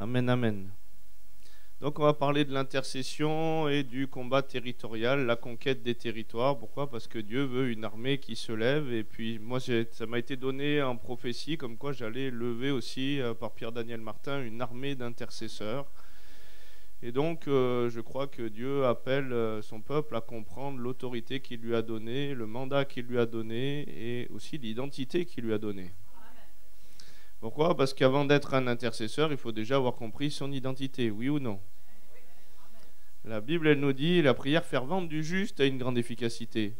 Amen, amen. Donc on va parler de l'intercession et du combat territorial, la conquête des territoires. Pourquoi? Parce que Dieu veut une armée qui se lève. Et puis moi, ça m'a été donné en prophétie, comme quoi j'allais lever aussi, par Pierre-Daniel Martin, une armée d'intercesseurs. Et donc je crois que Dieu appelle son peuple à comprendre l'autorité qu'il lui a donnée, le mandat qu'il lui a donné et aussi l'identité qu'il lui a donnée. Pourquoi? Parce qu'avant d'être un intercesseur, il faut déjà avoir compris son identité, oui ou non? La Bible, elle nous dit, la prière fervente du juste a une grande efficacité.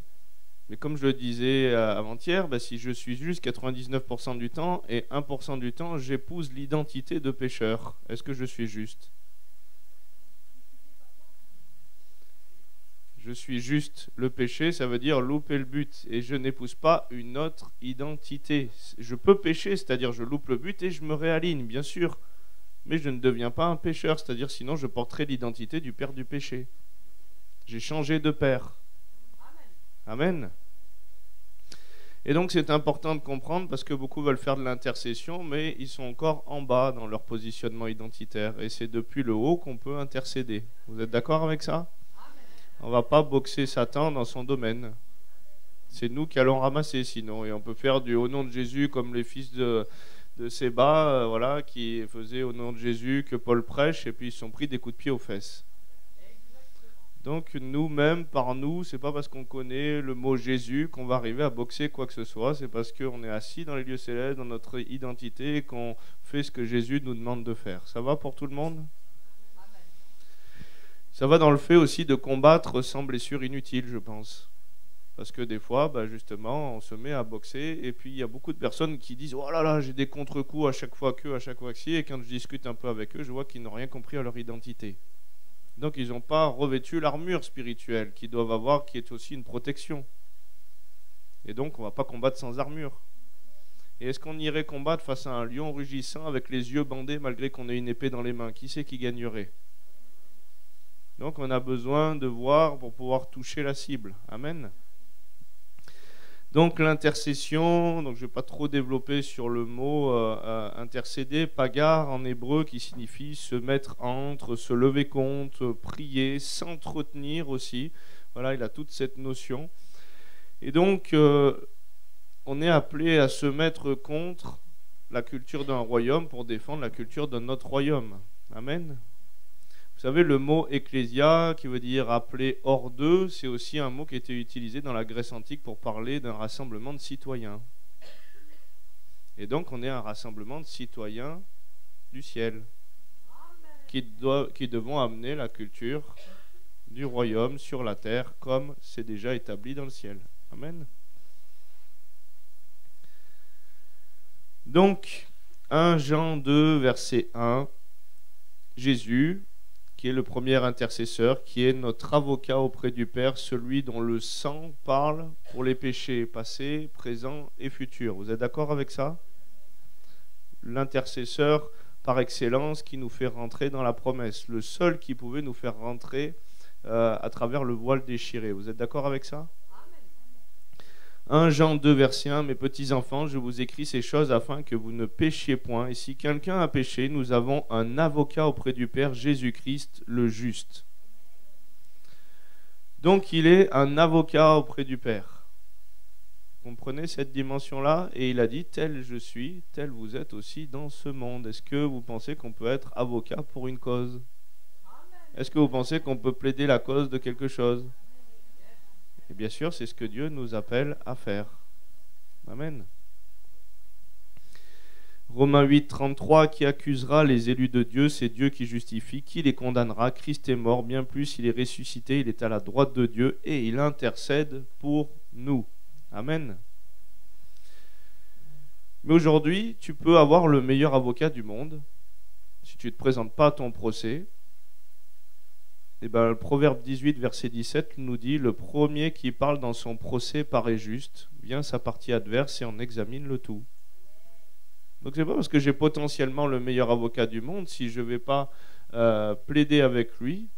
Mais comme je le disais avant-hier, si je suis juste 99% du temps et 1% du temps, j'épouse l'identité de pécheur. Est-ce que je suis juste? Je suis juste. Le péché, ça veut dire louper le but. Et je n'épouse pas une autre identité. Je peux pécher, c'est-à-dire je loupe le but et je me réaligne, bien sûr. Mais je ne deviens pas un pécheur, c'est-à-dire sinon je porterai l'identité du père du péché. J'ai changé de père. Amen. Et donc c'est important de comprendre parce que beaucoup veulent faire de l'intercession, mais ils sont encore en bas dans leur positionnement identitaire. Et c'est depuis le haut qu'on peut intercéder. Vous êtes d'accord avec ça? On ne va pas boxer Satan dans son domaine. C'est nous qui allons ramasser sinon. Et on peut faire du au nom de Jésus comme les fils de Séba, voilà, qui faisaient au nom de Jésus que Paul prêche, et puis ils se sont pris des coups de pied aux fesses. Donc nous-mêmes, par nous, c'est pas parce qu'on connaît le mot Jésus qu'on va arriver à boxer quoi que ce soit, c'est parce qu'on est assis dans les lieux célestes, dans notre identité, et qu'on fait ce que Jésus nous demande de faire. Ça va pour tout le monde? Ça va dans le fait aussi de combattre sans blessure inutile, je pense. Parce que des fois, justement, on se met à boxer et puis il y a beaucoup de personnes qui disent « Oh là là, j'ai des contre-coups à chaque fois que, à chaque fois que si ». Et quand je discute un peu avec eux, je vois qu'ils n'ont rien compris à leur identité. Donc ils n'ont pas revêtu l'armure spirituelle qu'ils doivent avoir, qui est aussi une protection. Et donc on ne va pas combattre sans armure. Et est-ce qu'on irait combattre face à un lion rugissant avec les yeux bandés malgré qu'on ait une épée dans les mains? Qui c'est qui gagnerait? Donc on a besoin de voir pour pouvoir toucher la cible. Amen. Donc l'intercession, donc je ne vais pas trop développer sur le mot intercéder, pagar en hébreu qui signifie se mettre entre, se lever contre, prier, s'entretenir aussi. Voilà, il a toute cette notion. Et donc on est appelé à se mettre contre la culture d'un royaume pour défendre la culture de notre royaume. Amen. Vous savez, le mot ecclésia, qui veut dire appeler hors d'eux, c'est aussi un mot qui était utilisé dans la Grèce antique pour parler d'un rassemblement de citoyens. Et donc, on est un rassemblement de citoyens du ciel qui devons amener la culture du royaume sur la terre comme c'est déjà établi dans le ciel. Amen. Donc, 1 Jean 2, verset 1, Jésus, qui est le premier intercesseur, qui est notre avocat auprès du Père, celui dont le sang parle pour les péchés passés, présents et futurs. Vous êtes d'accord avec ça? L'intercesseur par excellence qui nous fait rentrer dans la promesse, le seul qui pouvait nous faire rentrer à travers le voile déchiré. Vous êtes d'accord avec ça? 1 Jean 2, verset 1, « Mes petits enfants, je vous écris ces choses afin que vous ne péchiez point. Et si quelqu'un a péché, nous avons un avocat auprès du Père, Jésus-Christ, le juste. » Donc il est un avocat auprès du Père. Vous comprenez cette dimension-là? Et il a dit, tel je suis, tel vous êtes aussi dans ce monde. Est-ce que vous pensez qu'on peut être avocat pour une cause? Est-ce que vous pensez qu'on peut plaider la cause de quelque chose? Et bien sûr, c'est ce que Dieu nous appelle à faire. Amen. Romains 8, 33, qui accusera les élus de Dieu? C'est Dieu qui justifie. Qui les condamnera? Christ est mort, bien plus, il est ressuscité, il est à la droite de Dieu et il intercède pour nous. Amen. Mais aujourd'hui, tu peux avoir le meilleur avocat du monde. Si tu ne te présentes pas à ton procès, le Proverbe 18, verset 17 nous dit « Le premier qui parle dans son procès paraît juste, vient sa partie adverse et en examine le tout. » Donc c'est pas parce que j'ai potentiellement le meilleur avocat du monde, si je ne vais pas plaider avec lui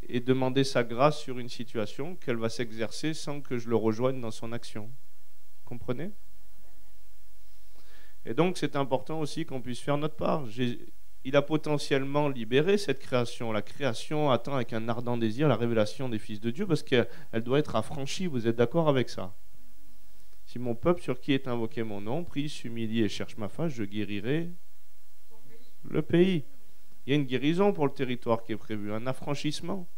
et demander sa grâce sur une situation, qu'elle va s'exercer sans que je le rejoigne dans son action. Comprenez? Et donc c'est important aussi qu'on puisse faire notre part. il a potentiellement libéré cette création. La création attend avec un ardent désir la révélation des fils de Dieu parce qu'elle doit être affranchie. Vous êtes d'accord avec ça? Si mon peuple sur qui est invoqué mon nom prie, s'humilie et cherche ma face, je guérirai le pays. Il y a une guérison pour le territoire qui est prévue, un affranchissement.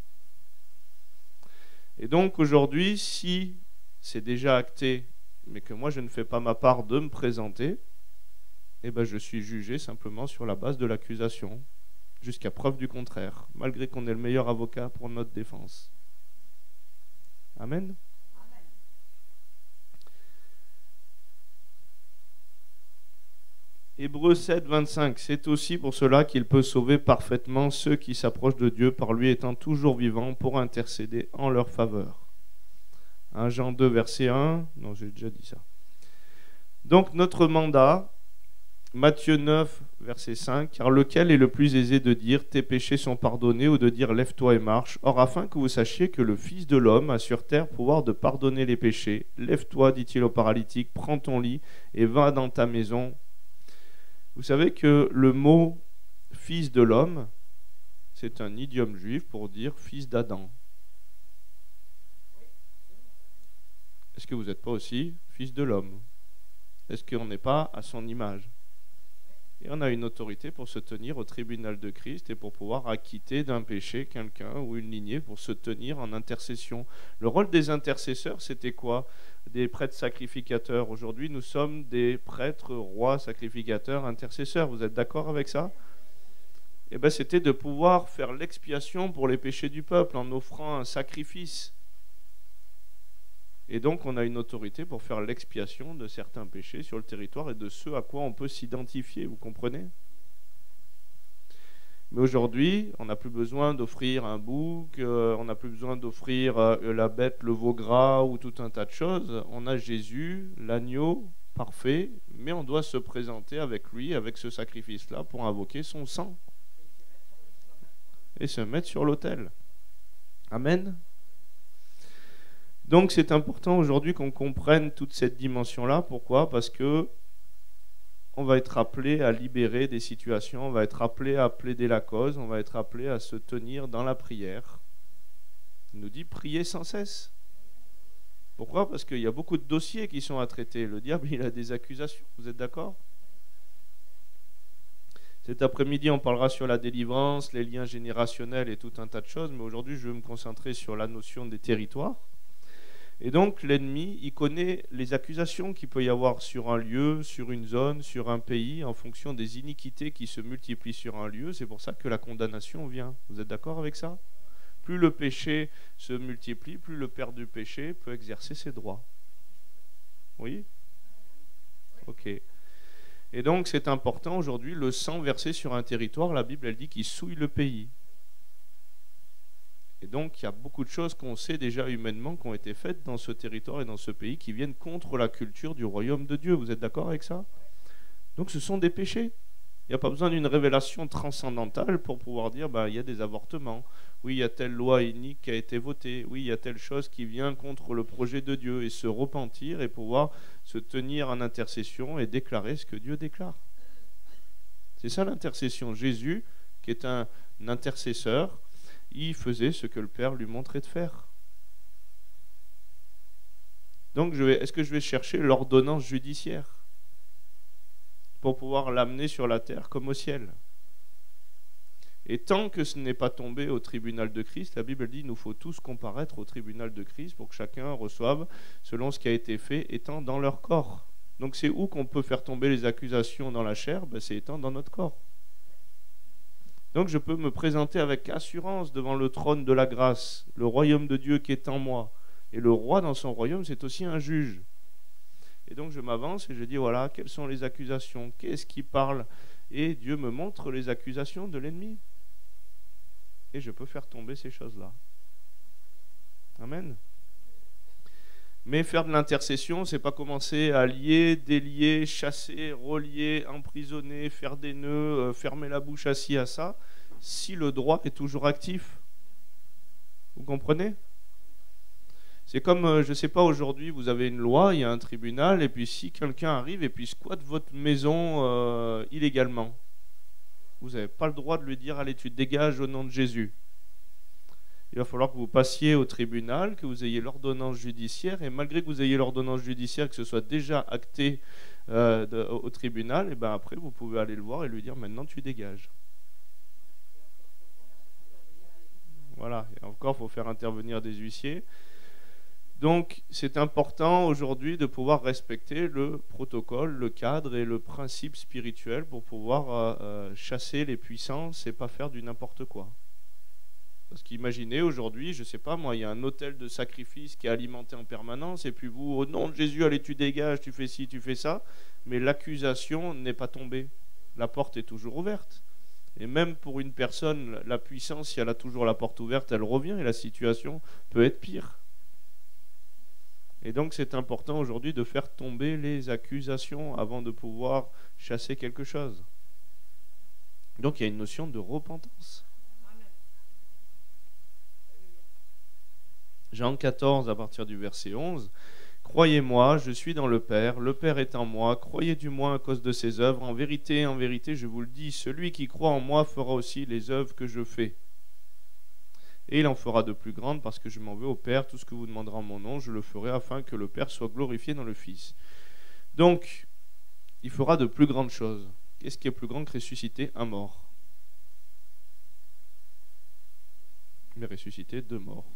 Et donc aujourd'hui, si c'est déjà acté, mais que moi je ne fais pas ma part de me présenter, eh ben je suis jugé simplement sur la base de l'accusation, jusqu'à preuve du contraire, malgré qu'on ait le meilleur avocat pour notre défense. Amen. Hébreux 7, 25, c'est aussi pour cela qu'il peut sauver parfaitement ceux qui s'approchent de Dieu par lui étant toujours vivant pour intercéder en leur faveur. 1 Jean 2, verset 1, non j'ai déjà dit ça. Donc notre mandat, Matthieu 9, verset 5, car lequel est le plus aisé de dire tes péchés sont pardonnés ou de dire lève-toi et marche, or afin que vous sachiez que le Fils de l'homme a sur terre pouvoir de pardonner les péchés, lève-toi, dit-il au paralytique, prends ton lit et va dans ta maison. Vous savez que le mot « fils de l'homme », c'est un idiome juif pour dire « fils d'Adam ». Est-ce que vous n'êtes pas aussi fils de l'homme? Est-ce qu'on n'est pas à son image? Et on a une autorité pour se tenir au tribunal de Christ et pour pouvoir acquitter d'un péché quelqu'un ou une lignée, pour se tenir en intercession. Le rôle des intercesseurs, c'était quoi? Des prêtres sacrificateurs. Aujourd'hui, nous sommes des prêtres, rois, sacrificateurs, intercesseurs. Vous êtes d'accord avec ça? Eh bien, c'était de pouvoir faire l'expiation pour les péchés du peuple en offrant un sacrifice. Et donc, on a une autorité pour faire l'expiation de certains péchés sur le territoire et de ce à quoi on peut s'identifier. Vous comprenez? Mais aujourd'hui, on n'a plus besoin d'offrir un bouc, on n'a plus besoin d'offrir la bête, le veau gras ou tout un tas de choses. On a Jésus, l'agneau parfait, mais on doit se présenter avec lui, avec ce sacrifice-là, pour invoquer son sang et se mettre sur l'autel. Amen. Donc c'est important aujourd'hui qu'on comprenne toute cette dimension-là. Pourquoi? Parce que on va être appelé à libérer des situations, on va être appelé à plaider la cause, on va être appelé à se tenir dans la prière. Il nous dit prier sans cesse. Pourquoi? Parce qu'il y a beaucoup de dossiers qui sont à traiter. Le diable, il a des accusations. Vous êtes d'accord? Cet après-midi, on parlera sur la délivrance, les liens générationnels et tout un tas de choses. Mais aujourd'hui, je vais me concentrer sur la notion des territoires. Et donc l'ennemi, il connaît les accusations qu'il peut y avoir sur un lieu, sur une zone, sur un pays, en fonction des iniquités qui se multiplient sur un lieu. C'est pour ça que la condamnation vient. Vous êtes d'accord avec ça? Plus le péché se multiplie, plus le père du péché peut exercer ses droits. Oui? Ok. Et donc c'est important aujourd'hui, le sang versé sur un territoire, la Bible elle dit qu'il souille le pays. Et donc, il y a beaucoup de choses qu'on sait déjà humainement qui ont été faites dans ce territoire et dans ce pays qui viennent contre la culture du royaume de Dieu. Vous êtes d'accord avec ça? Donc, ce sont des péchés. Il n'y a pas besoin d'une révélation transcendantale pour pouvoir dire il y a des avortements. Oui, il y a telle loi inique qui a été votée. Oui, il y a telle chose qui vient contre le projet de Dieu. Et se repentir et pouvoir se tenir en intercession et déclarer ce que Dieu déclare. C'est ça l'intercession. Jésus, qui est un intercesseur, il faisait ce que le Père lui montrait de faire. Donc, est-ce que je vais chercher l'ordonnance judiciaire pour pouvoir l'amener sur la terre comme au ciel? Et tant que ce n'est pas tombé au tribunal de Christ, la Bible dit qu'il nous faut tous comparaître au tribunal de Christ pour que chacun reçoive selon ce qui a été fait étant dans leur corps. Donc, c'est où qu'on peut faire tomber les accusations dans la chair? C'est étant dans notre corps. Donc je peux me présenter avec assurance devant le trône de la grâce, le royaume de Dieu qui est en moi. Et le roi dans son royaume, c'est aussi un juge. Et donc je m'avance et je dis, voilà, quelles sont les accusations? Qu'est-ce qui parle? Et Dieu me montre les accusations de l'ennemi. Et je peux faire tomber ces choses-là. Amen. Mais faire de l'intercession, c'est pas commencer à lier, délier, chasser, relier, emprisonner, faire des nœuds, fermer la bouche à ci, à ça, si le droit est toujours actif. Vous comprenez? C'est comme, je ne sais pas, aujourd'hui, vous avez une loi, il y a un tribunal, et puis si quelqu'un arrive et puis squatte votre maison illégalement, Vous n'avez pas le droit de lui dire « Allez, tu te dégages au nom de Jésus ». Il va falloir que vous passiez au tribunal, que vous ayez l'ordonnance judiciaire, et malgré que vous ayez l'ordonnance judiciaire, que ce soit déjà acté au tribunal, et ben après vous pouvez aller le voir et lui dire maintenant tu dégages. Voilà, et encore il faut faire intervenir des huissiers. Donc c'est important aujourd'hui de pouvoir respecter le protocole, le cadre et le principe spirituel pour pouvoir chasser les puissances et pas faire du n'importe quoi. Parce qu'imaginez aujourd'hui, je ne sais pas moi, il y a un autel de sacrifice qui est alimenté en permanence, et puis vous, au nom de Jésus, allez, tu dégages, tu fais ci, tu fais ça, mais l'accusation n'est pas tombée. La porte est toujours ouverte. Et même pour une personne, la puissance, si elle a toujours la porte ouverte, elle revient, et la situation peut être pire. Et donc c'est important aujourd'hui de faire tomber les accusations avant de pouvoir chasser quelque chose. Donc il y a une notion de repentance. Jean 14, à partir du verset 11. « Croyez-moi, je suis dans le Père est en moi, croyez du moins à cause de ses œuvres. En vérité, je vous le dis, celui qui croit en moi fera aussi les œuvres que je fais. Et il en fera de plus grandes, parce que je m'en vais au Père. Tout ce que vous demanderez en mon nom, je le ferai, afin que le Père soit glorifié dans le Fils. » Donc, il fera de plus grandes choses. Qu'est-ce qui est plus grand que ressusciter un mort? Mais ressusciter deux morts.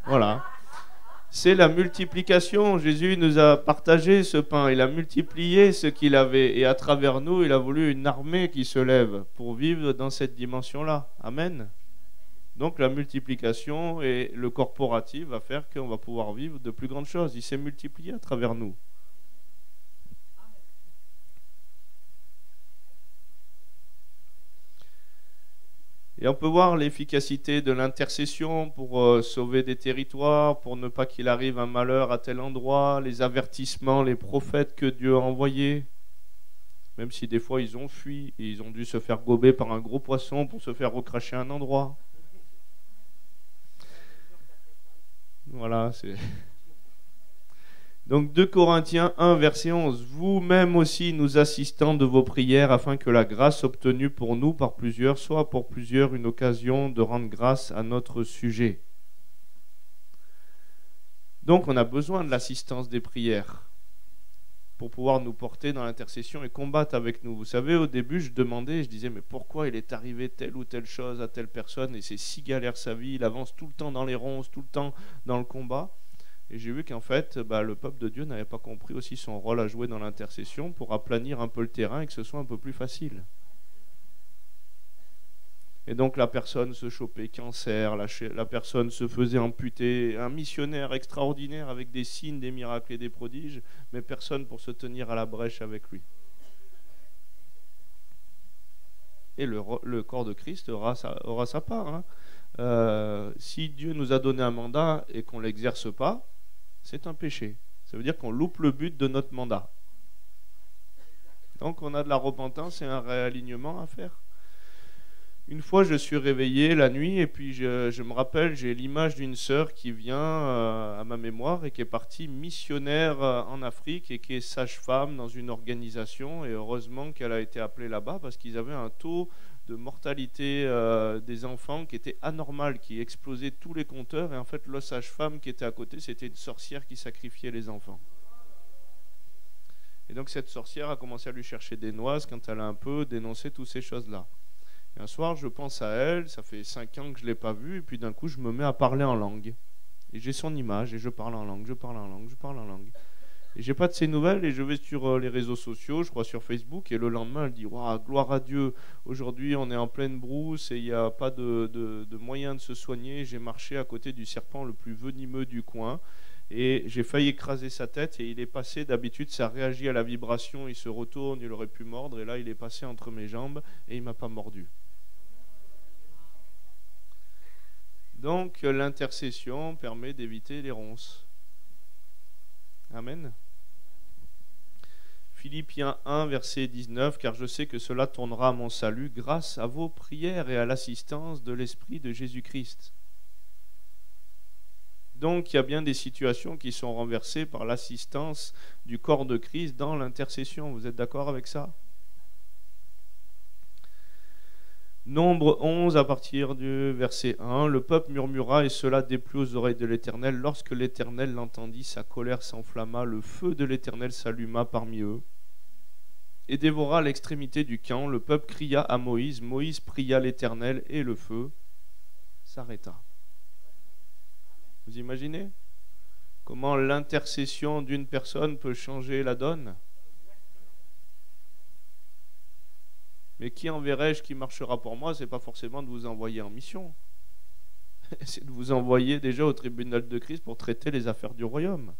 Voilà. C'est la multiplication. Jésus nous a partagé ce pain. Il a multiplié ce qu'il avait. Et à travers nous, il a voulu une armée qui se lève pour vivre dans cette dimension-là. Amen. Donc la multiplication et le corporatif va faire qu'on va pouvoir vivre de plus grandes choses. Il s'est multiplié à travers nous. Et on peut voir l'efficacité de l'intercession pour sauver des territoires, pour ne pas qu'il arrive un malheur à tel endroit, les avertissements, les prophètes que Dieu a envoyés, même si des fois ils ont fui et ils ont dû se faire gober par un gros poisson pour se faire recracher un endroit. Voilà, c'est... Donc 2 Corinthiens 1, verset 11. « Vous-même aussi nous assistants de vos prières, afin que la grâce obtenue pour nous par plusieurs soit pour plusieurs une occasion de rendre grâce à notre sujet. » Donc on a besoin de l'assistance des prières pour pouvoir nous porter dans l'intercession et combattre avec nous. Vous savez, au début, je disais, mais pourquoi il est arrivé telle ou telle chose à telle personne, et c'est si galère sa vie, il avance tout le temps dans les ronces, tout le temps dans le combat. Et j'ai vu qu'en fait, le peuple de Dieu n'avait pas compris aussi son rôle à jouer dans l'intercession pour aplanir un peu le terrain et que ce soit un peu plus facile. Et donc la personne se chopait cancer, la personne se faisait amputer, un missionnaire extraordinaire avec des signes, des miracles et des prodiges, mais personne pour se tenir à la brèche avec lui. Et le corps de Christ aura sa part. Si Dieu nous a donné un mandat et qu'on ne l'exerce pas, c'est un péché. Ça veut dire qu'on loupe le but de notre mandat. Donc on a de la repentance et un réalignement à faire. Une fois, je suis réveillé la nuit et puis je me rappelle, j'ai l'image d'une sœur qui vient à ma mémoire et qui est partie missionnaire en Afrique et qui est sage-femme dans une organisation. Et heureusement qu'elle a été appelée là-bas parce qu'ils avaient un taux de mortalité des enfants qui était anormal, qui explosait tous les compteurs. Et en fait, la sage-femme qui était à côté, c'était une sorcière qui sacrifiait les enfants. Et donc cette sorcière a commencé à lui chercher des noises quand elle a un peu dénoncé toutes ces choses-là. Et un soir, je pense à elle, ça fait 5 ans que je ne l'ai pas vue, et puis d'un coup, je me mets à parler en langue. Et j'ai son image, et je parle en langue. Et j'ai pas de ses nouvelles, et je vais sur les réseaux sociaux, je crois sur Facebook, et le lendemain, elle dit « Waouh, gloire à Dieu, aujourd'hui on est en pleine brousse, et il n'y a pas de moyen de se soigner. J'ai marché à côté du serpent le plus venimeux du coin, et j'ai failli écraser sa tête, et il est passé, d'habitude ça réagit à la vibration, il se retourne, il aurait pu mordre, et là il est passé entre mes jambes, et il ne m'a pas mordu. » Donc l'intercession permet d'éviter les ronces. Amen. Philippiens 1, verset 19, « Car je sais que cela tournera à mon salut grâce à vos prières et à l'assistance de l'Esprit de Jésus-Christ. » Donc il y a bien des situations qui sont renversées par l'assistance du corps de Christ dans l'intercession. Vous êtes d'accord avec ça? Nombre 11 à partir du verset 1. Le peuple murmura et cela déplut aux oreilles de l'Éternel. Lorsque l'Éternel l'entendit, sa colère s'enflamma, le feu de l'Éternel s'alluma parmi eux et dévora l'extrémité du camp. Le peuple cria à Moïse, Moïse pria l'Éternel et le feu s'arrêta. Vous imaginez comment l'intercession d'une personne peut changer la donne? Mais qui enverrai-je qui marchera pour moi? C'est pas forcément de vous envoyer en mission. C'est de vous envoyer déjà au tribunal de Christ pour traiter les affaires du royaume.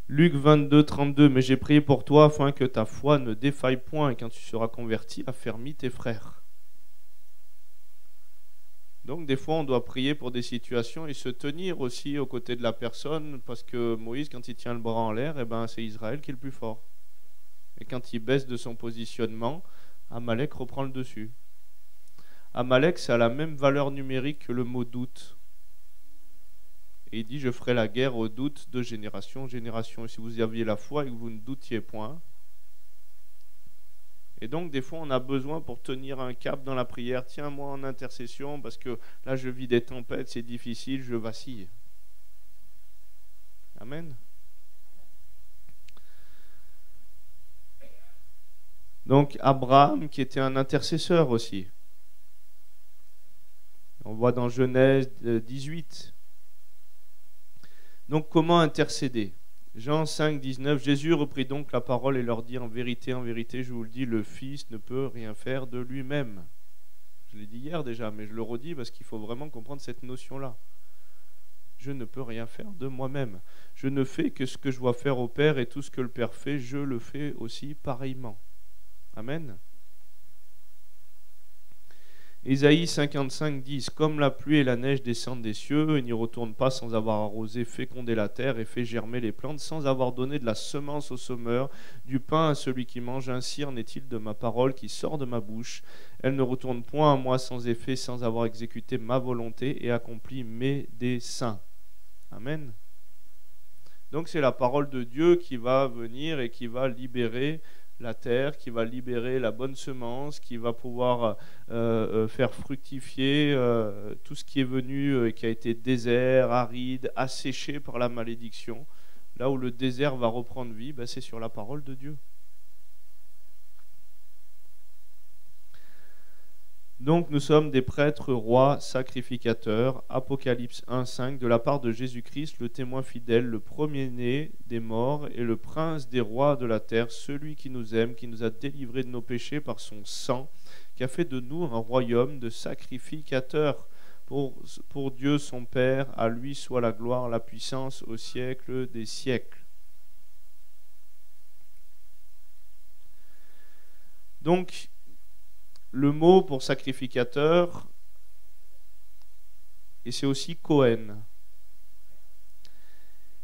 Luc 22, 32. Mais j'ai prié pour toi afin que ta foi ne défaille point et quand tu seras converti, affermis tes frères. Donc des fois on doit prier pour des situations et se tenir aussi aux côtés de la personne parce que Moïse quand il tient le bras en l'air, eh ben, c'est Israël qui est le plus fort. Et quand il baisse de son positionnement, Amalek reprend le dessus. Amalek, ça a la même valeur numérique que le mot doute. Et il dit je ferai la guerre au doute de génération en génération. Et si vous aviez la foi et que vous ne doutiez point. Et donc, des fois, on a besoin pour tenir un cap dans la prière. Tiens, moi en intercession, parce que là, je vis des tempêtes, c'est difficile, je vacille. Amen. Donc, Abraham, qui était un intercesseur aussi. On voit dans Genèse 18. Donc, comment intercéder ? Jean 5, 19, Jésus reprit donc la parole et leur dit en vérité, je vous le dis, le Fils ne peut rien faire de lui-même. Je l'ai dit hier déjà, mais je le redis parce qu'il faut vraiment comprendre cette notion-là. Je ne peux rien faire de moi-même. Je ne fais que ce que je vois faire au Père et tout ce que le Père fait, je le fais aussi pareillement. Amen. Ésaïe 55, 10. Comme la pluie et la neige descendent des cieux et n'y retournent pas sans avoir arrosé, fécondé la terre et fait germer les plantes, sans avoir donné de la semence au semeur, du pain à celui qui mange, ainsi en est-il de ma parole qui sort de ma bouche. Elle ne retourne point à moi sans effet, sans avoir exécuté ma volonté et accompli mes desseins. Amen. Donc c'est la parole de Dieu qui va venir et qui va libérer la terre, qui va libérer la bonne semence, qui va pouvoir faire fructifier tout ce qui est venu et qui a été désert, aride, asséché par la malédiction. Là où le désert va reprendre vie, ben c'est sur la parole de Dieu. Donc nous sommes des prêtres, rois, sacrificateurs. Apocalypse 1,5, de la part de Jésus-Christ, le témoin fidèle, le premier-né des morts et le prince des rois de la terre, celui qui nous aime, qui nous a délivrés de nos péchés par son sang, qui a fait de nous un royaume de sacrificateurs pour Dieu son Père. À lui soit la gloire, la puissance au siècle des siècles. Donc, le mot pour sacrificateur, et c'est aussi Cohen.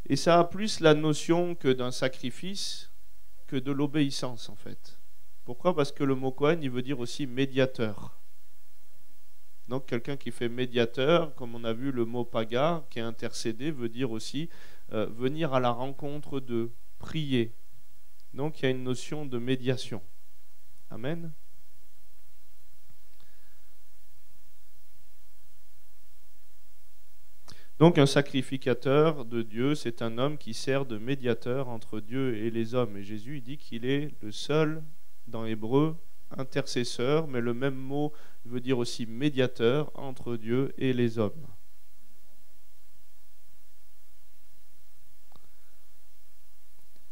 Et ça a plus la notion que d'un sacrifice que de l'obéissance en fait. Pourquoi ? Parce que le mot Cohen, il veut dire aussi médiateur. Donc quelqu'un qui fait médiateur, comme on a vu le mot paga, qui est intercédé, veut dire aussi venir à la rencontre de, prier. Donc il y a une notion de médiation. Amen. Donc un sacrificateur de Dieu, c'est un homme qui sert de médiateur entre Dieu et les hommes. Et Jésus il dit qu'il est le seul, dans Hébreu, intercesseur, mais le même mot veut dire aussi médiateur entre Dieu et les hommes.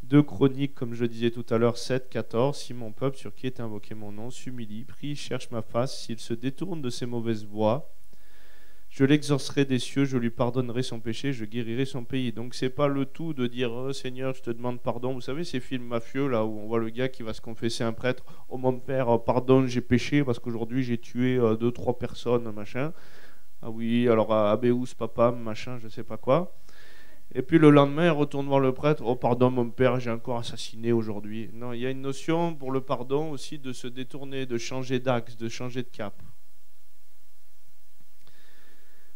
Deux Chroniques, comme je disais tout à l'heure, 7, 14. Si mon peuple sur qui est invoqué mon nom s'humilie, prie, cherche ma face, s'il se détourne de ses mauvaises voies, je l'exaucerai des cieux, je lui pardonnerai son péché, je guérirai son pays. Donc c'est pas le tout de dire oh, Seigneur, je te demande pardon. Vous savez ces films mafieux là où on voit le gars qui va se confesser à un prêtre, oh mon père, pardonne, j'ai péché parce qu'aujourd'hui j'ai tué 2-3 personnes, machin. Ah oui, alors Abéus, papa, machin, je sais pas quoi. Et puis le lendemain, il retourne voir le prêtre, oh pardon mon père, j'ai encore assassiné aujourd'hui. Non, il y a une notion pour le pardon aussi de se détourner, de changer d'axe, de changer de cap.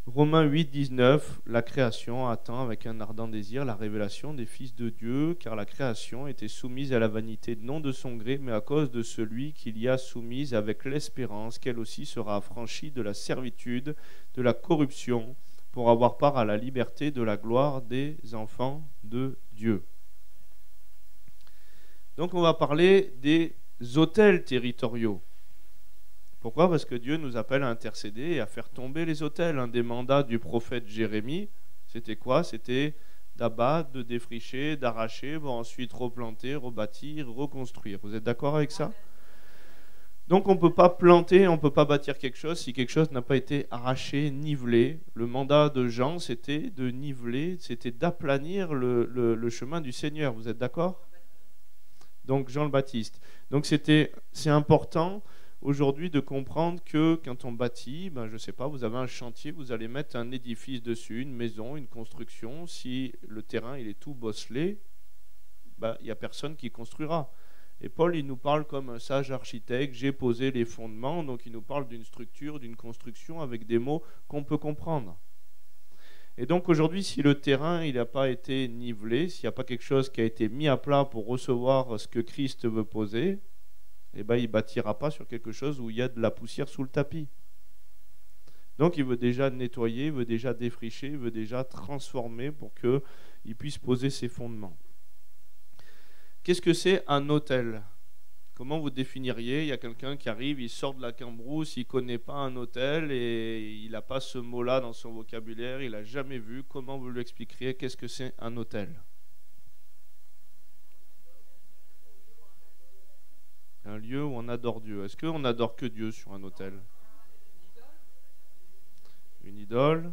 Romains 8, 19, la création attend avec un ardent désir la révélation des fils de Dieu, car la création était soumise à la vanité, non de son gré, mais à cause de celui qui l'y a soumise avec l'espérance qu'elle aussi sera affranchie de la servitude, de la corruption, pour avoir part à la liberté de la gloire des enfants de Dieu. Donc on va parler des autels territoriaux. Pourquoi ? Parce que Dieu nous appelle à intercéder et à faire tomber les autels. Un des mandats du prophète Jérémie, c'était quoi ? C'était d'abattre, de défricher, d'arracher, pour ensuite replanter, rebâtir, reconstruire. Vous êtes d'accord avec ça ? Donc on ne peut pas planter, on ne peut pas bâtir quelque chose si quelque chose n'a pas été arraché, nivelé. Le mandat de Jean, c'était de niveler, c'était d'aplanir le chemin du Seigneur. Vous êtes d'accord ? Donc Jean le Baptiste. Donc c'est important aujourd'hui de comprendre que quand on bâtit, je ne sais pas, vous avez un chantier, vous allez mettre un édifice dessus, une maison, une construction. Si le terrain il est tout bosselé, il n'y a personne qui construira. Et Paul, il nous parle comme un sage architecte, j'ai posé les fondements, donc il nous parle d'une structure, d'une construction avec des mots qu'on peut comprendre. Et donc aujourd'hui, si le terrain il n'a pas été nivelé, s'il n'y a pas quelque chose qui a été mis à plat pour recevoir ce que Christ veut poser, il ne bâtira pas sur quelque chose où il y a de la poussière sous le tapis. Donc il veut déjà nettoyer, il veut déjà défricher, il veut déjà transformer pour qu'il puisse poser ses fondements. Qu'est-ce que c'est un autel ? Comment vous définiriez ? Il y a quelqu'un qui arrive, il sort de la cambrousse, il ne connaît pas un autel et il n'a pas ce mot-là dans son vocabulaire, il n'a jamais vu. Comment vous lui expliqueriez qu'est-ce que c'est un autel ? Un lieu où on adore Dieu. Est-ce qu'on adore que Dieu sur un autel ? Une idole ?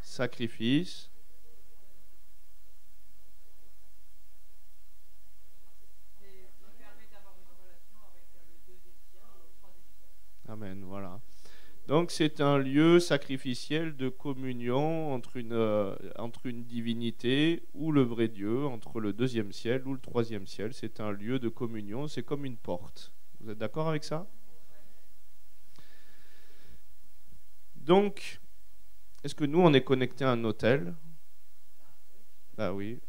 Sacrifice ? Amen, voilà. Donc c'est un lieu sacrificiel de communion entre une divinité ou le vrai Dieu, entre le deuxième ciel ou le troisième ciel. C'est un lieu de communion, c'est comme une porte. Vous êtes d'accord avec ça ? Donc, est-ce que nous, on est connecté à un autel ? Ben oui,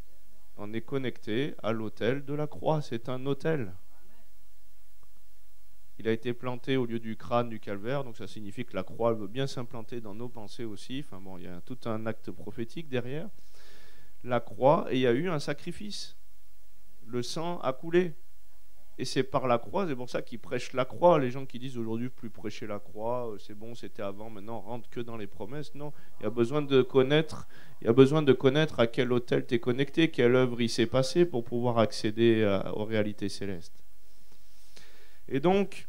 on est connecté à l'autel de la croix, c'est un autel. Il a été planté au lieu du crâne du calvaire, donc ça signifie que la croix veut bien s'implanter dans nos pensées aussi. Enfin bon, il y a tout un acte prophétique derrière. La croix, et il y a eu un sacrifice. Le sang a coulé. Et c'est par la croix, c'est pour ça qu'ils prêchent la croix. Les gens qui disent aujourd'hui plus prêcher la croix, c'est bon, c'était avant, maintenant on rentre que dans les promesses. Non, il y a besoin de connaître à quel autel tu es connecté, quelle œuvre il s'est passé pour pouvoir accéder aux réalités célestes. Et donc,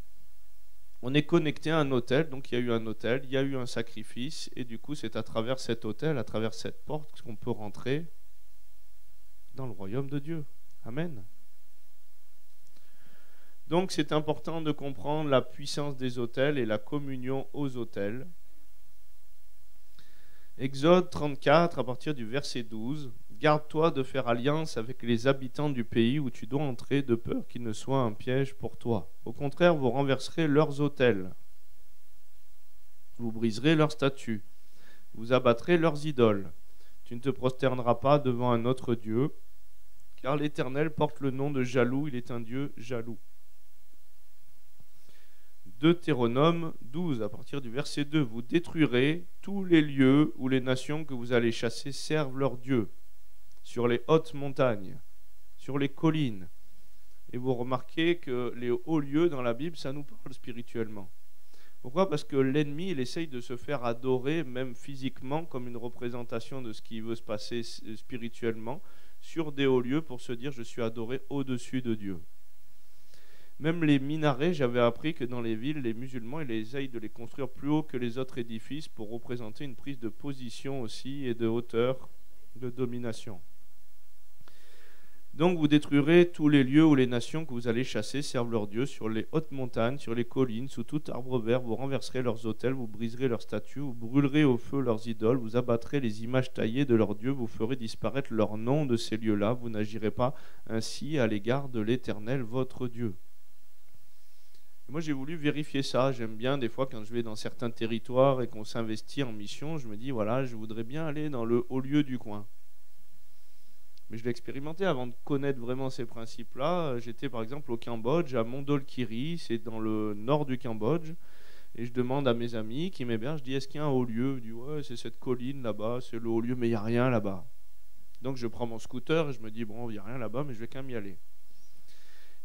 on est connecté à un autel, donc il y a eu un autel, il y a eu un sacrifice, et du coup c'est à travers cet autel, à travers cette porte, qu'on peut rentrer dans le royaume de Dieu. Amen. Donc c'est important de comprendre la puissance des autels et la communion aux autels. Exode 34, à partir du verset 12. Garde-toi de faire alliance avec les habitants du pays où tu dois entrer, de peur qu'il ne soit un piège pour toi. Au contraire, vous renverserez leurs autels. Vous briserez leurs statues. Vous abattrez leurs idoles. Tu ne te prosterneras pas devant un autre Dieu, car l'Éternel porte le nom de jaloux, il est un Dieu jaloux. Deutéronome 12, à partir du verset 2. Vous détruirez tous les lieux où les nations que vous allez chasser servent leurs dieux, sur les hautes montagnes, sur les collines. Et vous remarquez que les hauts lieux dans la Bible, ça nous parle spirituellement. Pourquoi ? Parce que l'ennemi, il essaye de se faire adorer, même physiquement, comme une représentation de ce qui veut se passer spirituellement, sur des hauts lieux pour se dire « je suis adoré au-dessus de Dieu ». Même les minarets, j'avais appris que dans les villes, les musulmans, ils essayent de les construire plus haut que les autres édifices pour représenter une prise de position aussi et de hauteur, de domination. Donc vous détruirez tous les lieux où les nations que vous allez chasser servent leurs dieux, sur les hautes montagnes, sur les collines, sous tout arbre vert, vous renverserez leurs autels, vous briserez leurs statues, vous brûlerez au feu leurs idoles, vous abattrez les images taillées de leurs dieux, vous ferez disparaître leur nom de ces lieux-là, vous n'agirez pas ainsi à l'égard de l'Éternel, votre Dieu. Moi, j'ai voulu vérifier ça. J'aime bien, des fois, quand je vais dans certains territoires et qu'on s'investit en mission, je me dis, voilà, je voudrais bien aller dans le haut lieu du coin. Mais je l'ai expérimenté avant de connaître vraiment ces principes-là. J'étais, par exemple, au Cambodge, à Mondolkiri, c'est dans le nord du Cambodge. Et je demande à mes amis qui m'hébergent, je dis, est-ce qu'il y a un haut lieu? Ils disent, ouais, c'est cette colline là-bas, c'est le haut lieu, mais il n'y a rien là-bas. Donc, je prends mon scooter et je me dis, bon, il n'y a rien là-bas, mais je vais quand même y aller.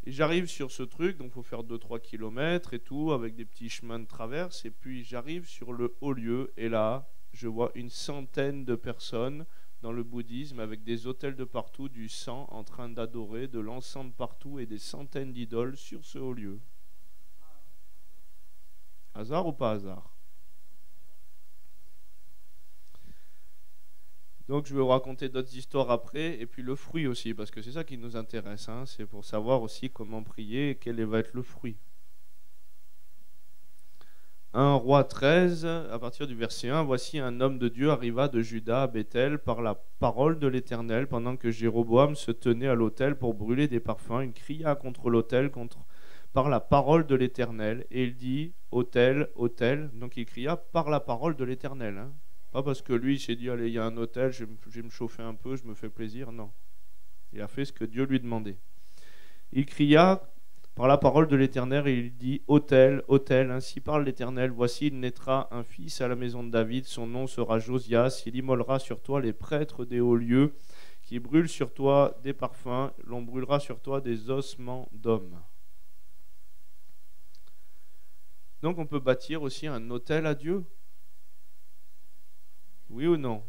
Et j'arrive sur ce truc, donc il faut faire 2-3 kilomètres et tout, avec des petits chemins de traverse. Et puis j'arrive sur le haut lieu, et là, je vois une centaine de personnes dans le bouddhisme, avec des autels de partout, du sang en train d'adorer, de l'encens de partout, et des centaines d'idoles sur ce haut lieu. Hasard ou pas hasard? Donc je vais vous raconter d'autres histoires après, et puis le fruit aussi, parce que c'est ça qui nous intéresse, hein, c'est pour savoir aussi comment prier et quel va être le fruit. 1 Roi 13, à partir du verset 1, voici un homme de Dieu arriva de Juda à Bethel par la parole de l'Éternel, pendant que Jéroboam se tenait à l'autel pour brûler des parfums. Il cria contre l'autel par la parole de l'Éternel, et il dit, autel, autel. Donc il cria par la parole de l'Éternel, hein. Pas parce que lui il s'est dit, allez, il y a un autel, je vais me chauffer un peu, je me fais plaisir. Non, il a fait ce que Dieu lui demandait. Il cria par la parole de l'Éternel, et il dit, autel, autel, ainsi parle l'Éternel, voici il naîtra un fils à la maison de David, son nom sera Josias, il immolera sur toi les prêtres des hauts lieux, qui brûlent sur toi des parfums, l'on brûlera sur toi des ossements d'hommes. Donc on peut bâtir aussi un autel à Dieu. Oui ou non?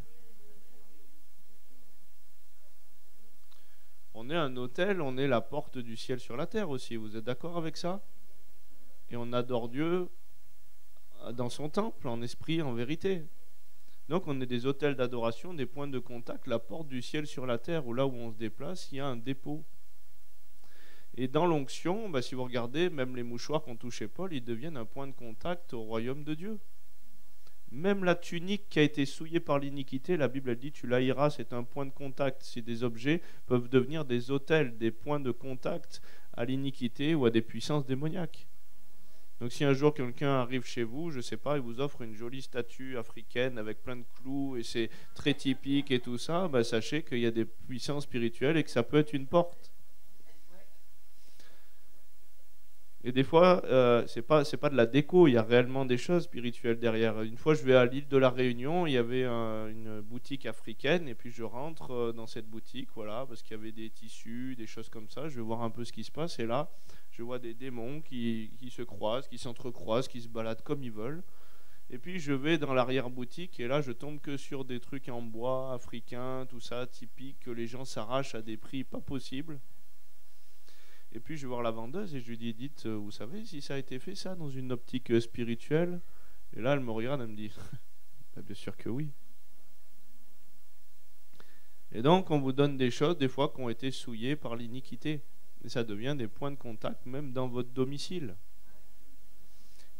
On est un autel, on est la porte du ciel sur la terre aussi. Vous êtes d'accord avec ça? Et on adore Dieu dans son temple, en esprit, en vérité. Donc on est des autels d'adoration, des points de contact, la porte du ciel sur la terre, où là où on se déplace, il y a un dépôt. Et dans l'onction, si vous regardez, même les mouchoirs qu'on touchait Paul, ils deviennent un point de contact au royaume de Dieu. Même la tunique qui a été souillée par l'iniquité, la Bible elle dit tu l'haïras, c'est un point de contact. Si des objets peuvent devenir des autels, des points de contact à l'iniquité ou à des puissances démoniaques. Donc si un jour quelqu'un arrive chez vous, je ne sais pas, il vous offre une jolie statue africaine avec plein de clous et c'est très typique et tout ça, sachez qu'il y a des puissances spirituelles et que ça peut être une porte. Et des fois, c'est pas de la déco, il y a réellement des choses spirituelles derrière. Une fois, je vais à l'île de la Réunion, il y avait une boutique africaine, et puis je rentre dans cette boutique, voilà, parce qu'il y avait des tissus, des choses comme ça. Je vais voir un peu ce qui se passe, et là, je vois des démons qui se croisent, qui s'entrecroisent, qui se baladent comme ils veulent. Et puis je vais dans l'arrière-boutique, et là, je tombe que sur des trucs en bois africains, tout ça, typique, que les gens s'arrachent à des prix pas possibles. Et puis je vais voir la vendeuse et je lui dis, dites, vous savez si ça a été fait ça dans une optique spirituelle? Et là elle me regarde, elle me dit, bien sûr que oui. Et donc on vous donne des choses des fois qui ont été souillées par l'iniquité. Et ça devient des points de contact même dans votre domicile.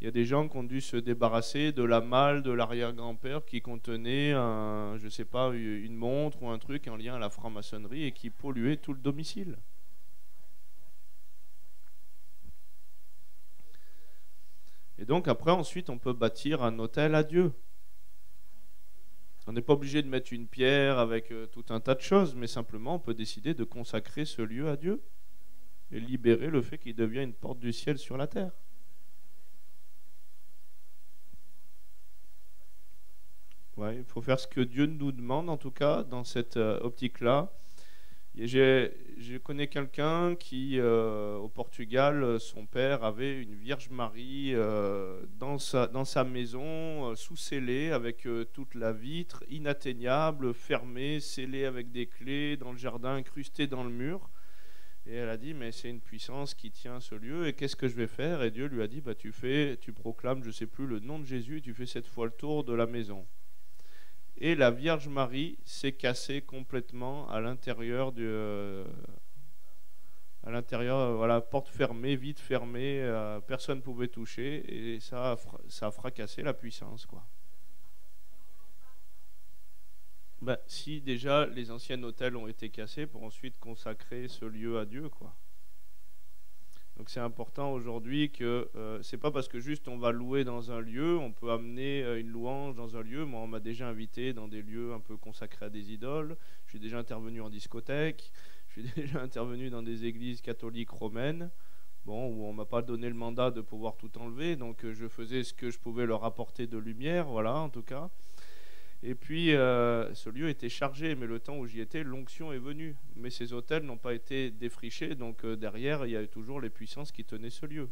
Il y a des gens qui ont dû se débarrasser de la malle de l'arrière-grand-père qui contenait je sais pas, une montre ou un truc en lien à la franc-maçonnerie et qui polluait tout le domicile. Et donc après, ensuite, on peut bâtir un autel à Dieu. On n'est pas obligé de mettre une pierre avec tout un tas de choses, mais simplement on peut décider de consacrer ce lieu à Dieu et libérer le fait qu'il devienne une porte du ciel sur la terre. Ouais, il faut faire ce que Dieu nous demande, en tout cas, dans cette optique-là. Et je connais quelqu'un qui, au Portugal, son père avait une Vierge Marie dans sa maison, sous scellée, avec toute la vitre, inatteignable, fermée, scellée avec des clés, dans le jardin, incrustée dans le mur. Et elle a dit, mais c'est une puissance qui tient ce lieu, et qu'est-ce que je vais faire? Et Dieu lui a dit, tu proclames, je ne sais plus, le nom de Jésus, et tu fais 7 fois le tour de la maison. Et la Vierge Marie s'est cassée complètement à l'intérieur voilà, porte fermée, vitre fermée, personne ne pouvait toucher, et ça a fracassé la puissance, quoi. Si déjà les anciens hôtels ont été cassés pour ensuite consacrer ce lieu à Dieu, quoi. Donc c'est important aujourd'hui que c'est pas parce que juste on va louer dans un lieu, on peut amener une louange dans un lieu. Moi, on m'a déjà invité dans des lieux un peu consacrés à des idoles. Je suis déjà intervenu en discothèque. Je suis déjà intervenu dans des églises catholiques romaines. Bon, où on m'a pas donné le mandat de pouvoir tout enlever, donc je faisais ce que je pouvais leur apporter de lumière, voilà, en tout cas. Et puis, ce lieu était chargé, mais le temps où j'y étais, l'onction est venue. Mais ces autels n'ont pas été défrichés, donc derrière, il y a toujours les puissances qui tenaient ce lieu.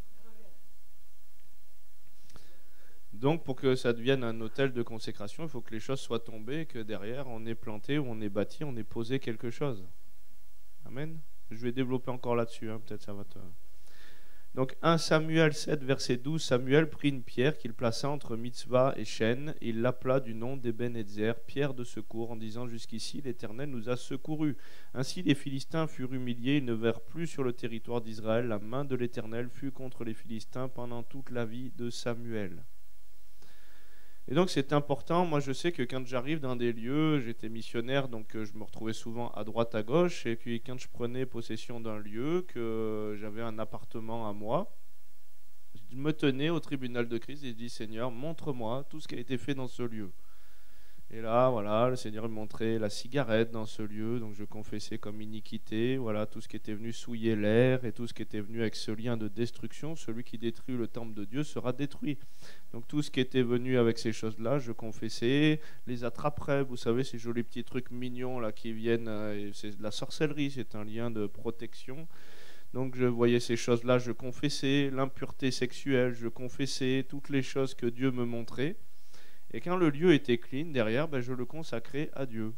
Donc, pour que ça devienne un autel de consécration, il faut que les choses soient tombées, que derrière, on ait planté, ou on ait bâti, on ait posé quelque chose. Amen. Je vais développer encore là-dessus, hein, peut-être ça va te... Donc 1 Samuel 7, verset 12, Samuel prit une pierre qu'il plaça entre Mitzvah et Chêne, et il l'appela du nom d'Ebenezer, pierre de secours, en disant jusqu'ici l'Éternel nous a secourus. Ainsi les Philistins furent humiliés, ils ne vinrent plus sur le territoire d'Israël. La main de l'Éternel fut contre les Philistins pendant toute la vie de Samuel. Et donc c'est important, moi je sais que quand j'arrive dans des lieux, j'étais missionnaire, donc je me retrouvais souvent à droite à gauche, et puis quand je prenais possession d'un lieu, que j'avais un appartement à moi, je me tenais au tribunal de Christ et je dis Seigneur, montre-moi tout ce qui a été fait dans ce lieu. Et là, voilà, le Seigneur me montrait la cigarette dans ce lieu, donc je confessais comme iniquité, voilà, tout ce qui était venu souiller l'air et tout ce qui était venu avec ce lien de destruction. Celui qui détruit le temple de Dieu sera détruit. Donc tout ce qui était venu avec ces choses-là, je confessais, les attraperais, vous savez, ces jolis petits trucs mignons là qui viennent, c'est de la sorcellerie, c'est un lien de protection. Donc je voyais ces choses-là, je confessais l'impureté sexuelle, je confessais toutes les choses que Dieu me montrait. Et quand le lieu était clean, derrière, je le consacrais à Dieu.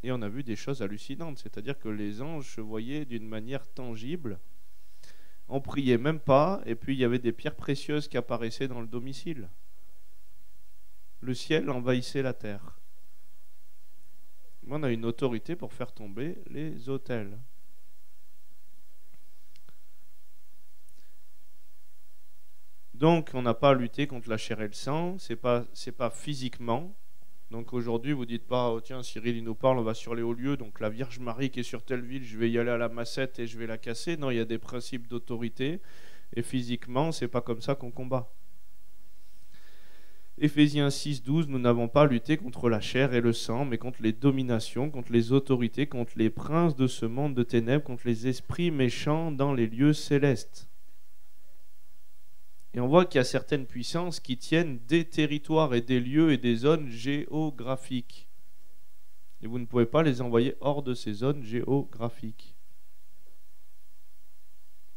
Et on a vu des choses hallucinantes, c'est-à-dire que les anges se voyaient d'une manière tangible. On priait même pas, et puis il y avait des pierres précieuses qui apparaissaient dans le domicile. Le ciel envahissait la terre. On a une autorité pour faire tomber les autels. Donc, on n'a pas à lutter contre la chair et le sang, c'est pas physiquement. Donc aujourd'hui, vous dites pas, oh, tiens, Cyril, il nous parle, on va sur les hauts lieux, donc la Vierge Marie qui est sur telle ville, je vais y aller à la massette et je vais la casser. Non, il y a des principes d'autorité, et physiquement, c'est pas comme ça qu'on combat. Éphésiens 6, 12, nous n'avons pas lutté contre la chair et le sang, mais contre les dominations, contre les autorités, contre les princes de ce monde de ténèbres, contre les esprits méchants dans les lieux célestes. Et on voit qu'il y a certaines puissances qui tiennent des territoires et des lieux et des zones géographiques. Et vous ne pouvez pas les envoyer hors de ces zones géographiques.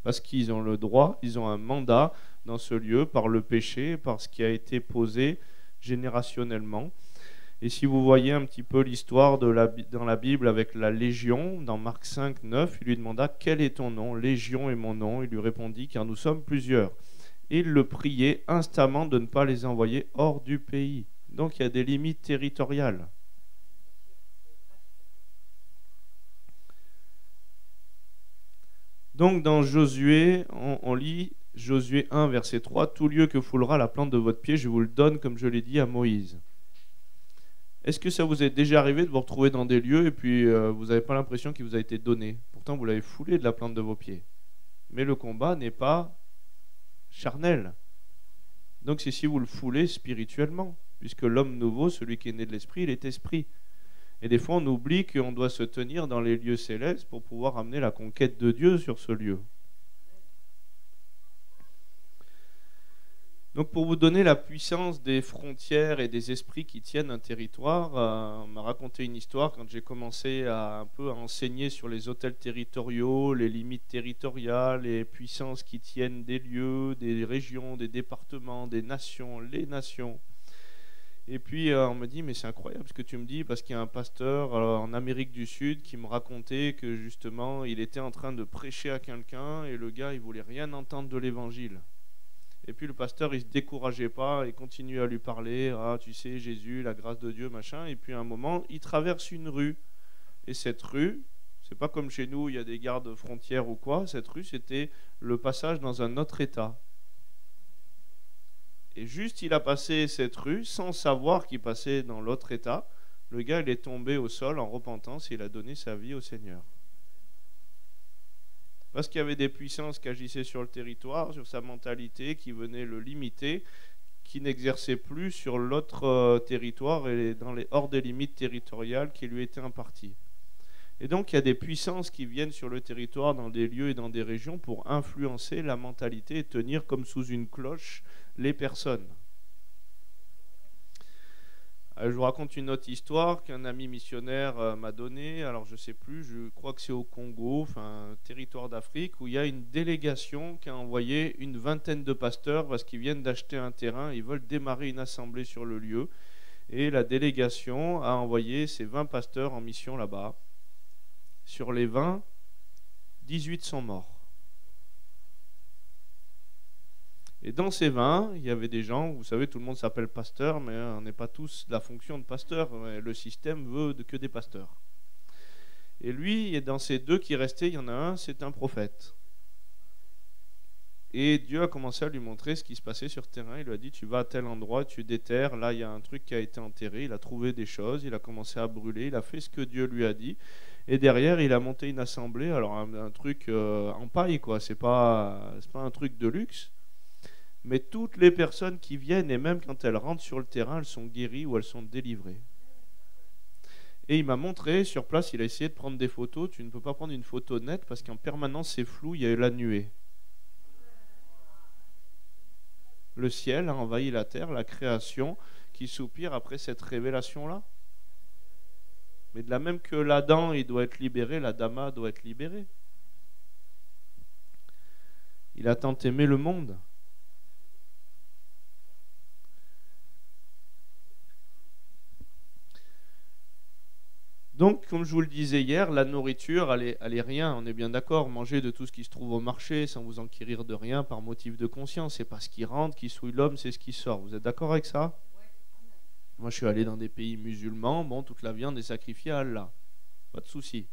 Parce qu'ils ont le droit, ils ont un mandat dans ce lieu par le péché, par ce qui a été posé générationnellement. Et si vous voyez un petit peu l'histoire dans la Bible avec la Légion, dans Marc 5, 9, il lui demanda « Quel est ton nom ?» « Légion est mon nom. » Il lui répondit « Car nous sommes plusieurs. » Et il le priait instamment de ne pas les envoyer hors du pays. Donc il y a des limites territoriales. Donc dans Josué, on lit Josué 1, verset 3, « Tout lieu que foulera la plante de votre pied, je vous le donne comme je l'ai dit à Moïse. » Est-ce que ça vous est déjà arrivé de vous retrouver dans des lieux et puis vous n'avez pas l'impression qu'il vous a été donné? Pourtant vous l'avez foulé de la plante de vos pieds. Mais le combat n'est pas charnel. Donc c'est si vous le foulez spirituellement, puisque l'homme nouveau, celui qui est né de l'esprit, il est esprit. Et des fois on oublie qu'on doit se tenir dans les lieux célestes pour pouvoir amener la conquête de Dieu sur ce lieu. Donc pour vous donner la puissance des frontières et des esprits qui tiennent un territoire, on m'a raconté une histoire quand j'ai commencé un peu à enseigner sur les autels territoriaux, les limites territoriales, les puissances qui tiennent des lieux, des régions, des départements, des nations, les nations. Et puis on me dit, mais c'est incroyable ce que tu me dis, parce qu'il y a un pasteur en Amérique du Sud qui me racontait que justement il était en train de prêcher à quelqu'un et le gars il voulait rien entendre de l'évangile. Et puis le pasteur, il ne se décourageait pas, il continuait à lui parler, ah tu sais, Jésus, la grâce de Dieu, machin. Et puis à un moment, il traverse une rue. Et cette rue, c'est pas comme chez nous, il y a des gardes frontières ou quoi. Cette rue, c'était le passage dans un autre état. Et juste, il a passé cette rue sans savoir qu'il passait dans l'autre état. Le gars, il est tombé au sol en repentance et il a donné sa vie au Seigneur. Parce qu'il y avait des puissances qui agissaient sur le territoire, sur sa mentalité, qui venaient le limiter, qui n'exerçaient plus sur l'autre territoire et hors des limites territoriales qui lui étaient imparties. Et donc il y a des puissances qui viennent sur le territoire dans des lieux et dans des régions pour influencer la mentalité et tenir comme sous une cloche les personnes. Je vous raconte une autre histoire qu'un ami missionnaire m'a donnée. Alors je ne sais plus, je crois que c'est au Congo, enfin un territoire d'Afrique, où il y a une délégation qui a envoyé une vingtaine de pasteurs parce qu'ils viennent d'acheter un terrain, ils veulent démarrer une assemblée sur le lieu. Et la délégation a envoyé ces 20 pasteurs en mission là-bas. Sur les 20, 18 sont morts. Et dans ces 20, il y avait des gens, vous savez, tout le monde s'appelle pasteur, mais on n'est pas tous de la fonction de pasteur. Le système veut que des pasteurs. Et lui, dans ces deux qui restaient, il y en a un, c'est un prophète. Et Dieu a commencé à lui montrer ce qui se passait sur le terrain. Il lui a dit, tu vas à tel endroit, tu déterres, là il y a un truc qui a été enterré. Il a trouvé des choses, il a commencé à brûler, il a fait ce que Dieu lui a dit. Et derrière, il a monté une assemblée, alors un truc en paille, quoi. C'est pas un truc de luxe. Mais toutes les personnes qui viennent, et même quand elles rentrent sur le terrain, elles sont guéries ou elles sont délivrées. Et il m'a montré, sur place, il a essayé de prendre des photos. Tu ne peux pas prendre une photo nette parce qu'en permanence, c'est flou, il y a eu la nuée. Le ciel a envahi la terre, la création qui soupire après cette révélation-là. Mais de la même que l'Adam, il doit être libéré, l'Adama doit être libérée. Il a tant aimé le monde. Donc, comme je vous le disais hier, la nourriture, elle est rien, on est bien d'accord. Manger de tout ce qui se trouve au marché sans vous enquérir de rien par motif de conscience. C'est pas ce qui rentre, qui souille l'homme, c'est ce qui sort. Vous êtes d'accord avec ça? Moi, je suis allé dans des pays musulmans, bon, toute la viande est sacrifiée à Allah. Pas de souci.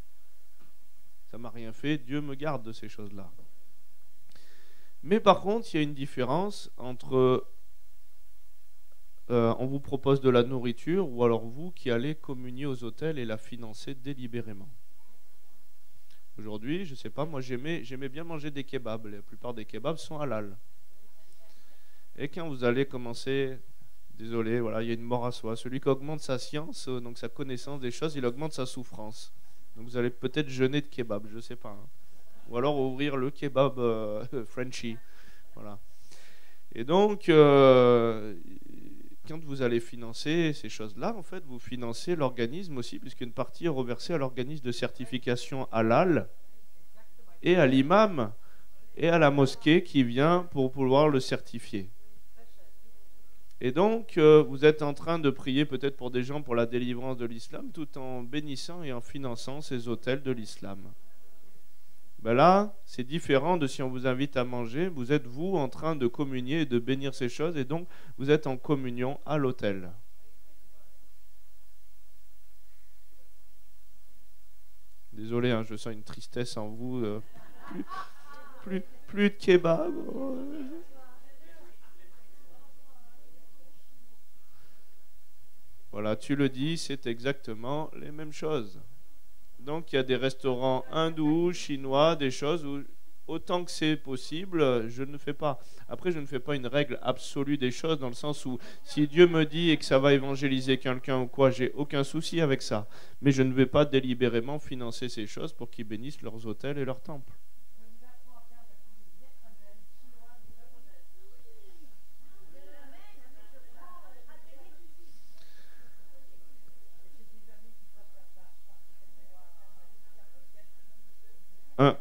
Ça m'a rien fait, Dieu me garde de ces choses-là. Mais par contre, il y a une différence entre on vous propose de la nourriture ou alors vous qui allez communier aux hôtels et la financer délibérément. Aujourd'hui, je ne sais pas, moi j'aimais bien manger des kebabs. La plupart des kebabs sont halal. Et quand vous allez commencer, désolé, voilà, il y a une mort à soi. Celui qui augmente sa science, donc sa connaissance des choses, il augmente sa souffrance. Donc vous allez peut-être jeûner de kebab, je ne sais pas. Hein. Ou alors ouvrir le kebab Frenchy. Voilà. Et donc, quand vous allez financer ces choses-là, en fait, vous financez l'organisme aussi, puisqu'une partie est reversée à l'organisme de certification halal et à l'imam et à la mosquée qui vient pour pouvoir le certifier. Et donc, vous êtes en train de prier peut-être pour des gens pour la délivrance de l'islam, tout en bénissant et en finançant ces hôtels de l'islam. Ben là, c'est différent de si on vous invite à manger. Vous êtes, vous, en train de communier et de bénir ces choses, et donc vous êtes en communion à l'autel. Désolé, hein, je sens une tristesse en vous. Plus de kebab. Voilà, tu le dis, c'est exactement les mêmes choses. Donc il y a des restaurants hindous, chinois, des choses où autant que c'est possible, je ne fais pas. Après, je ne fais pas une règle absolue des choses dans le sens où si Dieu me dit et que ça va évangéliser quelqu'un ou quoi, j'ai aucun souci avec ça. Mais je ne vais pas délibérément financer ces choses pour qu'ils bénissent leurs hôtels et leurs temples. Un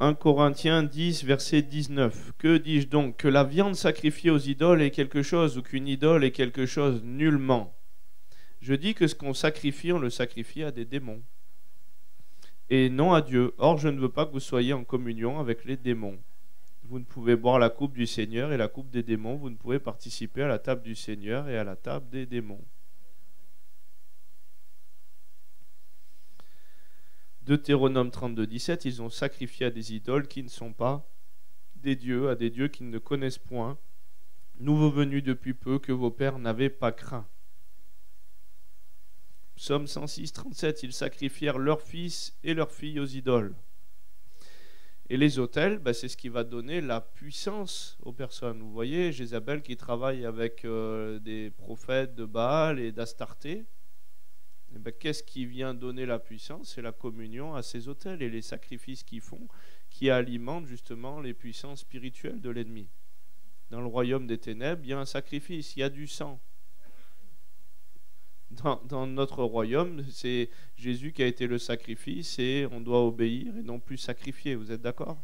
1 Corinthiens 10, verset 19. Que dis-je donc? Que la viande sacrifiée aux idoles est quelque chose ou qu'une idole est quelque chose? Nullement. Je dis que ce qu'on sacrifie, on le sacrifie à des démons et non à Dieu. Or, je ne veux pas que vous soyez en communion avec les démons. Vous ne pouvez boire la coupe du Seigneur et la coupe des démons. Vous ne pouvez participer à la table du Seigneur et à la table des démons. Deutéronome 32, 17, ils ont sacrifié à des idoles qui ne sont pas des dieux, à des dieux qu'ils ne connaissent point, nouveaux venus depuis peu, que vos pères n'avaient pas craint. Psaume 106, 37, ils sacrifièrent leurs fils et leurs filles aux idoles. Et les autels, bah, c'est ce qui va donner la puissance aux personnes. Vous voyez, Jézabel qui travaille avec des prophètes de Baal et d'Astarté, eh ben, qu'est-ce qui vient donner la puissance? C'est la communion à ces autels et les sacrifices qu'ils font, qui alimentent justement les puissances spirituelles de l'ennemi. Dans le royaume des ténèbres, il y a un sacrifice, il y a du sang. Dans notre royaume, c'est Jésus qui a été le sacrifice et on doit obéir et non plus sacrifier. Vous êtes d'accord?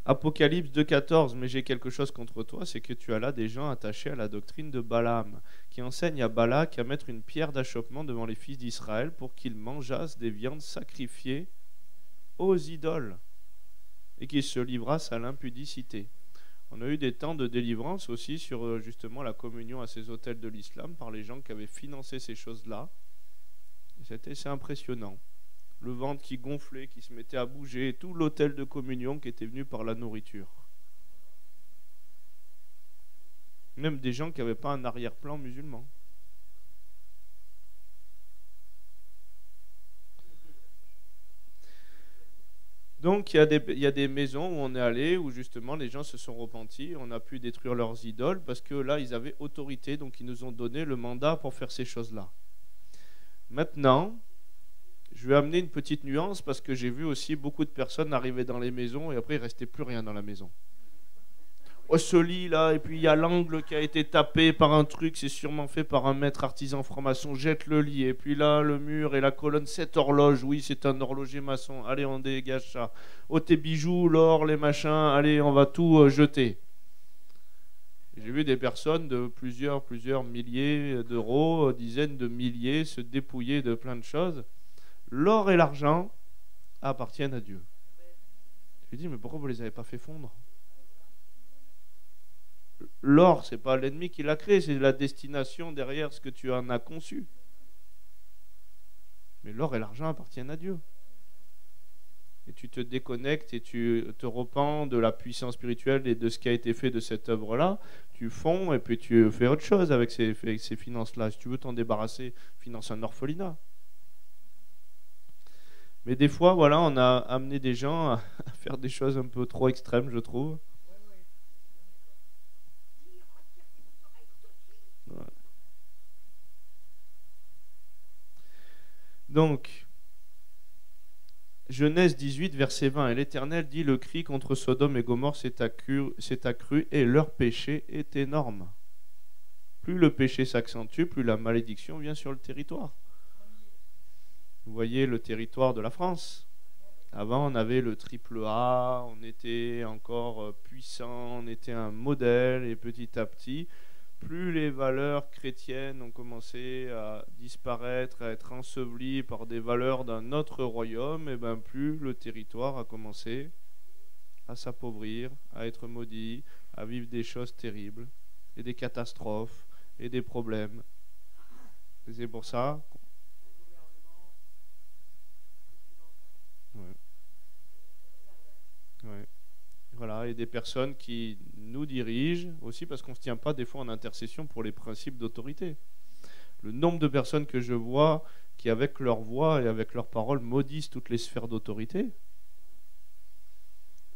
Apocalypse 2,14, mais j'ai quelque chose contre toi, c'est que tu as là des gens attachés à la doctrine de Balaam, qui enseigne à Balak à mettre une pierre d'achoppement devant les fils d'Israël pour qu'ils mangeassent des viandes sacrifiées aux idoles et qu'ils se livrassent à l'impudicité. On a eu des temps de délivrance aussi sur justement la communion à ces autels de l'islam par les gens qui avaient financé ces choses-là. C'est impressionnant. Le ventre qui gonflait, qui se mettait à bouger, et tout l'autel de communion qui était venu par la nourriture. Même des gens qui n'avaient pas un arrière-plan musulman. Donc il y a des maisons où on est allé, où justement les gens se sont repentis, on a pu détruire leurs idoles, parce que là ils avaient autorité, donc ils nous ont donné le mandat pour faire ces choses-là. Maintenant, je vais amener une petite nuance, parce que j'ai vu aussi beaucoup de personnes arriver dans les maisons, et après il ne restait plus rien dans la maison. Oh, ce lit là, et puis il y a l'angle qui a été tapé par un truc, c'est sûrement fait par un maître artisan franc-maçon, jette le lit, et puis là le mur et la colonne, cette horloge, oui c'est un horloger maçon, allez on dégage ça. Oh tes bijoux, l'or, les machins, allez on va tout jeter. J'ai vu des personnes de plusieurs milliers d'euros, dizaines de milliers, se dépouiller de plein de choses. L'or et l'argent appartiennent à Dieu. Je lui dis, mais pourquoi vous ne les avez pas fait fondre? L'or, c'est pas l'ennemi qui l'a créé, c'est la destination derrière ce que tu en as conçu. Mais l'or et l'argent appartiennent à Dieu. Et tu te déconnectes et tu te repens de la puissance spirituelle et de ce qui a été fait de cette œuvre-là. Tu fonds et puis tu fais autre chose avec ces finances-là. Si tu veux t'en débarrasser, finance un orphelinat. Mais des fois, voilà, on a amené des gens à faire des choses un peu trop extrêmes, je trouve. Ouais. Donc, Genèse 18, verset 20, et l'Éternel dit, le cri contre Sodome et Gomorrhe s'est accru et leur péché est énorme. Plus le péché s'accentue, plus la malédiction vient sur le territoire. Vous voyez le territoire de la France. Avant, on avait le triple A, on était encore puissant, on était un modèle, et petit à petit, plus les valeurs chrétiennes ont commencé à disparaître, à être ensevelies par des valeurs d'un autre royaume, et bien plus le territoire a commencé à s'appauvrir, à être maudit, à vivre des choses terribles, et des catastrophes, et des problèmes. Et c'est pour ça... Ouais. Ouais. Voilà, et des personnes qui nous dirigent aussi parce qu'on ne se tient pas des fois en intercession pour les principes d'autorité. Le nombre de personnes que je vois qui avec leur voix et avec leurs paroles maudissent toutes les sphères d'autorité,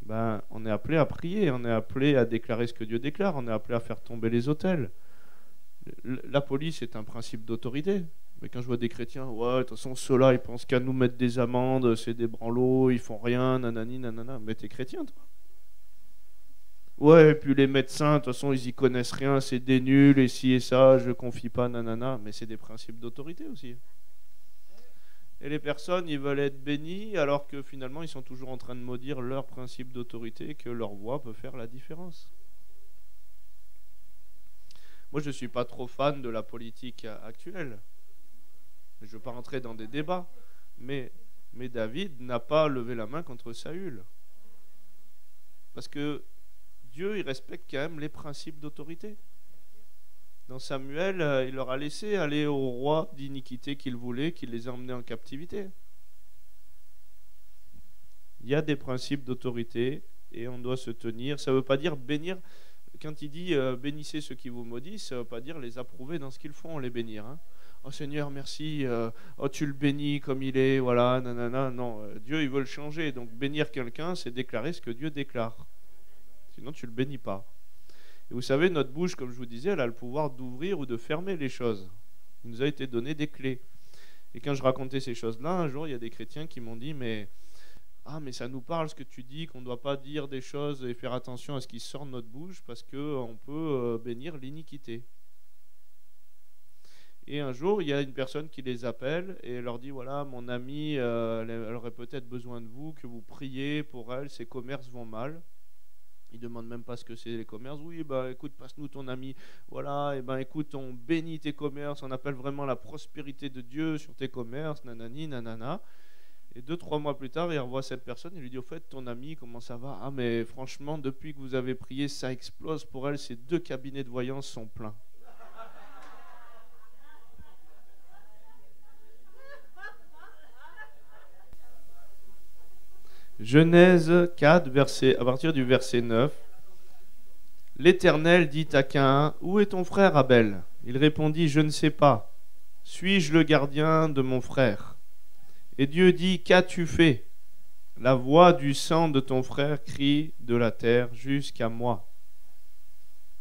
ben, on est appelé à prier, on est appelé à déclarer ce que Dieu déclare, on est appelé à faire tomber les autels. La police est un principe d'autorité. Mais quand je vois des chrétiens, ouais, de toute façon, ceux-là, ils pensent qu'à nous mettre des amendes, c'est des branlots, ils font rien, nanani, nanana. Mais t'es chrétien, toi? Ouais, et puis les médecins, de toute façon, ils y connaissent rien, c'est des nuls, et ci et ça, je confie pas, nanana. Mais c'est des principes d'autorité aussi. Et les personnes, ils veulent être bénis, alors que finalement, ils sont toujours en train de maudire leurs principes d'autorité, que leur voix peut faire la différence. Moi, je ne suis pas trop fan de la politique actuelle. Je ne veux pas rentrer dans des débats, mais David n'a pas levé la main contre Saül. Parce que Dieu, il respecte quand même les principes d'autorité. Dans Samuel, il leur a laissé aller aux rois d'iniquité qu'ils voulaient, qu'il les a emmenés en captivité. Il y a des principes d'autorité et on doit se tenir. Ça ne veut pas dire bénir. quand il dit bénissez ceux qui vous maudissent, ça ne veut pas dire les approuver dans ce qu'ils font, les bénir. Hein. Oh Seigneur, merci, oh tu le bénis comme il est, voilà, nanana. Non, Dieu il veut le changer. Donc bénir quelqu'un, c'est déclarer ce que Dieu déclare. Sinon tu ne le bénis pas. Et vous savez, notre bouche, comme je vous disais, elle a le pouvoir d'ouvrir ou de fermer les choses. Il nous a été donné des clés. Et quand je racontais ces choses-là, un jour, il y a des chrétiens qui m'ont dit, mais ça nous parle ce que tu dis, qu'on ne doit pas dire des choses et faire attention à ce qui sort de notre bouche parce qu'on peut bénir l'iniquité. Et un jour, il y a une personne qui les appelle et leur dit, voilà, mon amie, elle aurait peut-être besoin de vous, que vous priez pour elle, ses commerces vont mal. Ils ne demandent même pas ce que c'est les commerces. Oui, écoute, passe-nous ton ami. Voilà, écoute, on bénit tes commerces, on appelle vraiment la prospérité de Dieu sur tes commerces, nanani, nanana. Et 2-3 mois plus tard, il revoit cette personne, il lui dit, au fait, ton ami, comment ça va? Ah, mais franchement, depuis que vous avez prié, ça explose pour elle, ces 2 cabinets de voyance sont pleins. Genèse 4, à partir du verset 9. L'Éternel dit à Caïn, où est ton frère Abel? Il répondit, je ne sais pas. Suis-je le gardien de mon frère? Et Dieu dit, qu'as-tu fait? La voix du sang de ton frère crie de la terre jusqu'à moi.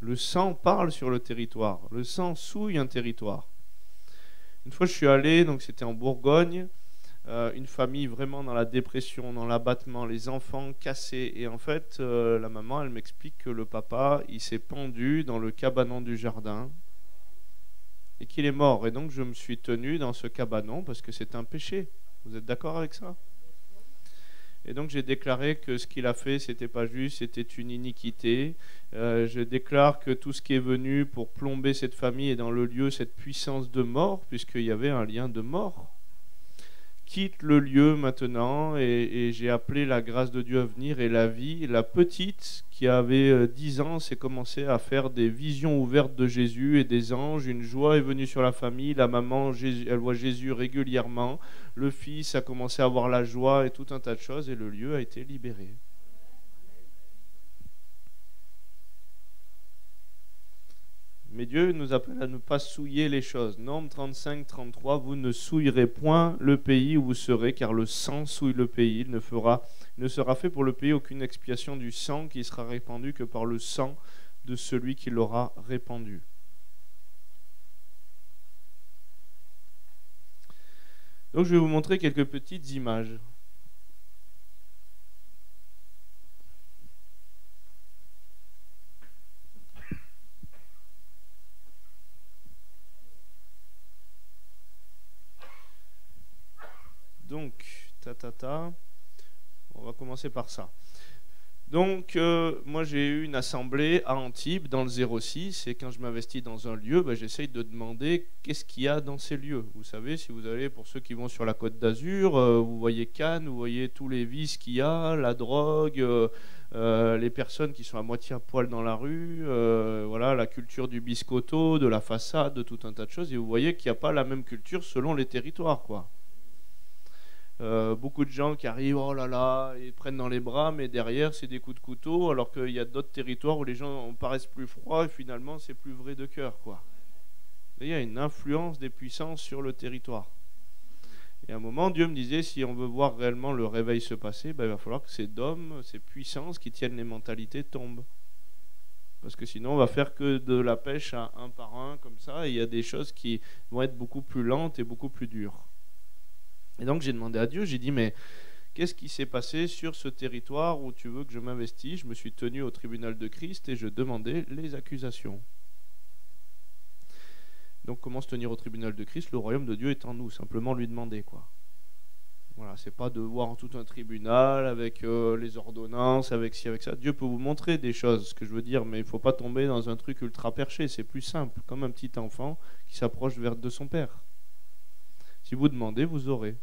Le sang parle sur le territoire. Le sang souille un territoire. Une fois je suis allé, donc c'était en Bourgogne, une famille vraiment dans la dépression, dans l'abattement, les enfants cassés. Et en fait, la maman, elle m'explique que le papa, il s'est pendu dans le cabanon du jardin et qu'il est mort. Et donc, je me suis tenu dans ce cabanon parce que c'est un péché. Vous êtes d'accord avec ça? Et donc, j'ai déclaré que ce qu'il a fait, c'était pas juste, c'était une iniquité. Je déclare que tout ce qui est venu pour plomber cette famille est dans le lieu, cette puissance de mort, puisqu'il y avait un lien de mort, quitte le lieu maintenant, et j'ai appelé la grâce de Dieu à venir et la vie. La petite qui avait 10 ans s'est commencé à faire des visions ouvertes de Jésus et des anges. Une joie est venue sur la famille. La maman, elle voit Jésus régulièrement. Le fils a commencé à avoir la joie et tout un tas de choses, et le lieu a été libéré. Mais Dieu nous appelle à ne pas souiller les choses. Nombre 35, 33, vous ne souillerez point le pays où vous serez, car le sang souille le pays. Il ne sera fait pour le pays aucune expiation du sang qui sera répandu que par le sang de celui qui l'aura répandu. Donc je vais vous montrer quelques petites images. Donc, on va commencer par ça. Donc, moi j'ai eu une assemblée à Antibes dans le 06, et quand je m'investis dans un lieu, j'essaye de demander qu'est-ce qu'il y a dans ces lieux. Vous savez, si vous allez, pour ceux qui vont sur la Côte d'Azur, vous voyez Cannes, vous voyez tous les vices qu'il y a, la drogue, les personnes qui sont à moitié à poil dans la rue, voilà, la culture du biscotto, de la façade, de tout un tas de choses, et vous voyez qu'il n'y a pas la même culture selon les territoires, quoi. Beaucoup de gens qui arrivent, oh là là, ils prennent dans les bras, mais derrière c'est des coups de couteau, alors qu'il y a d'autres territoires où les gens paraissent plus froids et finalement c'est plus vrai de cœur, quoi. Et il y a une influence des puissances sur le territoire. Et à un moment, Dieu me disait, si on veut voir réellement le réveil se passer, il va falloir que ces dômes, ces puissances qui tiennent les mentalités tombent. Parce que sinon on va faire que de la pêche à un par un comme ça, et il y a des choses qui vont être beaucoup plus lentes et beaucoup plus dures. Et donc j'ai demandé à Dieu, j'ai dit, mais qu'est-ce qui s'est passé sur ce territoire où tu veux que je m'investisse? Je me suis tenu au tribunal de Christ et je demandais les accusations. Donc comment se tenir au tribunal de Christ? Le royaume de Dieu est en nous, simplement lui demander, quoi. Voilà, c'est pas de voir tout un tribunal avec les ordonnances, avec ci, avec ça. Dieu peut vous montrer des choses, ce que je veux dire, mais il ne faut pas tomber dans un truc ultra perché, c'est plus simple, comme un petit enfant qui s'approche de son père. Si vous demandez, vous aurez.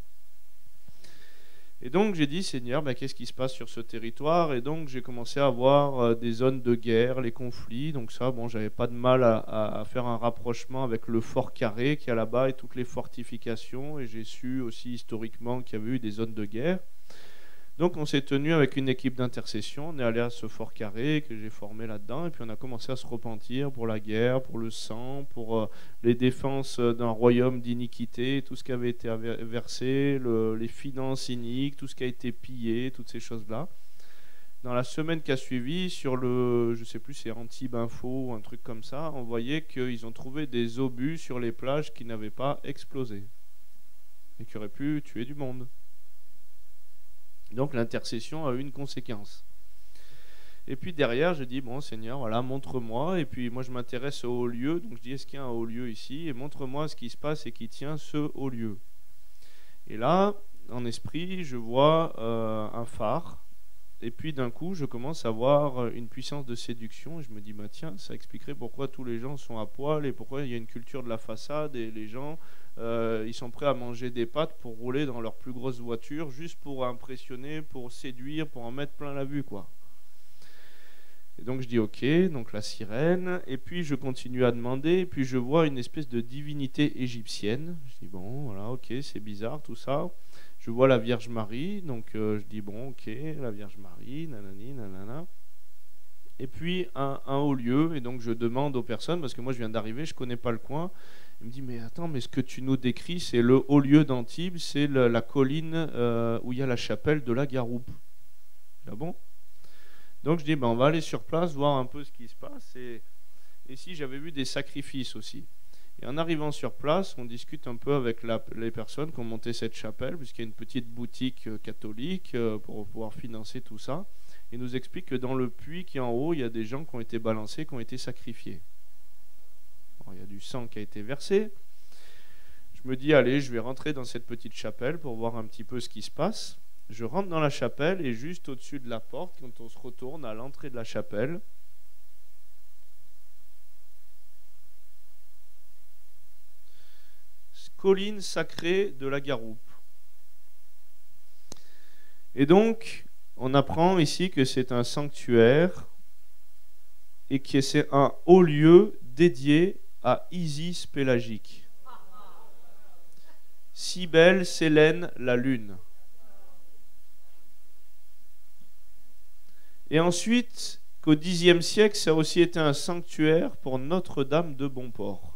Et donc j'ai dit, Seigneur, qu'est-ce qui se passe sur ce territoire? Et donc j'ai commencé à voir des zones de guerre, les conflits. Donc ça, j'avais pas de mal à faire un rapprochement avec le fort Carré qui est là-bas et toutes les fortifications. Et j'ai su aussi historiquement qu'il y avait eu des zones de guerre. Donc on s'est tenu avec une équipe d'intercession, on est allé à ce fort carré que j'ai formé là-dedans, et puis on a commencé à se repentir pour la guerre, pour le sang, pour les défenses d'un royaume d'iniquité, tout ce qui avait été versé, les finances iniques, tout ce qui a été pillé, toutes ces choses-là. Dans la semaine qui a suivi, sur le, je sais plus, c'est Antibes Info ou un truc comme ça, on voyait qu'ils ont trouvé des obus sur les plages qui n'avaient pas explosé et qui auraient pu tuer du monde. Donc l'intercession a eu une conséquence. Et puis derrière, je dis, bon Seigneur, voilà, montre-moi. Et puis moi je m'intéresse au haut lieu, donc je dis, est-ce qu'il y a un haut lieu ici? Et montre-moi ce qui se passe et qui tient ce haut lieu. Et là, en esprit, je vois un phare. Et puis d'un coup, je commence à voir une puissance de séduction. Et je me dis, bah tiens, ça expliquerait pourquoi tous les gens sont à poil et pourquoi il y a une culture de la façade et les gens, ils sont prêts à manger des pâtes pour rouler dans leur plus grosse voiture, juste pour impressionner, pour séduire, pour en mettre plein la vue, quoi. Et donc je dis ok, donc la sirène, et puis je continue à demander, et puis je vois une espèce de divinité égyptienne. Je dis bon, voilà, ok, c'est bizarre tout ça. Je vois la Vierge Marie, donc je dis bon, ok, la Vierge Marie, nanani, nanana. Et puis un haut lieu, et donc je demande aux personnes, parce que moi je viens d'arriver, je connais pas le coin. Il me dit mais attends, mais ce que tu nous décris, c'est le haut lieu d'Antibes, c'est la colline où il y a la chapelle de la Garoupe. Ah bon? Donc je dis ben on va aller sur place, voir un peu ce qui se passe, et si j'avais vu des sacrifices aussi. Et en arrivant sur place, on discute un peu avec les personnes qui ont monté cette chapelle, puisqu'il y a une petite boutique catholique pour pouvoir financer tout ça. Ils nous expliquent que dans le puits qui est en haut, il y a des gens qui ont été balancés, qui ont été sacrifiés. Alors, il y a du sang qui a été versé. Je me dis, allez, je vais rentrer dans cette petite chapelle pour voir un petit peu ce qui se passe. Je rentre dans la chapelle et juste au-dessus de la porte, quand on se retourne à l'entrée de la chapelle, colline sacrée de la Garoupe. Et donc, on apprend ici que c'est un sanctuaire et que c'est un haut lieu dédié à Isis Pélagique. Cybèle, Sélène, la lune. Et ensuite, qu'au Xe siècle, ça a aussi été un sanctuaire pour Notre-Dame de Bonport.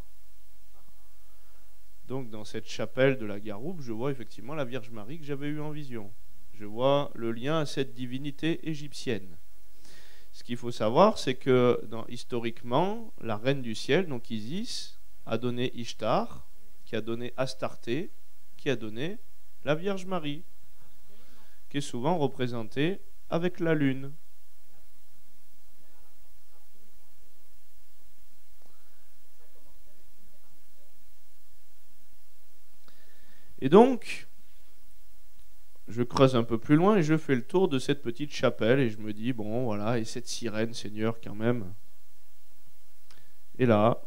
Donc dans cette chapelle de la Garoupe, je vois effectivement la Vierge Marie que j'avais eue en vision. Je vois le lien à cette divinité égyptienne. Ce qu'il faut savoir, c'est que historiquement, la reine du ciel, donc Isis, a donné Ishtar, qui a donné Astarté, qui a donné la Vierge Marie, qui est souvent représentée avec la lune. Et donc, je creuse un peu plus loin et je fais le tour de cette petite chapelle et je me dis, bon voilà, et cette sirène, Seigneur, quand même. Et là,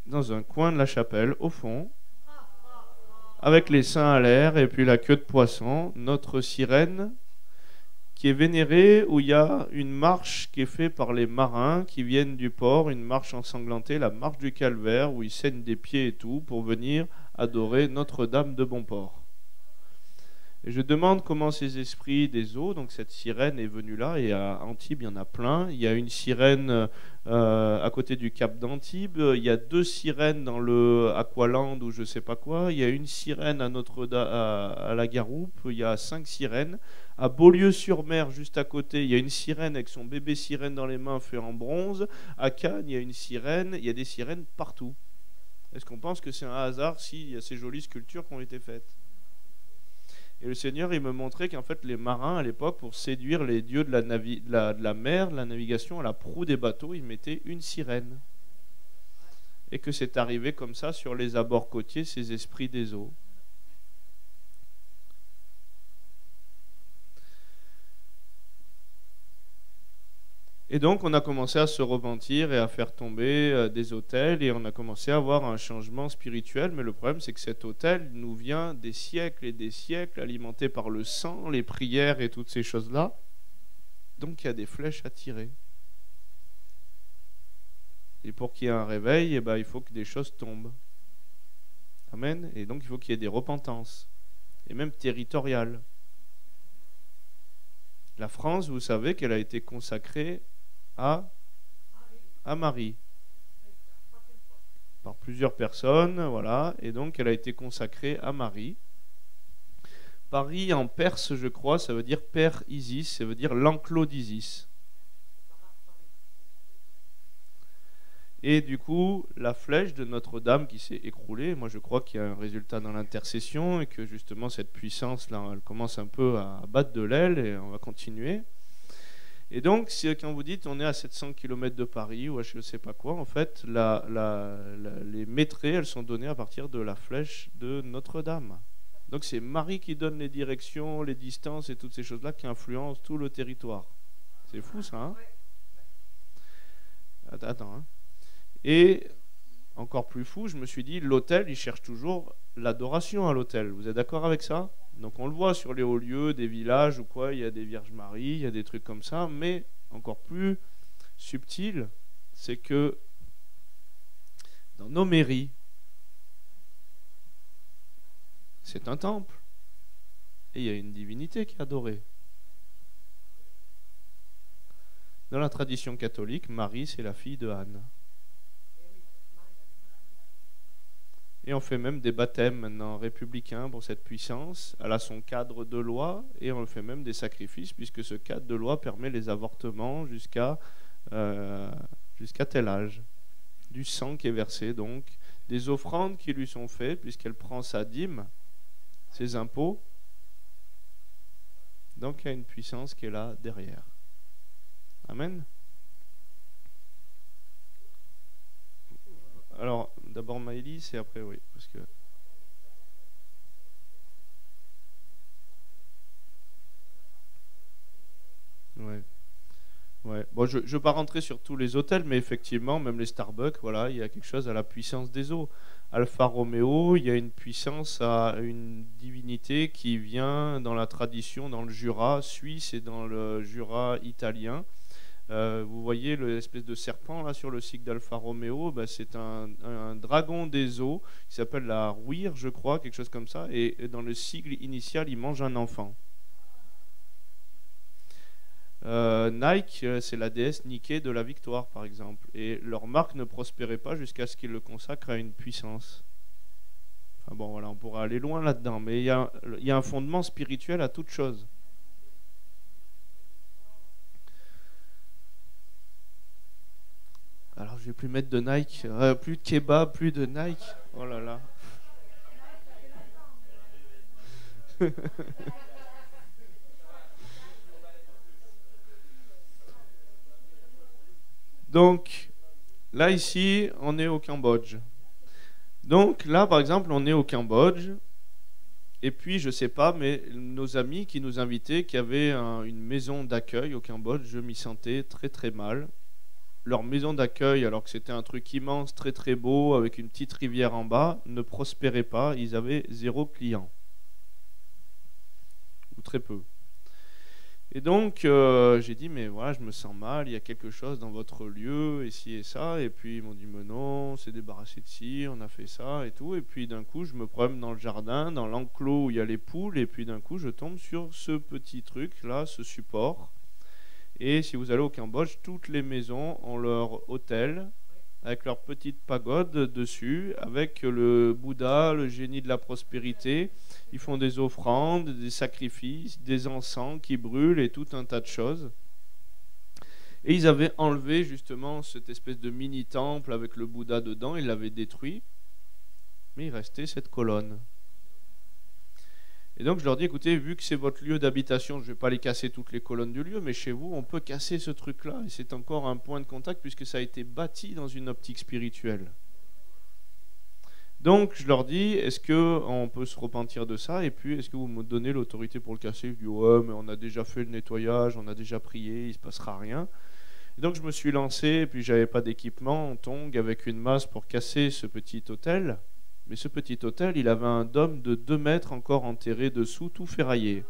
dans un coin de la chapelle, au fond, avec les seins à l'air et puis la queue de poisson, notre sirène qui est vénérée, où il y a une marche qui est faite par les marins qui viennent du port, une marche ensanglantée, la marche du calvaire, où ils saignent des pieds et tout, pour venir adorer Notre-Dame de Bonport. Et je demande comment ces esprits des eaux, donc cette sirène est venue là, et à Antibes il y en a plein. Il y a une sirène à côté du cap d'Antibes, il y a 2 sirènes dans le Aqualand ou je sais pas quoi, il y a une sirène à à la Garoupe, il y a 5 sirènes. À Beaulieu-sur-Mer, juste à côté, il y a une sirène avec son bébé sirène dans les mains fait en bronze. À Cannes, il y a une sirène, il y a des sirènes partout. Est-ce qu'on pense que c'est un hasard s'il y a ces jolies sculptures qui ont été faites? Et le Seigneur, il me montrait qu'en fait, les marins, à l'époque, pour séduire les dieux de la mer, de la navigation, à la proue des bateaux, ils mettaient une sirène. Et que c'est arrivé comme ça sur les abords côtiers, ces esprits des eaux. Et donc, on a commencé à se repentir et à faire tomber des autels et on a commencé à avoir un changement spirituel. Mais le problème, c'est que cet autel nous vient des siècles et des siècles, alimenté par le sang, les prières et toutes ces choses-là. Donc, il y a des flèches à tirer. Et pour qu'il y ait un réveil, eh ben, il faut que des choses tombent. Amen. Et donc, il faut qu'il y ait des repentances, et même territoriales. La France, vous savez qu'elle a été consacrée à, à Marie par plusieurs personnes, voilà, et donc elle a été consacrée à Marie. Paris en perse, je crois, ça veut dire Père Isis, ça veut dire l'enclos d'Isis. Et du coup, la flèche de Notre-Dame qui s'est écroulée, moi je crois qu'il y a un résultat dans l'intercession et que justement cette puissance-là, elle commence un peu à battre de l'aile et on va continuer. Et donc, quand vous dites on est à 700 km de Paris ou à je ne sais pas quoi, en fait, les métrées, elles sont données à partir de la flèche de Notre-Dame. Donc c'est Marie qui donne les directions, les distances et toutes ces choses-là qui influencent tout le territoire. C'est fou ça, hein? Attends, hein? Et encore plus fou, je me suis dit, l'autel, il cherche toujours l'adoration à l'autel. Vous êtes d'accord avec ça? Donc on le voit sur les hauts lieux des villages ou quoi, il y a des Vierges Marie, il y a des trucs comme ça, mais encore plus subtil, c'est que dans nos mairies, c'est un temple. Et il y a une divinité qui est adorée. Dans la tradition catholique, Marie, c'est la fille de Anne. Et on fait même des baptêmes maintenant républicains pour cette puissance. Elle a son cadre de loi et on fait même des sacrifices puisque ce cadre de loi permet les avortements jusqu'à tel âge. Du sang qui est versé donc, des offrandes qui lui sont faites puisqu'elle prend sa dîme, ses impôts. Donc il y a une puissance qui est là derrière. Amen. Alors, d'abord Maëlys et après, oui. Parce que... Ouais. Ouais. Bon, je ne vais pas rentrer sur tous les hôtels, mais effectivement, même les Starbucks, voilà, il y a quelque chose à la puissance des eaux. Alfa Romeo, il y a une puissance à une divinité qui vient dans la tradition, dans le Jura suisse et dans le Jura italien. Vous voyez l'espèce de serpent là sur le sigle d'Alfa Romeo, bah, c'est un dragon des eaux qui s'appelle la rouire, je crois, quelque chose comme ça. Et dans le sigle initial, il mange un enfant. Nike, c'est la déesse Nike de la victoire, par exemple. Et leur marque ne prospérait pas jusqu'à ce qu'ils le consacrent à une puissance. Enfin bon, voilà, on pourra aller loin là-dedans, mais il y a un fondement spirituel à toute chose. Alors je vais plus mettre de Nike, plus de kebab, plus de Nike. Oh là là. Donc là ici, on est au Cambodge. Donc là par exemple, on est au Cambodge. Et puis je sais pas, mais nos amis qui nous invitaient, qui avaient une maison d'accueil au Cambodge, je m'y sentais très très mal. Leur maison d'accueil, alors que c'était un truc immense, très très beau, avec une petite rivière en bas, ne prospérait pas. Ils avaient 0 client. Ou très peu. Et donc, j'ai dit, mais voilà, je me sens mal, il y a quelque chose dans votre lieu, et ci et ça. Et puis, ils m'ont dit, mais non, on s'est débarrassé de ci, on a fait ça et tout. Et puis, d'un coup, je me promène dans le jardin, dans l'enclos où il y a les poules. Et puis, d'un coup, je tombe sur ce petit truc-là, ce support. Et si vous allez au Cambodge, toutes les maisons ont leur hôtel avec leur petite pagode dessus, avec le Bouddha, le génie de la prospérité. Ils font des offrandes, des sacrifices, des encens qui brûlent et tout un tas de choses. Et ils avaient enlevé justement cette espèce de mini-temple avec le Bouddha dedans, ils l'avaient détruit, mais il restait cette colonne. Et donc je leur dis, écoutez, vu que c'est votre lieu d'habitation, je ne vais pas les casser toutes les colonnes du lieu, mais chez vous, on peut casser ce truc-là. Et c'est encore un point de contact puisque ça a été bâti dans une optique spirituelle. Donc je leur dis, est-ce qu'on peut se repentir de ça? Et puis, est-ce que vous me donnez l'autorité pour le casser? Je dis, ouais, mais on a déjà fait le nettoyage, on a déjà prié, il ne se passera rien. Et donc je me suis lancé, et puis j'avais pas d'équipement, en tongs, avec une masse pour casser ce petit hôtel. Mais ce petit hôtel, il avait un dôme de 2 mètres encore enterré dessous, tout ferraillé.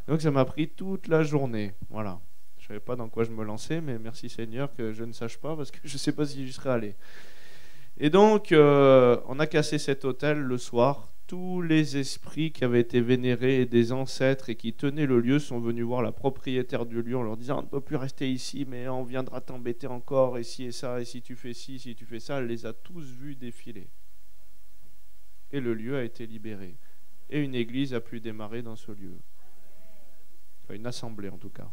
Donc ça m'a pris toute la journée. Voilà. Je ne savais pas dans quoi je me lançais, mais merci Seigneur que je ne sache pas, parce que je ne sais pas si j'y serais allé. Et donc, on a cassé cet hôtel le soir. tous les esprits qui avaient été vénérés et des ancêtres et qui tenaient le lieu sont venus voir la propriétaire du lieu en leur disant « On ne peut plus rester ici, mais on viendra t'embêter encore, et si et ça, et si tu fais ci, si tu fais ça. » Elle les a tous vus défiler. Et le lieu a été libéré. Et une église a pu démarrer dans ce lieu. Enfin, une assemblée en tout cas.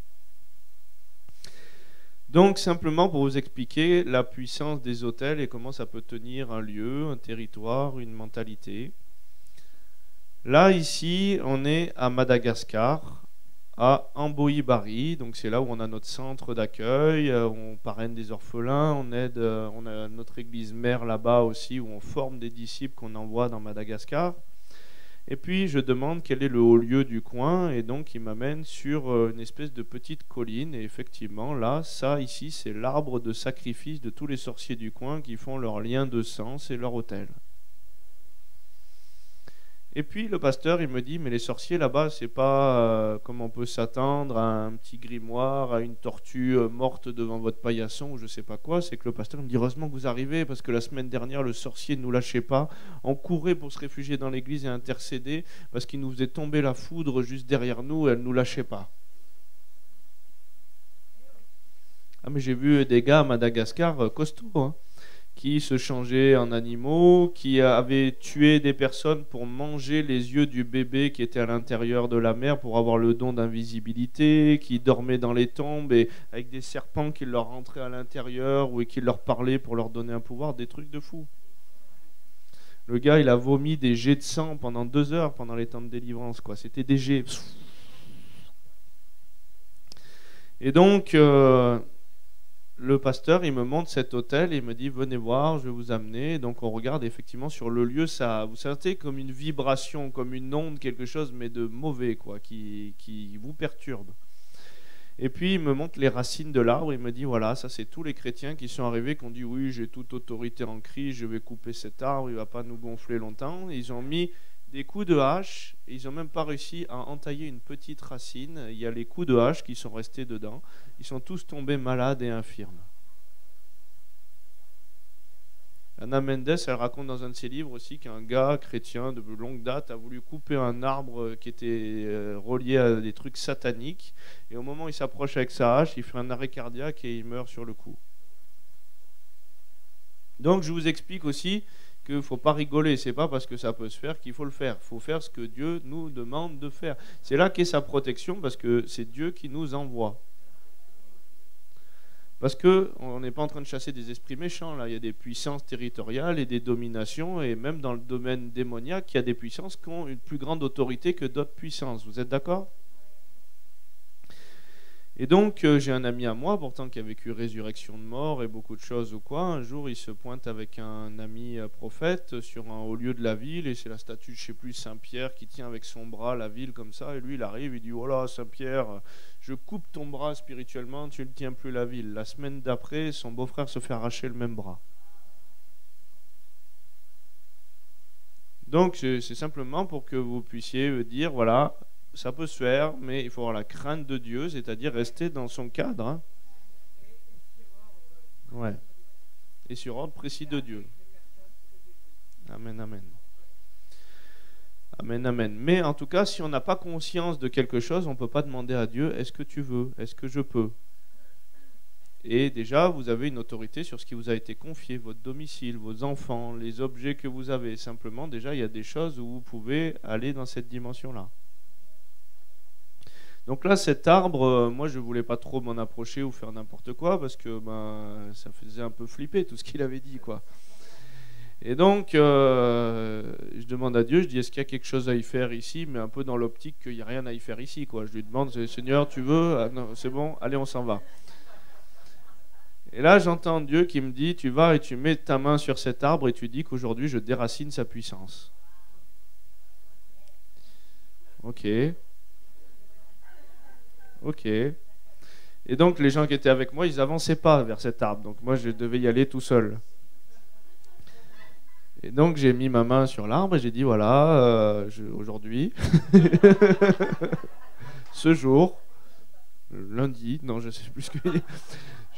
Donc simplement pour vous expliquer la puissance des autels et comment ça peut tenir un lieu, un territoire, une mentalité. Là, ici, on est à Madagascar, à Amboï-Bari. Donc c'est là où on a notre centre d'accueil, on parraine des orphelins, on a notre église mère là-bas aussi, où on forme des disciples qu'on envoie dans Madagascar. Et puis je demande quel est le haut lieu du coin, et donc il m'amène sur une espèce de petite colline. Et effectivement, là, ça ici, c'est l'arbre de sacrifice de tous les sorciers du coin qui font leur lien de sang, c'est leur autel. Et puis le pasteur, il me dit, mais les sorciers là-bas, c'est pas comme on peut s'attendre à un petit grimoire, à une tortue morte devant votre paillasson ou je sais pas quoi. C'est que le pasteur me dit, heureusement que vous arrivez, parce que la semaine dernière, le sorcier ne nous lâchait pas. On courait pour se réfugier dans l'église et intercéder, parce qu'il nous faisait tomber la foudre juste derrière nous et elle ne nous lâchait pas. Ah mais j'ai vu des gars à Madagascar costauds, hein, qui se changeaient en animaux, qui avaient tué des personnes pour manger les yeux du bébé qui était à l'intérieur de la mer pour avoir le don d'invisibilité, qui dormaient dans les tombes et avec des serpents qui leur rentraient à l'intérieur ou qui leur parlaient pour leur donner un pouvoir, des trucs de fou. Le gars, il a vomi des jets de sang pendant 2 heures pendant les temps de délivrance, quoi. C'était des jets. Et donc le pasteur, il me montre cet hôtel et il me dit, venez voir, je vais vous amener. Donc on regarde effectivement sur le lieu, ça, vous sentez comme une vibration, comme une onde, quelque chose, mais de mauvais, quoi, qui vous perturbe. Et puis il me montre les racines de l'arbre, il me dit, voilà, ça c'est tous les chrétiens qui sont arrivés, qui ont dit, oui, j'ai toute autorité en Christ, je vais couper cet arbre, il ne va pas nous gonfler longtemps. Et ils ont mis des coups de hache, et ils n'ont même pas réussi à entailler une petite racine. Il y a les coups de hache qui sont restés dedans. Ils sont tous tombés malades et infirmes. Anna Mendes, elle raconte dans un de ses livres aussi qu'un gars chrétien de longue date a voulu couper un arbre qui était relié à des trucs sataniques. Et au moment où il s'approche avec sa hache, il fait un arrêt cardiaque et il meurt sur le coup. Donc je vous explique aussi qu'il ne faut pas rigoler, c'est pas parce que ça peut se faire qu'il faut le faire. Il faut faire ce que Dieu nous demande de faire. C'est là qu'est sa protection, parce que c'est Dieu qui nous envoie. Parce qu'on n'est pas en train de chasser des esprits méchants, là. Il y a des puissances territoriales et des dominations, et même dans le domaine démoniaque, il y a des puissances qui ont une plus grande autorité que d'autres puissances. Vous êtes d'accord ? Et donc, j'ai un ami à moi, pourtant, qui a vécu résurrection de mort et beaucoup de choses ou quoi. Un jour, il se pointe avec un ami prophète sur un haut lieu de la ville, et c'est la statue, je sais plus, Saint-Pierre, qui tient avec son bras la ville comme ça. Et lui, il arrive, il dit, oh là, Saint-Pierre, je coupe ton bras spirituellement, tu ne tiens plus la ville. La semaine d'après, son beau-frère se fait arracher le même bras. Donc, c'est simplement pour que vous puissiez dire, voilà, ça peut se faire, mais il faut avoir la crainte de Dieu, c'est-à-dire rester dans son cadre. Hein. Ouais. Et sur ordre précis de Dieu. Amen, amen. Amen, amen. Mais en tout cas, si on n'a pas conscience de quelque chose, on ne peut pas demander à Dieu, est-ce que tu veux ? Est-ce que je peux ? Et déjà, vous avez une autorité sur ce qui vous a été confié, votre domicile, vos enfants, les objets que vous avez. Simplement, déjà, il y a des choses où vous pouvez aller dans cette dimension-là. Donc là, cet arbre, moi, je ne voulais pas trop m'en approcher ou faire n'importe quoi parce que ça faisait un peu flipper tout ce qu'il avait dit, quoi. Et donc, je demande à Dieu, je dis, est-ce qu'il y a quelque chose à y faire ici ? Mais un peu dans l'optique qu'il n'y a rien à y faire ici, quoi. Je lui demande, Seigneur, tu veux ? Ah, non, c'est bon, allez, on s'en va. Et là, j'entends Dieu qui me dit, tu vas et tu mets ta main sur cet arbre et tu dis qu'aujourd'hui, je déracine sa puissance. Ok. Ok. Et donc, les gens qui étaient avec moi, ils n'avançaient pas vers cet arbre. Donc, moi, je devais y aller tout seul. Et donc, j'ai mis ma main sur l'arbre et j'ai dit, voilà, aujourd'hui, ce jour, lundi, non, je ne sais plus ce que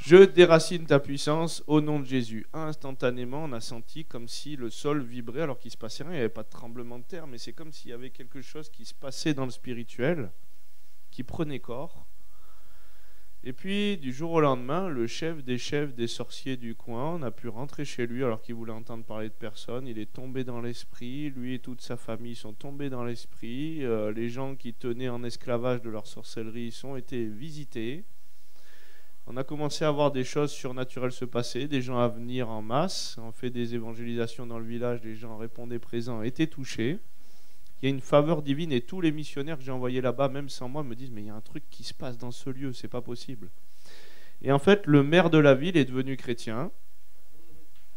Je déracine ta puissance au nom de Jésus. Instantanément, on a senti comme si le sol vibrait alors qu'il ne se passait rien. Il n'y avait pas de tremblement de terre, mais c'est comme s'il y avait quelque chose qui se passait dans le spirituel, qui prenait corps. Et puis, du jour au lendemain, le chef des sorciers du coin, on a pu rentrer chez lui alors qu'il voulait entendre parler de personne. Il est tombé dans l'esprit, lui et toute sa famille sont tombés dans l'esprit. Les gens qui tenaient en esclavage de leur sorcellerie ont été visités. On a commencé à voir des choses surnaturelles se passer, des gens à venir en masse. On fait des évangélisations dans le village, les gens répondaient présents, étaient touchés. Il y a une faveur divine et tous les missionnaires que j'ai envoyés là-bas, même sans moi, me disent mais il y a un truc qui se passe dans ce lieu, c'est pas possible. Et en fait, le maire de la ville est devenu chrétien.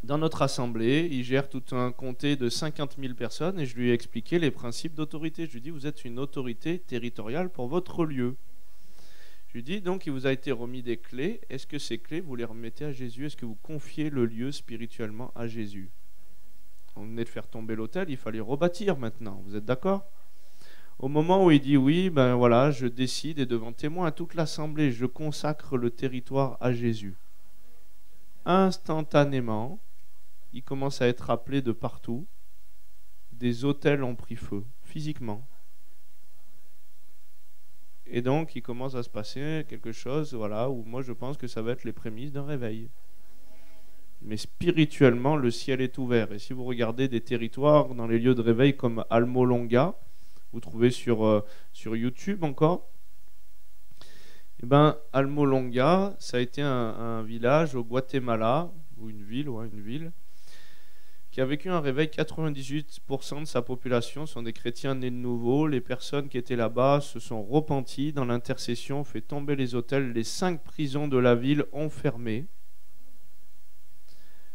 Dans notre assemblée, il gère tout un comté de 50 000 personnes et je lui ai expliqué les principes d'autorité. Je lui ai dit vous êtes une autorité territoriale pour votre lieu. Je lui ai dit donc il vous a été remis des clés. Est-ce que ces clés vous les remettez à Jésus? Est-ce que vous confiez le lieu spirituellement à Jésus? On venait de faire tomber l'hôtel, il fallait rebâtir maintenant. Vous êtes d'accord? Au moment où il dit oui, ben voilà, je décide et devant témoins à toute l'assemblée, je consacre le territoire à Jésus. Instantanément, il commence à être appelé de partout. Des hôtels ont pris feu, physiquement. Et donc, il commence à se passer quelque chose, voilà, où moi je pense que ça va être les prémices d'un réveil. Mais spirituellement, le ciel est ouvert. Et si vous regardez des territoires dans les lieux de réveil comme Almolonga, vous trouvez sur YouTube encore, et ben, Almolonga, ça a été un village au Guatemala, ou une ville, qui a vécu un réveil. 98% de sa population sont des chrétiens nés de nouveau. Les personnes qui étaient là-bas se sont repenties dans l'intercession, fait tomber les hôtels. Les 5 prisons de la ville ont fermé.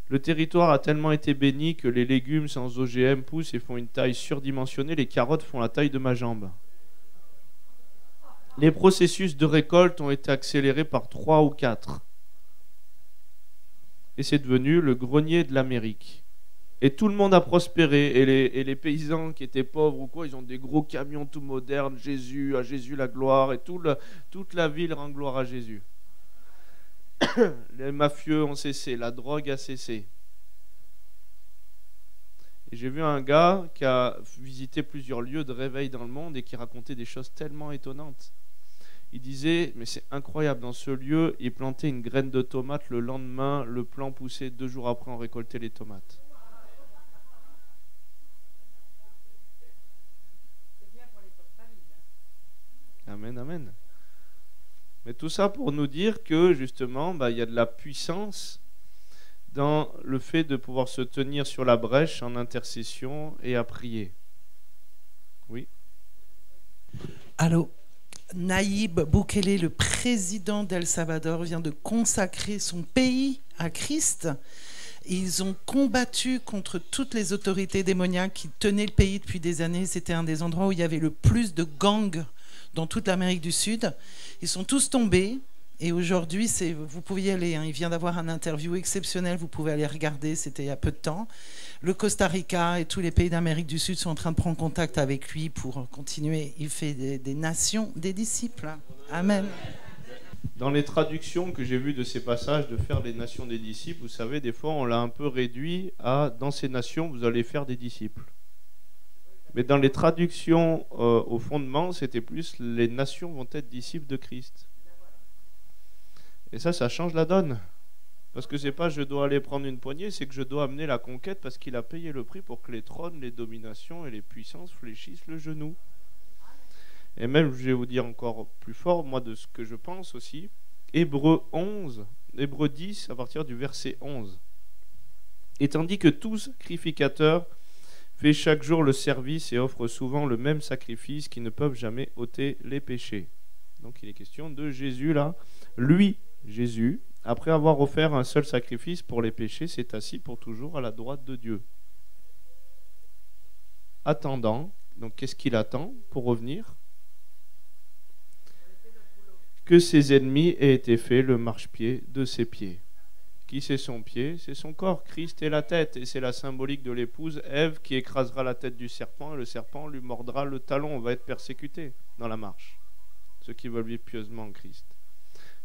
Le territoire a tellement été béni que les légumes sans OGM poussent et font une taille surdimensionnée. Les carottes font la taille de ma jambe. Les processus de récolte ont été accélérés par 3 ou 4. Et c'est devenu le grenier de l'Amérique. Et tout le monde a prospéré. Et les paysans qui étaient pauvres ou quoi, ils ont des gros camions tout modernes. Jésus, à Jésus la gloire. Et toute la ville rend gloire à Jésus. Les mafieux ont cessé, la drogue a cessé. Et j'ai vu un gars qui a visité plusieurs lieux de réveil dans le monde et qui racontait des choses tellement étonnantes. Il disait, mais c'est incroyable, dans ce lieu, il plantait une graine de tomate, le lendemain, le plant poussait, 2 jours après, on récoltait les tomates. Amen, amen. Mais tout ça pour nous dire que justement, il y a de la puissance dans le fait de pouvoir se tenir sur la brèche en intercession et à prier. Oui. Allô, Nayib Bukele, le président d'El Salvador, vient de consacrer son pays à Christ. Ils ont combattu contre toutes les autorités démoniaques qui tenaient le pays depuis des années. C'était un des endroits où il y avait le plus de gangs dans toute l'Amérique du Sud. Ils sont tous tombés et aujourd'hui, vous pouvez y aller. Il vient d'avoir un interview exceptionnel, vous pouvez aller regarder, c'était il y a peu de temps. Le Costa Rica et tous les pays d'Amérique du Sud sont en train de prendre contact avec lui pour continuer. Il fait des nations, des disciples. Amen. Dans les traductions que j'ai vues de ces passages de faire des nations des disciples, vous savez, des fois on l'a un peu réduit à dans ces nations vous allez faire des disciples. Mais dans les traductions au fondement, c'était plus les nations vont être disciples de Christ. Et ça change la donne. Parce que c'est pas je dois aller prendre une poignée, c'est que je dois amener la conquête parce qu'il a payé le prix pour que les trônes, les dominations et les puissances fléchissent le genou. Et même, je vais vous dire encore plus fort, moi, de ce que je pense aussi, Hébreux 10, à partir du verset 11. Et tandis que tout sacrificateur fait chaque jour le service et offre souvent le même sacrifice qui ne peuvent jamais ôter les péchés. Donc il est question de Jésus là. Lui, Jésus, après avoir offert un seul sacrifice pour les péchés, s'est assis pour toujours à la droite de Dieu. Attendant, donc qu'est-ce qu'il attend pour revenir? Que ses ennemis aient été faits le marchepied de ses pieds. Qui c'est son pied? C'est son corps. Christ est la tête. Et c'est la symbolique de l'épouse Ève qui écrasera la tête du serpent et le serpent lui mordra le talon. On va être persécuté dans la marche. Ceux qui veulent vivre pieusement en Christ.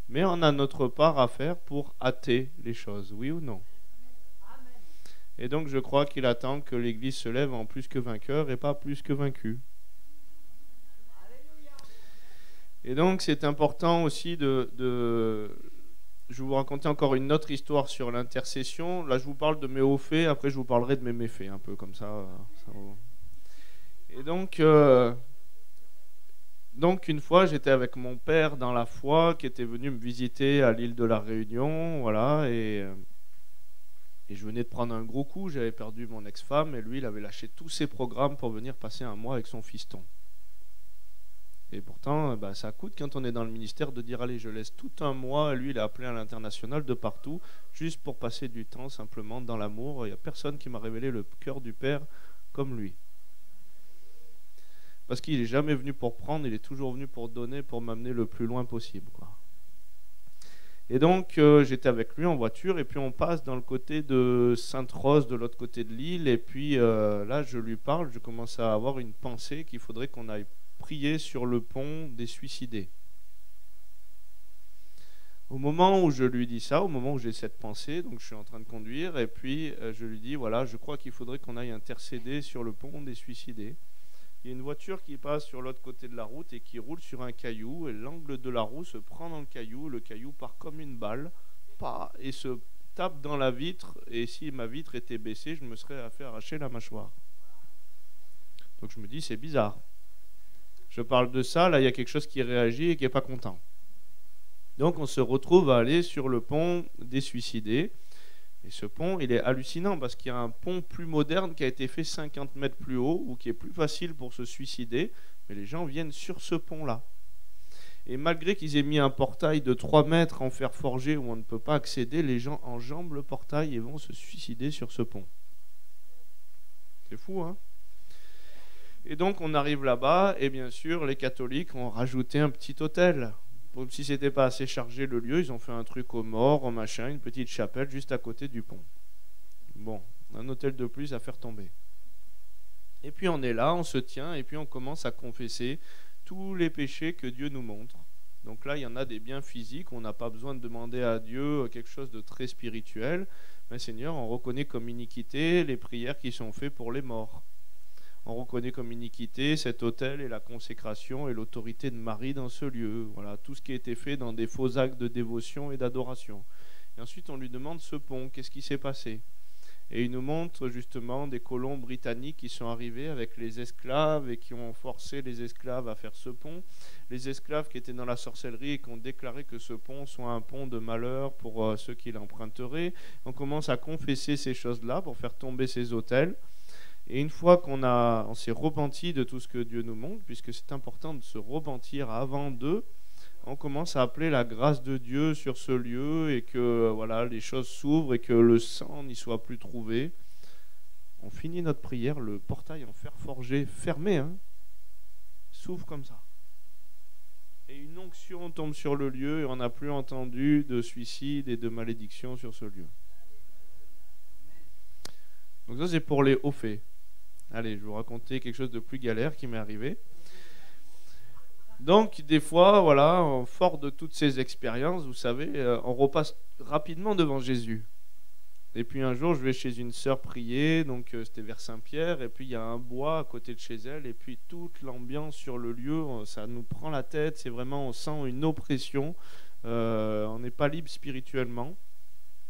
Mais on a notre part à faire pour hâter les choses, oui ou non? Et donc je crois qu'il attend que l'Église se lève en plus que vainqueur et pas plus que vaincu. Et donc c'est important aussi je vais vous raconter encore une autre histoire sur l'intercession. Là je vous parle de mes hauts faits, après je vous parlerai de mes méfaits, un peu comme ça. Et donc une fois j'étais avec mon père dans la foi qui était venu me visiter à l'île de la Réunion, voilà, et je venais de prendre un gros coup, j'avais perdu mon ex-femme et lui il avait lâché tous ses programmes pour venir passer un mois avec son fiston. Et pourtant, ça coûte quand on est dans le ministère de dire allez, je laisse tout un mois. Lui, il a appelé à l'international de partout, juste pour passer du temps simplement dans l'amour. Il n'y a personne qui m'a révélé le cœur du Père comme lui. Parce qu'il n'est jamais venu pour prendre, il est toujours venu pour donner, pour m'amener le plus loin possible, quoi. Et donc, j'étais avec lui en voiture, et puis on passe dans le côté de Sainte-Rose, de l'autre côté de l'île, et puis là, je lui parle, je commence à avoir une pensée qu'il faudrait qu'on aille prier sur le pont des suicidés. Au moment où je lui dis ça, au moment où j'ai cette pensée, donc je suis en train de conduire, et puis je lui dis, voilà, je crois qu'il faudrait qu'on aille intercéder sur le pont des suicidés. Il y a une voiture qui passe sur l'autre côté de la route et qui roule sur un caillou, et l'angle de la roue se prend dans le caillou part comme une balle, et se tape dans la vitre, et si ma vitre était baissée, je me serais fait arracher la mâchoire. Donc je me dis, c'est bizarre. Je parle de ça, là il y a quelque chose qui réagit et qui n'est pas content. Donc on se retrouve à aller sur le pont des suicidés. Et ce pont, il est hallucinant parce qu'il y a un pont plus moderne qui a été fait 50 mètres plus haut ou qui est plus facile pour se suicider. Mais les gens viennent sur ce pont-là. Et malgré qu'ils aient mis un portail de 3 mètres en fer forgé où on ne peut pas accéder, les gens enjambent le portail et vont se suicider sur ce pont. C'est fou, hein? Et donc on arrive là-bas et bien sûr les catholiques ont rajouté un petit hôtel. Comme si c'était pas assez chargé le lieu, ils ont fait un truc aux morts, au machin, une petite chapelle juste à côté du pont. Bon, un hôtel de plus à faire tomber. Et puis on est là, on se tient et puis on commence à confesser tous les péchés que Dieu nous montre. Donc là il y en a des biens physiques, on n'a pas besoin de demander à Dieu quelque chose de très spirituel. Mais Seigneur, on reconnaît comme iniquité les prières qui sont faites pour les morts. On reconnaît comme iniquité cet autel et la consécration et l'autorité de Marie dans ce lieu. Voilà, tout ce qui a été fait dans des faux actes de dévotion et d'adoration. Et ensuite, on lui demande ce pont, qu'est-ce qui s'est passé? Et il nous montre justement des colons britanniques qui sont arrivés avec les esclaves et qui ont forcé les esclaves à faire ce pont. Les esclaves qui étaient dans la sorcellerie et qui ont déclaré que ce pont soit un pont de malheur pour ceux qui l'emprunteraient. On commence à confesser ces choses-là pour faire tomber ces autels. Et une fois on s'est repenti de tout ce que Dieu nous montre, puisque c'est important de se repentir avant d'eux, on commence à appeler la grâce de Dieu sur ce lieu et que voilà, les choses s'ouvrent et que le sang n'y soit plus trouvé. On finit notre prière, le portail en fer forgé, fermé, s'ouvre comme ça. Et une onction tombe sur le lieu et on n'a plus entendu de suicide et de malédiction sur ce lieu. Donc ça c'est pour les hauts faits. Allez, je vais vous raconter quelque chose de plus galère qui m'est arrivé. Donc, des fois, voilà, fort de toutes ces expériences, vous savez, on repasse rapidement devant Jésus. Et puis un jour, je vais chez une sœur prier, donc c'était vers Saint-Pierre, et puis il y a un bois à côté de chez elle, et puis toute l'ambiance sur le lieu, ça nous prend la tête, c'est vraiment, on sent une oppression, on n'est pas libre spirituellement.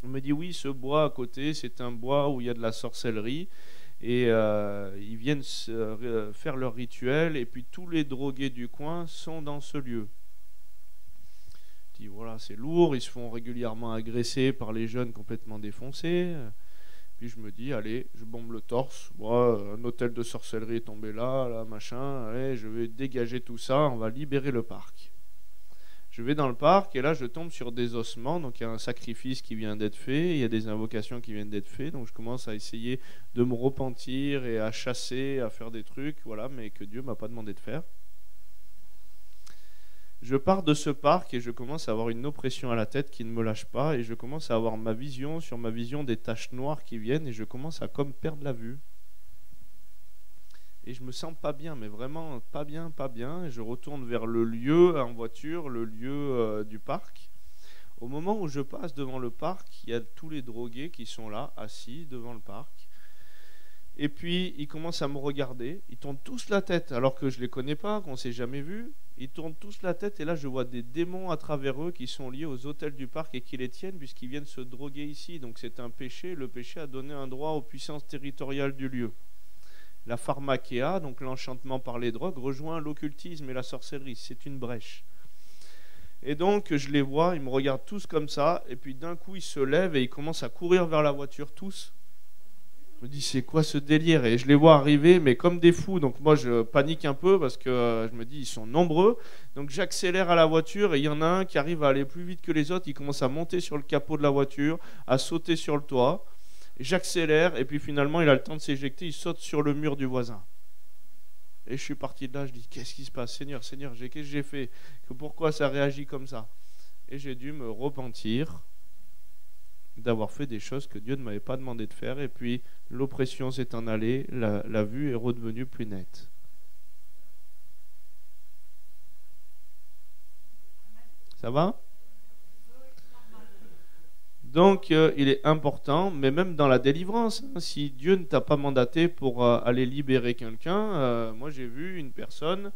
On me dit, oui, ce bois à côté, c'est un bois où il y a de la sorcellerie, et ils viennent faire leur rituel et puis tous les drogués du coin sont dans ce lieu. Je dis voilà, c'est lourd, ils se font régulièrement agresser par les jeunes complètement défoncés. Puis je me dis allez, je bombe le torse, moi un hôtel de sorcellerie est tombé là machin, allez, je vais dégager tout ça, on va libérer le parc. Je vais dans le parc et là je tombe sur des ossements, donc il y a un sacrifice qui vient d'être fait, il y a des invocations qui viennent d'être faites, donc je commence à essayer de me repentir et à chasser, à faire des trucs, voilà, mais que Dieu m'a pas demandé de faire. Je pars de ce parc et je commence à avoir une oppression à la tête qui ne me lâche pas et je commence à avoir ma vision des taches noires qui viennent et je commence à comme perdre la vue. Et je me sens pas bien, mais vraiment pas bien. Et je retourne vers le lieu en voiture, le lieu du parc. Au moment où je passe devant le parc, il y a tous les drogués qui sont là, assis devant le parc. Et puis, ils commencent à me regarder. Ils tournent tous la tête, alors que je ne les connais pas, qu'on ne s'est jamais vus. Ils tournent tous la tête, et là, je vois des démons à travers eux qui sont liés aux hôtels du parc et qui les tiennent, puisqu'ils viennent se droguer ici. Donc, c'est un péché. Le péché a donné un droit aux puissances territoriales du lieu. La pharmakéa, donc l'enchantement par les drogues, rejoint l'occultisme et la sorcellerie. C'est une brèche. Et donc, je les vois, ils me regardent tous comme ça, et puis d'un coup, ils se lèvent et ils commencent à courir vers la voiture, tous. Je me dis, c'est quoi ce délire? Et je les vois arriver, mais comme des fous. Donc moi, je panique un peu parce que je me dis, ils sont nombreux. Donc j'accélère à la voiture et il y en a un qui arrive à aller plus vite que les autres. Il commence à monter sur le capot de la voiture, à sauter sur le toit. J'accélère et puis finalement, il a le temps de s'éjecter. Il saute sur le mur du voisin. Et je suis parti de là, je dis, qu'est-ce qui se passe? Seigneur, qu'est-ce que j'ai fait? Pourquoi ça réagit comme ça? Et j'ai dû me repentir d'avoir fait des choses que Dieu ne m'avait pas demandé de faire. Et puis l'oppression s'est en allée, la vue est redevenue plus nette. Ça va? Donc il est important, mais même dans la délivrance, hein, si Dieu ne t'a pas mandaté pour aller libérer quelqu'un, moi j'ai vu une personne,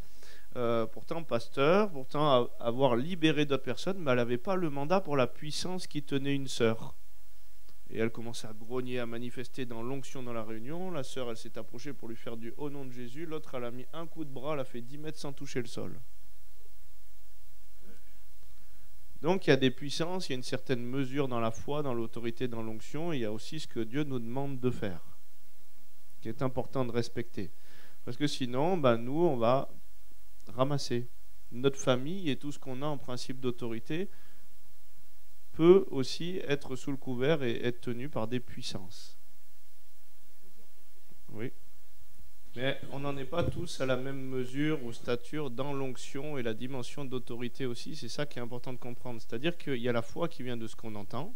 pourtant pasteur, pourtant avoir libéré d'autres personnes, mais elle n'avait pas le mandat pour la puissance qui tenait une sœur. Et elle commençait à grogner, à manifester dans l'onction dans la réunion. La sœur, elle s'est approchée pour lui faire du au nom de Jésus. L'autre, elle a mis un coup de bras, elle a fait 10 mètres sans toucher le sol. Donc il y a des puissances, il y a une certaine mesure dans la foi, dans l'autorité, dans l'onction. Et il y a aussi ce que Dieu nous demande de faire, qui est important de respecter. Parce que sinon, nous, on va ramasser. Notre famille et tout ce qu'on a en principe d'autorité peut aussi être sous le couvert et être tenu par des puissances. Oui. Mais on n'en est pas tous à la même mesure ou stature dans l'onction et la dimension d'autorité aussi. C'est ça qui est important de comprendre. C'est-à-dire qu'il y a la foi qui vient de ce qu'on entend.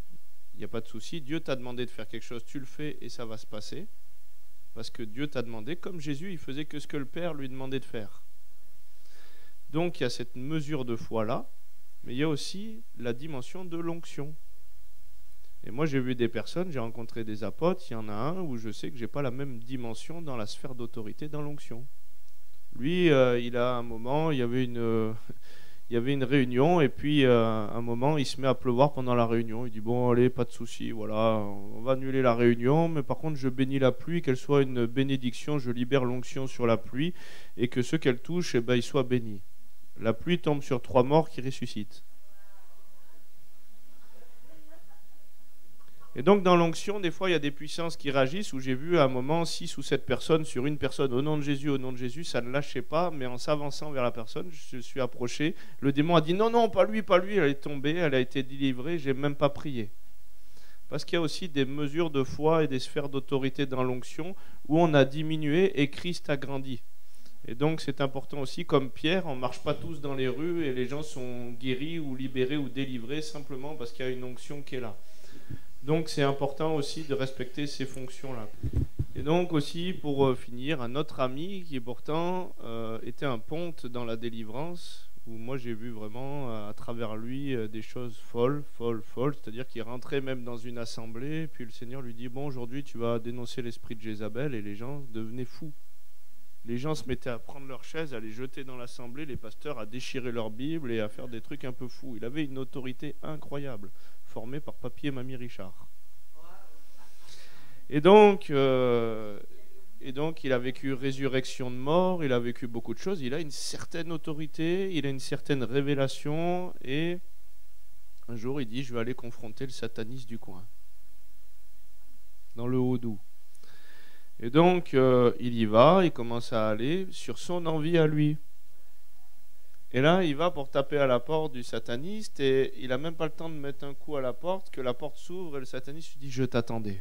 Il n'y a pas de souci. Dieu t'a demandé de faire quelque chose, tu le fais et ça va se passer. Parce que Dieu t'a demandé, comme Jésus, il faisait que ce que le Père lui demandait de faire. Donc il y a cette mesure de foi-là. Mais il y a aussi la dimension de l'onction. Et moi, j'ai vu des personnes, j'ai rencontré des apôtres, il y en a un où je sais que je n'ai pas la même dimension dans la sphère d'autorité, dans l'onction. Lui, il a un moment, il y avait une réunion, et puis un moment, il se met à pleuvoir pendant la réunion. Il dit, bon, allez, pas de souci, voilà, on va annuler la réunion, mais par contre, je bénis la pluie, qu'elle soit une bénédiction, je libère l'onction sur la pluie, et que ceux qu'elle touche, ils soient bénis. La pluie tombe sur 3 morts qui ressuscitent. Et donc dans l'onction, des fois, il y a des puissances qui réagissent, où j'ai vu à un moment 6 ou 7 personnes sur une personne, au nom de Jésus, ça ne lâchait pas, mais en s'avançant vers la personne, je suis approché, le démon a dit non, non, pas lui, elle est tombée, elle a été délivrée, j'ai même pas prié. Parce qu'il y a aussi des mesures de foi et des sphères d'autorité dans l'onction, où on a diminué et Christ a grandi. Et donc c'est important aussi, comme Pierre, on ne marche pas tous dans les rues et les gens sont guéris ou libérés ou délivrés simplement parce qu'il y a une onction qui est là. Donc c'est important aussi de respecter ces fonctions-là. Et donc aussi, pour finir, un autre ami qui pourtant était un ponte dans la délivrance, où moi j'ai vu vraiment à travers lui des choses folles, c'est-à-dire qu'il rentrait même dans une assemblée, puis le Seigneur lui dit, bon, aujourd'hui tu vas dénoncer l'esprit de Jézabel, et les gens devenaient fous. Les gens se mettaient à prendre leurs chaises, à les jeter dans l'assemblée, les pasteurs à déchirer leur Bible et à faire des trucs un peu fous. Il avait une autorité incroyable, formée par Papy et Mamie Richard. Et donc, il a vécu résurrection de mort, il a vécu beaucoup de choses, il a une certaine autorité, il a une certaine révélation, et un jour il dit, je vais aller confronter le sataniste du coin, dans le Haut-Doubs. Et donc, il y va, il commence à aller sur son envie à lui. Et là, il va pour taper à la porte du sataniste, et il n'a même pas le temps de mettre un coup à la porte, que la porte s'ouvre, et le sataniste lui dit, je t'attendais.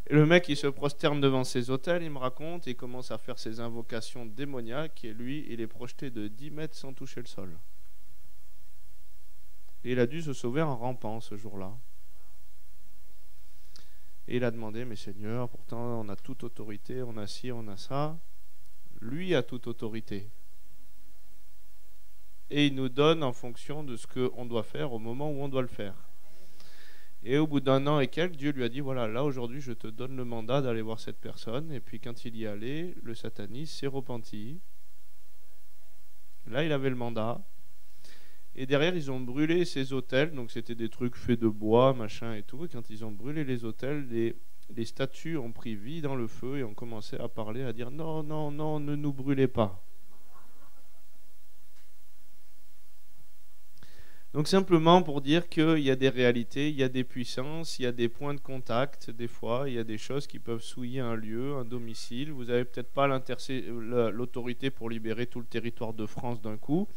Et le mec, il se prosterne devant ses autels, il me raconte, et il commence à faire ses invocations démoniaques, et lui, il est projeté de 10 mètres sans toucher le sol. Et il a dû se sauver en rampant ce jour-là. Et il a demandé, mais Seigneur, pourtant on a toute autorité, on a ci, on a ça. Lui a toute autorité. et il nous donne en fonction de ce qu'on doit faire au moment où on doit le faire. Et au bout d'un an et quelques, Dieu lui a dit, voilà, là aujourd'hui je te donne le mandat d'aller voir cette personne. Et puis quand il y allait, le sataniste s'est repenti. Là il avait le mandat. Et derrière ils ont brûlé ces autels, donc c'était des trucs faits de bois, machin et tout. Et quand ils ont brûlé les autels, les statues ont pris vie dans le feu et ont commencé à parler, à dire, non, non, non, ne nous brûlez pas. Donc simplement pour dire qu'il y a des réalités, il y a des puissances, il y a des points de contact, des fois, il y a des choses qui peuvent souiller un lieu, un domicile. Vous n'avez peut-être pas l'autorité pour libérer tout le territoire de France d'un coup,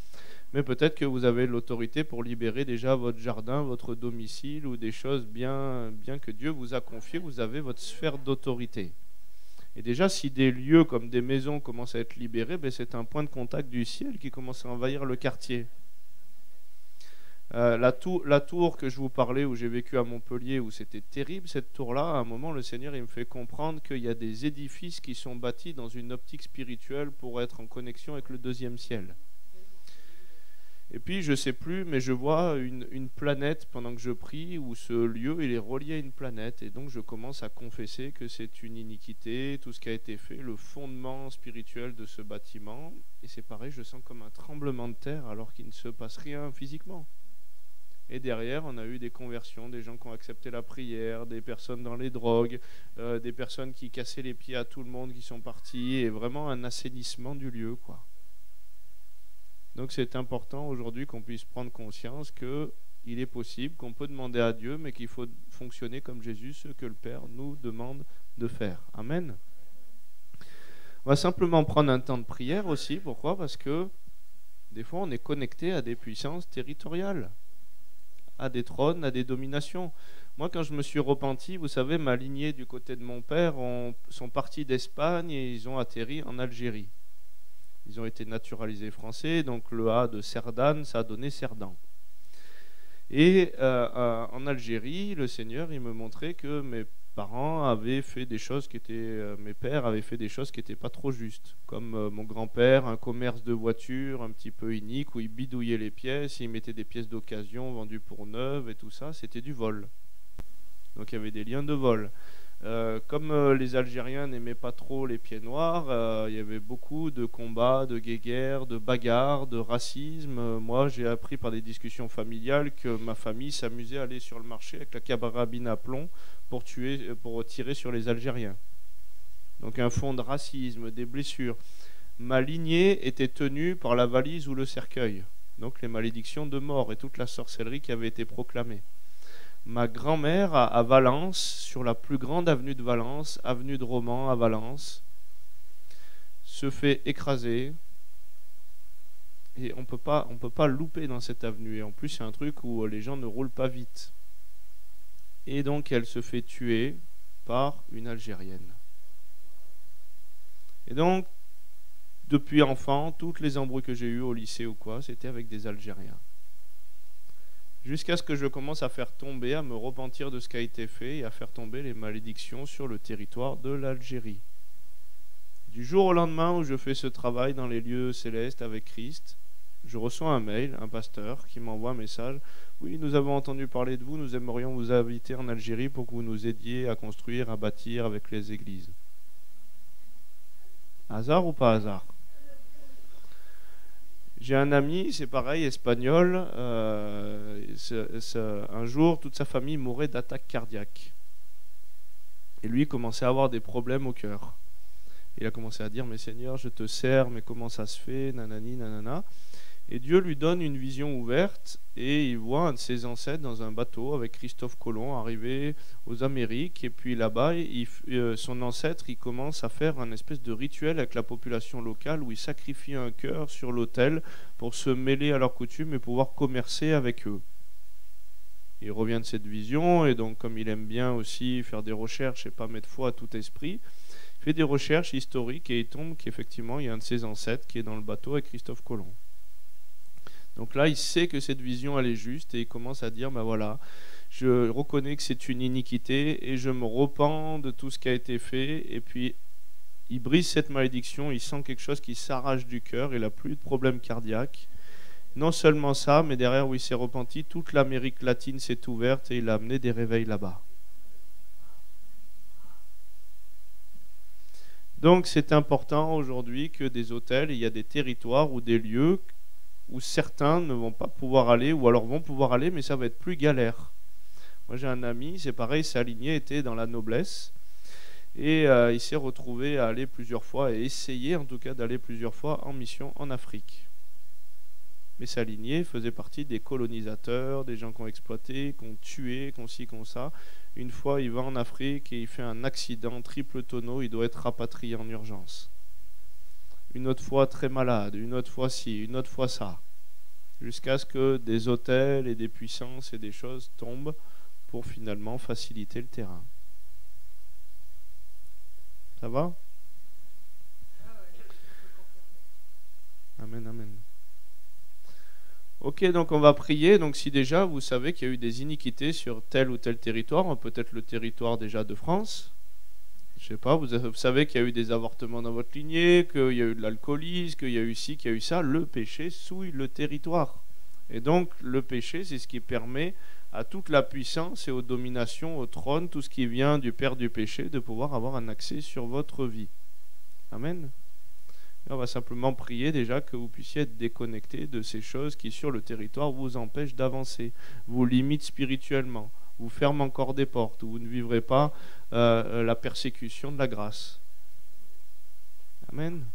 mais peut-être que vous avez l'autorité pour libérer déjà votre jardin, votre domicile, ou des choses bien que Dieu vous a confiées, vous avez votre sphère d'autorité. Et déjà, si des lieux comme des maisons commencent à être libérés, ben c'est un point de contact du ciel qui commence à envahir le quartier. La tour que je vous parlais, où j'ai vécu à Montpellier, où c'était terrible cette tour-là, à un moment le Seigneur il me fait comprendre qu'il y a des édifices qui sont bâtis dans une optique spirituelle pour être en connexion avec le deuxième ciel. Et puis je sais plus, mais je vois une planète pendant que je prie, où ce lieu il est relié à une planète, et donc je commence à confesser que c'est une iniquité, tout ce qui a été fait, le fondement spirituel de ce bâtiment, et c'est pareil, je sens comme un tremblement de terre alors qu'il ne se passe rien physiquement. Et derrière, on a eu des conversions, des gens qui ont accepté la prière, des personnes dans les drogues, des personnes qui cassaient les pieds à tout le monde, qui sont partis, et vraiment un assainissement du lieu, quoi. Donc c'est important aujourd'hui qu'on puisse prendre conscience qu'il est possible, qu'on peut demander à Dieu, mais qu'il faut fonctionner comme Jésus, ce que le Père nous demande de faire. Amen. On va simplement prendre un temps de prière aussi. Pourquoi ? Parce que des fois, on est connecté à des puissances territoriales, à des trônes, à des dominations. Moi, quand je me suis repenti, vous savez, ma lignée du côté de mon père sont partis d'Espagne et ils ont atterri en Algérie. Ils ont été naturalisés français, donc le A de Cerdane, ça a donné Cerdan. Et en Algérie, le Seigneur, il me montrait que mes parents avaient fait des choses qui étaient... mes pères avaient fait des choses qui n'étaient pas trop justes. Comme mon grand-père, un commerce de voitures un petit peu inique, où il bidouillait les pièces, il mettait des pièces d'occasion vendues pour neuves et tout ça, c'était du vol. Donc il y avait des liens de vol. Comme les Algériens n'aimaient pas trop les pieds noirs, il y avait beaucoup de combats, de guéguerres, de bagarres, de racisme. Moi, j'ai appris par des discussions familiales que ma famille s'amusait à aller sur le marché avec la carabine à plomb pour tirer sur les Algériens. Donc un fond de racisme, des blessures. Ma lignée était tenue par la valise ou le cercueil. Donc les malédictions de mort et toute la sorcellerie qui avait été proclamée. Ma grand-mère à Valence, sur la plus grande avenue de Valence, avenue de Romans à Valence, se fait écraser. Et on peut pas louper dans cette avenue. Et en plus, c'est un truc où les gens ne roulent pas vite. Et donc, elle se fait tuer par une Algérienne. Et donc, depuis enfant, toutes les embrouilles que j'ai eues au lycée ou quoi, c'était avec des Algériens. Jusqu'à ce que je commence à faire tomber, à me repentir de ce qui a été fait et à faire tomber les malédictions sur le territoire de l'Algérie. Du jour au lendemain où je fais ce travail dans les lieux célestes avec Christ, je reçois un mail, un pasteur qui m'envoie un message. Oui, nous avons entendu parler de vous, nous aimerions vous inviter en Algérie pour que vous nous aidiez à construire, à bâtir avec les églises. Hasard ou pas hasard ? J'ai un ami, c'est pareil, espagnol. Un jour, toute sa famille mourait d'attaque cardiaque. Et lui commençait à avoir des problèmes au cœur. Il a commencé à dire, mais Seigneur, je te sers, mais comment ça se fait, nanani, nanana. Et Dieu lui donne une vision ouverte et il voit un de ses ancêtres dans un bateau avec Christophe Colomb arrivé aux Amériques. Et puis là-bas, son ancêtre, il commence à faire un espèce de rituel avec la population locale où il sacrifie un cœur sur l'autel pour se mêler à leurs coutumes et pouvoir commercer avec eux. Il revient de cette vision et donc comme il aime bien aussi faire des recherches et pas mettre foi à tout esprit, il fait des recherches historiques et il tombe qu'effectivement il y a un de ses ancêtres qui est dans le bateau avec Christophe Colomb. Donc là, il sait que cette vision, elle est juste et il commence à dire, ben voilà, je reconnais que c'est une iniquité et je me repens de tout ce qui a été fait. Et puis, il brise cette malédiction, il sent quelque chose qui s'arrache du cœur, il n'a plus de problème cardiaque, Non seulement ça, mais derrière où il s'est repenti, toute l'Amérique latine s'est ouverte et il a amené des réveils là-bas. Donc c'est important aujourd'hui que des hôtels, il y a des territoires ou des lieux où certains ne vont pas pouvoir aller, ou alors vont pouvoir aller, mais ça va être plus galère. Moi j'ai un ami, c'est pareil, sa lignée était dans la noblesse, et il s'est retrouvé à aller plusieurs fois, et essayer en tout cas d'aller plusieurs fois en mission en Afrique. Mais sa lignée faisait partie des colonisateurs, des gens qui ont exploité, qui ont tué, qui ont ci, qui ont ça. Une fois, il va en Afrique et il fait un accident triple tonneau, il doit être rapatrié en urgence. Une autre fois très malade, une autre fois ci, une autre fois ça. Jusqu'à ce que des hôtels et des puissances et des choses tombent pour finalement faciliter le terrain. Ça va? Amen, amen. Ok, donc on va prier. Donc si déjà vous savez qu'il y a eu des iniquités sur tel ou tel territoire, peut-être le territoire déjà de France, je sais pas, vous savez qu'il y a eu des avortements dans votre lignée, qu'il y a eu de l'alcoolisme, qu'il y a eu ci, qu'il y a eu ça, le péché souille le territoire. Et donc le péché, c'est ce qui permet à toute la puissance et aux dominations, au trône, tout ce qui vient du père du péché, de pouvoir avoir un accès sur votre vie. Amen. Et on va simplement prier déjà que vous puissiez être déconnecté de ces choses qui sur le territoire vous empêchent d'avancer, vous limitent spirituellement, vous ferment encore des portes, où vous ne vivrez pas la persécution de la grâce. Amen.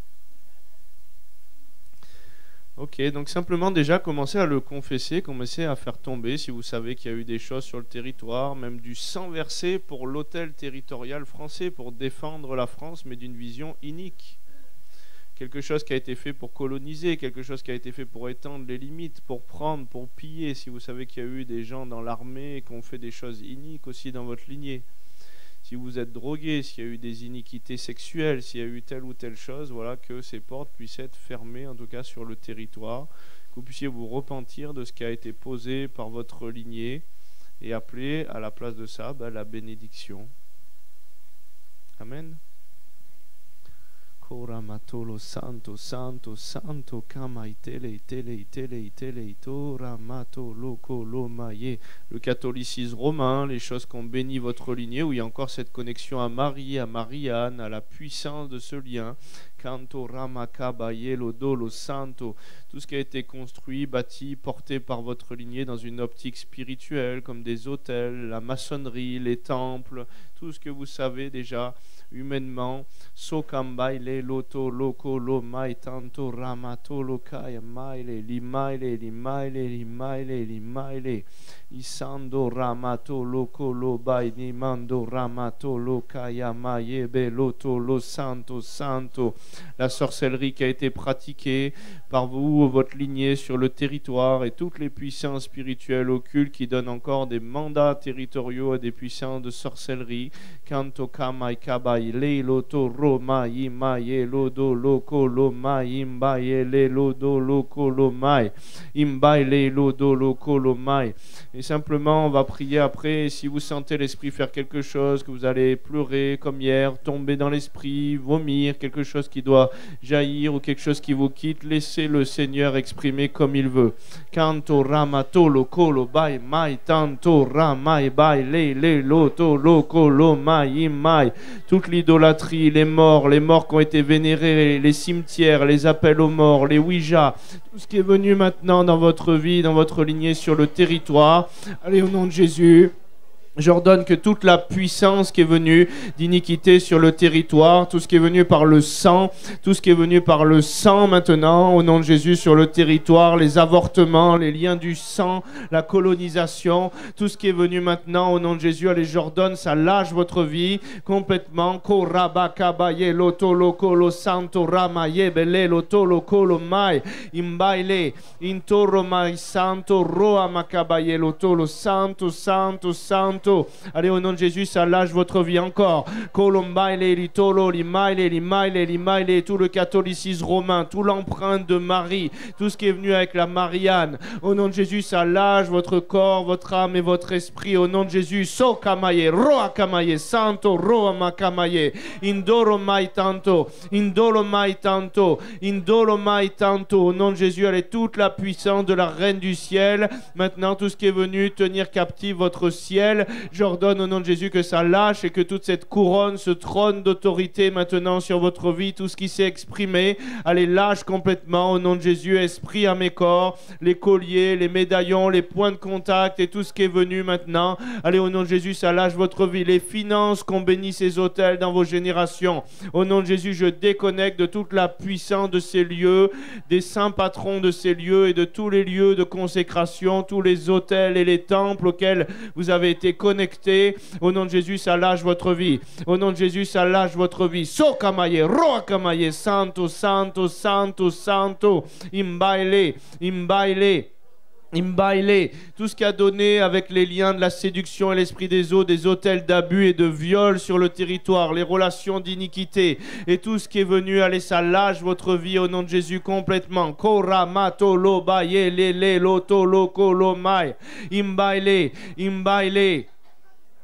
Ok, donc simplement déjà commencez à le confesser, commencez à faire tomber si vous savez qu'il y a eu des choses sur le territoire, même du sang versé pour l'autel territorial français, pour défendre la France, mais d'une vision inique. Quelque chose qui a été fait pour coloniser, quelque chose qui a été fait pour étendre les limites, pour prendre, pour piller. Si vous savez qu'il y a eu des gens dans l'armée qui ont fait des choses iniques aussi dans votre lignée. Si vous êtes drogué, s'il y a eu des iniquités sexuelles, s'il y a eu telle ou telle chose, voilà, que ces portes puissent être fermées, en tout cas sur le territoire, que vous puissiez vous repentir de ce qui a été posé par votre lignée et appeler à la place de ça la bénédiction. Amen. Ramatolo santo santo santo kama itele itele itele itele ito ramato loco lomaye. Le catholicisme romain, les choses qui ont béni votre lignée, où il y a encore cette connexion à Marie, à Marianne, à la puissance de ce lien. Canto ramakabaye lodolo santo, tout ce qui a été construit, bâti, porté par votre lignée dans une optique spirituelle, comme des hôtels, la maçonnerie, les temples, tout ce que vous savez déjà humainement. Sokambaile loto loco lo mai tanto ramato lokaya maile limaile limaile limaile limaile isando ramato loco lo bai nimando ramato lokaya maie loto lo santo santo. La sorcellerie qui a été pratiquée par vous, votre lignée sur le territoire, et toutes les puissances spirituelles occultes qui donnent encore des mandats territoriaux à des puissances de sorcellerie. Kanto kamai kabai le loto roma imaye lodo loco lo mai imbaye le lodo loco lo mai imbaye le lodo loco lo mai. Et simplement on va prier après. Si vous sentez l'esprit faire quelque chose, que vous allez pleurer comme hier, tomber dans l'esprit, vomir, quelque chose qui doit jaillir ou quelque chose qui vous quitte, laissez le Seigneur exprimer comme il veut. Kanto ramato loco lo bai mai tanto ramai bai le loto loco lo mai imai. Toute l'idolâtrie, les morts qui ont été vénérés, les cimetières, les appels aux morts, les Ouija, tout ce qui est venu maintenant dans votre vie, dans votre lignée sur le territoire. Allez, au nom de Jésus, j'ordonne que toute la puissance qui est venue d'iniquité sur le territoire, tout ce qui est venu par le sang, tout ce qui est venu par le sang maintenant, au nom de Jésus, sur le territoire, les avortements, les liens du sang, la colonisation, tout ce qui est venu maintenant, au nom de Jésus, allez, j'ordonne, ça lâche votre vie complètement. Korabakabaye loto loko lo santo ramaye bele loto loko lo mai imbaile intoro mai santo roa makabaye loto lo santo santo santo Santo. Allez, au nom de Jésus, ça lâche votre vie encore. Colombaile, litolo, limaile, tout le catholicisme romain, tout l'empreinte de Marie, tout ce qui est venu avec la Marianne. Au nom de Jésus, ça lâche votre corps, votre âme et votre esprit. Au nom de Jésus, so kamaye, roa kamaye, santo, roa makamaye, indoro mai tanto, indolo mai tanto, indolo mai tanto. Au nom de Jésus, allez, toute la puissance de la Reine du ciel. Maintenant, tout ce qui est venu tenir captif votre ciel, j'ordonne au nom de Jésus que ça lâche et que toute cette couronne, ce trône d'autorité maintenant sur votre vie, tout ce qui s'est exprimé, allez, lâche complètement au nom de Jésus, esprit à mes corps, les colliers, les médaillons, les points de contact et tout ce qui est venu maintenant. Allez, au nom de Jésus, ça lâche votre vie, les finances qu'on bénit ces hôtels dans vos générations. Au nom de Jésus, je déconnecte de toute la puissance de ces lieux, des saints patrons de ces lieux et de tous les lieux de consécration, tous les hôtels et les temples auxquels vous avez été connectés. Au nom de Jésus, ça lâche votre vie. Au nom de Jésus, ça lâche votre vie. Sokamaye, roakamaye, santo, santo, santo, santo, imbaile, imbaile. Imbaile, tout ce qui a donné avec les liens de la séduction et l'esprit des eaux, des hôtels d'abus et de viol sur le territoire, les relations d'iniquité et tout ce qui est venu, allez, ça lâche votre vie au nom de Jésus complètement. Kora mato lo baye lele loto loko lo mai. Imbaile, imbaile.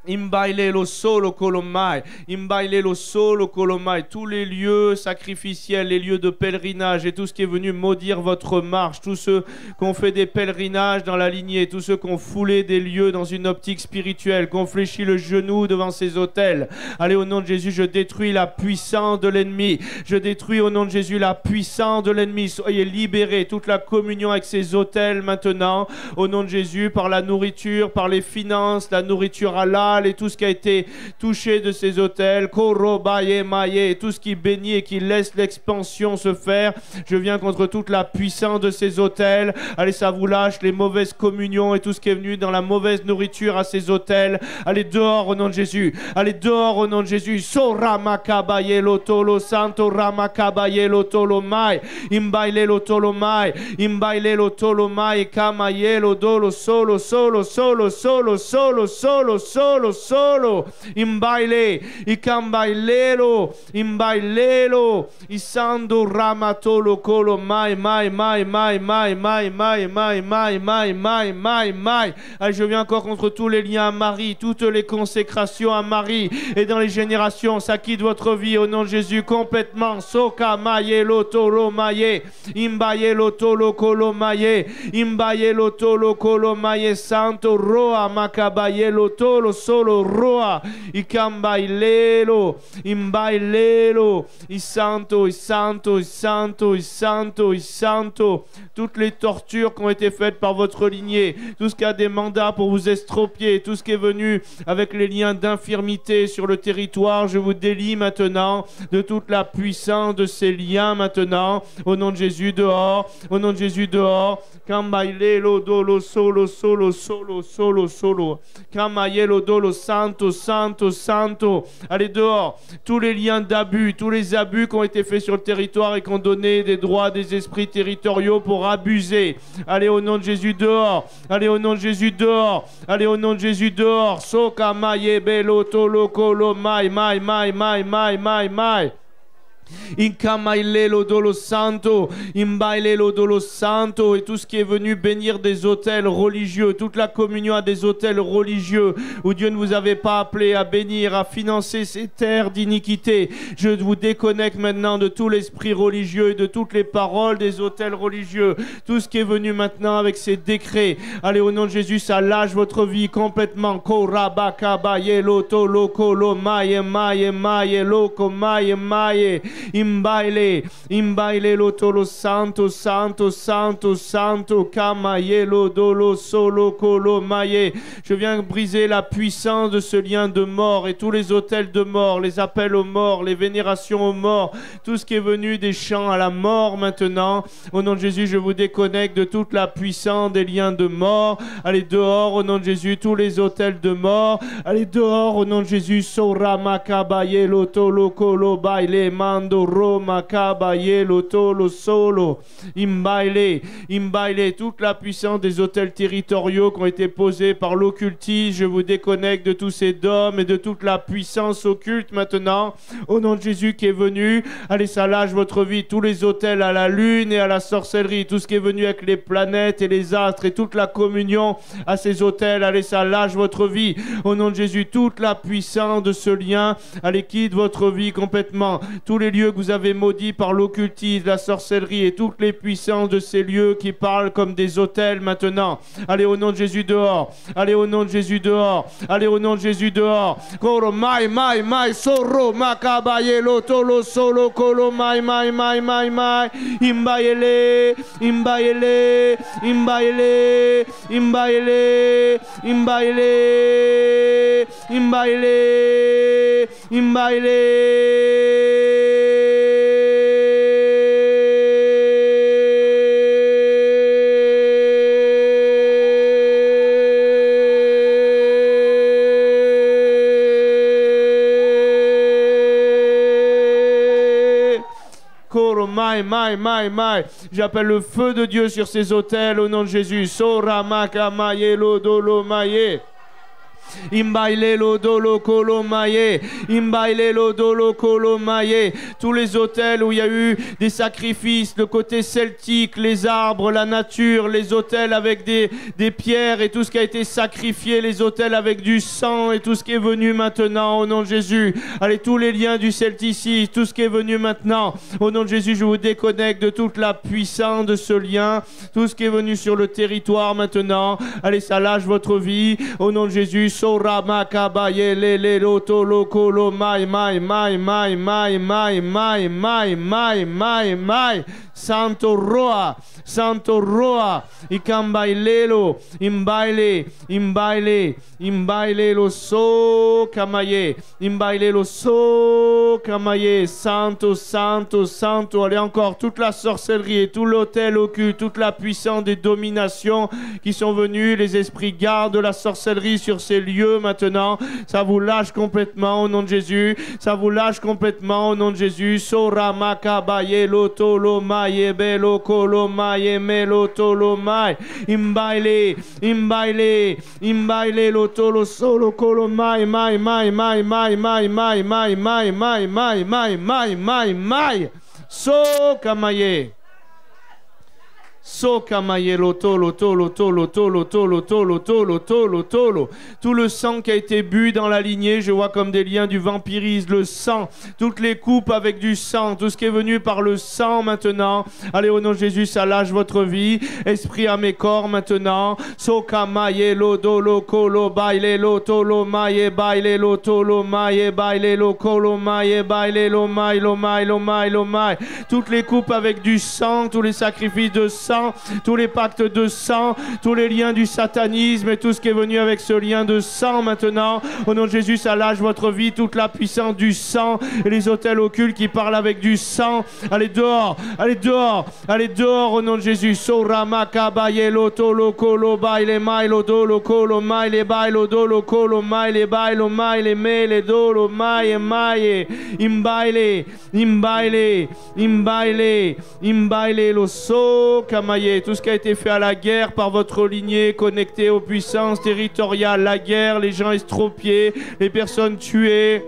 Imbaile lo solo colomai, imbaile lo solo colomai, tous les lieux sacrificiels, les lieux de pèlerinage et tout ce qui est venu maudire votre marche, tous ceux qui ont fait des pèlerinages dans la lignée, tous ceux qui ont foulé des lieux dans une optique spirituelle, qui ont fléchi le genou devant ces autels. Allez, au nom de Jésus, je détruis la puissance de l'ennemi, je détruis au nom de Jésus la puissance de l'ennemi. Soyez libérés, toute la communion avec ces autels maintenant, au nom de Jésus, par la nourriture, par les finances, la nourriture halal et tout ce qui a été touché de ces hôtels, Korobaye Maye, tout ce qui bénit et qui laisse l'expansion se faire. Je viens contre toute la puissance de ces hôtels. Allez, ça vous lâche les mauvaises communions et tout ce qui est venu dans la mauvaise nourriture à ces hôtels. Allez dehors au nom de Jésus. Allez dehors au nom de Jésus. So Ramakabaye Lotolo Santo Ramakabaye Lotolo Mai. Imbaile Lotolo Mai. Imbaile Lotolo Mai. Kamaye Lodolo solo solo solo solo solo solo solo solo, imbaile, ikambailelo, imbailelo, isando ramatolo colo mai mai mai mai mai mai mai mai mai mai mai mai mai. Allez, je viens encore contre tous les liens à Marie, toutes les consécrations à Marie et dans les générations, ça quitte votre vie au nom de Jésus complètement. Soka maye lotolo maye, imbaye lotolo colo maye, imbaye lotolo colo maye santo roa makabaye lotolo solo roa, ikambailelo, imbailelo, isanto, isanto, isanto, isanto, isanto. Toutes les tortures qui ont été faites par votre lignée, tout ce qui a des mandats pour vous estropier, tout ce qui est venu avec les liens d'infirmité sur le territoire, je vous délie maintenant de toute la puissance de ces liens maintenant. Au nom de Jésus, dehors. Au nom de Jésus, dehors. Kambailelo, dolo, solo, solo, solo, solo, solo. Kamayelo, dolo, santo, santo, santo. Allez dehors. Tous les liens d'abus, tous les abus qui ont été faits sur le territoire et qui ont donné des droits des esprits territoriaux pour abuser. Allez au nom de Jésus dehors. Allez au nom de Jésus dehors. Allez au nom de Jésus dehors. Soka maye belo tolo kolo mai mai mai mai mai mai mai. Incamailelo dolo santo, imbailelo dolo santo, et tout ce qui est venu bénir des hôtels religieux, toute la communion à des hôtels religieux où Dieu ne vous avait pas appelé à bénir, à financer ces terres d'iniquité. Je vous déconnecte maintenant de tout l'esprit religieux et de toutes les paroles des hôtels religieux, tout ce qui est venu maintenant avec ces décrets. Allez, au nom de Jésus, ça lâche votre vie complètement. Korabakabaye loto loko lo maye maye maye loko maye maye. Imbaile, imbaile lo tolo santo, santo, santo, santo, kamayelo dolo solo kolo maye. Je viens briser la puissance de ce lien de mort et tous les hôtels de mort, les appels aux morts, les vénérations aux morts, tout ce qui est venu des chants à la mort maintenant. Au nom de Jésus, je vous déconnecte de toute la puissance des liens de mort. Allez dehors au nom de Jésus, tous les hôtels de mort. Allez dehors au nom de Jésus, Sora makabaye lo tolo kolo baile man Sando Roma Kabaye Lotolo Solo Imbaile, Imbaile, toute la puissance des hôtels territoriaux qui ont été posés par l'occultisme, je vous déconnecte de tous ces dômes et de toute la puissance occulte maintenant, au nom de Jésus qui est venu. Allez, ça lâche votre vie, tous les hôtels à la lune et à la sorcellerie, tout ce qui est venu avec les planètes et les astres et toute la communion à ces hôtels, allez, ça lâche votre vie, au nom de Jésus, toute la puissance de ce lien, allez, quitte votre vie complètement, tous les lieux que vous avez maudits par l'occultisme, la sorcellerie et toutes les puissances de ces lieux qui parlent comme des hôtels maintenant, allez, au nom de Jésus dehors, allez, au nom de Jésus dehors, allez, au nom de Jésus dehors, Koro mai mai mai sorro makabaye lotolo solo kolo mai mai mai mai mai imbaele imbaele imbaele imbaele imbaele imbaele imbaele. Mai, mai, mai, mai. J'appelle le feu de Dieu sur ces hôtels au nom de Jésus. Sora maka maye lodolo maye. Imbaile lodolo kolo maye. Imbaile lodolo kolo maye. Tous les hôtels où il y a eu des sacrifices, le côté celtique, les arbres, la nature, les hôtels avec des pierres et tout ce qui a été sacrifié, les hôtels avec du sang et tout ce qui est venu maintenant au nom de Jésus. Allez, tous les liens du celticisme, tout ce qui est venu maintenant au nom de Jésus, je vous déconnecte de toute la puissance de ce lien, tout ce qui est venu sur le territoire maintenant. Allez, ça lâche votre vie au nom de Jésus. Sora makabaye lele loto loko lo mai mai mai mai mai mai mai mai mai mai mai Santo Roa, Santo Roa, Ikambailelo, Imbaile, Imbaile, Imbaile lo so kamaye, Imbaile lo so kamaye, Santo, Santo, Santo. Allez encore, toute la sorcellerie et tout l'hôtel occulte, toute la puissance des dominations qui sont venues, les esprits gardent la sorcellerie sur ces lieux maintenant. Ça vous lâche complètement au nom de Jésus, ça vous lâche complètement au nom de Jésus. Sora makabaye loto lo mai. Belo kolomai melo tolomai imbaile imbaile imbaile lo tolo solo kolomai mai mai mai mai mai mai mai mai mai mai mai mai mai mai so kamaye Sokamaye loto loto loto loto loto loto loto loto loto. Tout le sang qui a été bu dans la lignée, je vois comme des liens du vampirisme, le sang, toutes les coupes avec du sang, tout ce qui est venu par le sang maintenant. Allez, au nom de Jésus, ça lâche votre vie. Esprit à mes corps maintenant. Sokamaye lodo loko lo baile loto lo maye baile loto lo maye baile loko lo maye baile lo mai lo mai lo mai lo mai. Toutes les coupes avec du sang, tous les sacrifices de sang, tous les pactes de sang, tous les liens du satanisme et tout ce qui est venu avec ce lien de sang maintenant. Au nom de Jésus, ça lâche votre vie, toute la puissance du sang et les hôtels occultes qui parlent avec du sang. Allez dehors, allez dehors, allez dehors au nom de Jésus. Sorama kabaye loto loko lo baile mai lo do loko lo mai le bailo do loko lo mai le bailo mai le me le do lo mai e mai imbaile imbaile imbaile imbaile lo so kamaye. Tout ce qui a été fait à la guerre par votre lignée connectée aux puissances territoriales, la guerre, les gens estropiés, les personnes tuées,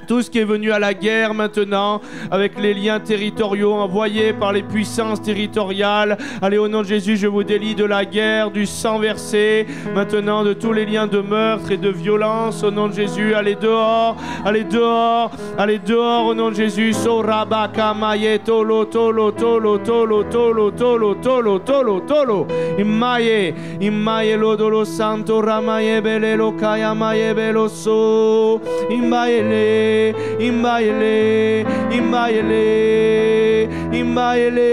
tout ce qui est venu à la guerre maintenant, avec les liens territoriaux envoyés par les puissances territoriales. Allez, au nom de Jésus, je vous délie de la guerre, du sang versé, maintenant de tous les liens de meurtre et de violence. Au nom de Jésus, allez dehors, allez dehors, allez dehors, au nom de Jésus. Sorabaka maye tolo tolo tolo tolo tolo tolo tolo tolo tolo imaye imaye lodolo santo ramaye belelo kaya maye beloso imaye imbaile imbaile imbaile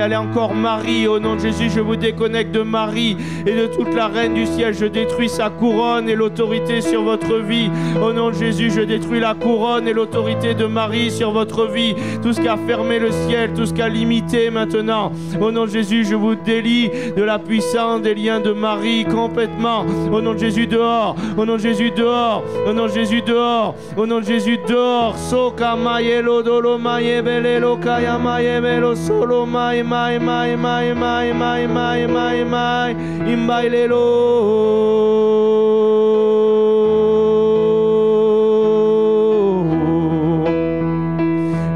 Allez, encore Marie, au nom de Jésus, je vous déconnecte de Marie et de toute la reine du ciel. Je détruis sa couronne et l'autorité sur votre vie. Au nom de Jésus, je détruis la couronne et l'autorité de Marie sur votre vie. Tout ce qui a fermé le ciel, tout ce qui a limité maintenant. Au nom de Jésus, je vous délie de la puissance des liens de Marie complètement. Au nom de Jésus, dehors. Au nom de Jésus, dehors. Au nom de Jésus, dehors. Au nom de Jésus, dehors. Soka maïelo dolo maïe belelo kaya maïe belo solo maï maï maï maï maï maï maï maï maï imbailelo.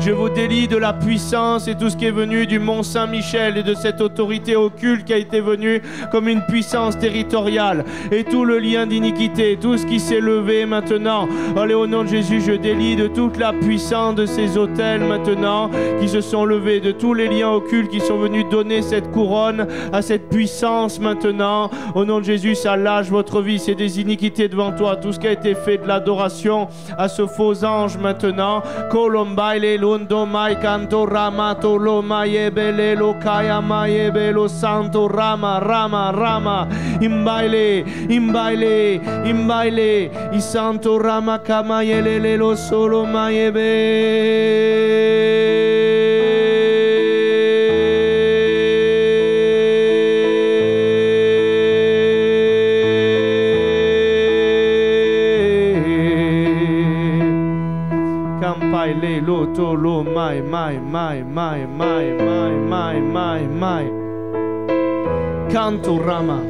Je vous délie de la puissance et tout ce qui est venu du Mont Saint-Michel et de cette autorité occulte qui a été venue comme une puissance territoriale et tout le lien d'iniquité, tout ce qui s'est levé maintenant. Allez, au nom de Jésus, je délie de toute la puissance de ces autels maintenant qui se sont levés, de tous les liens occultes qui sont venus donner cette couronne à cette puissance maintenant. Au nom de Jésus, ça lâche votre vie, c'est des iniquités devant toi. Tout ce qui a été fait de l'adoration à ce faux ange maintenant. Colombaile londo mai canto ramato lo maebele lo kaya maebelo santo rama rama rama imbaile imbaile imbaile i santo rama kamayele lo solo maebe. Le loto lo mai mai mai mai mai mai mai mai mai canto rama.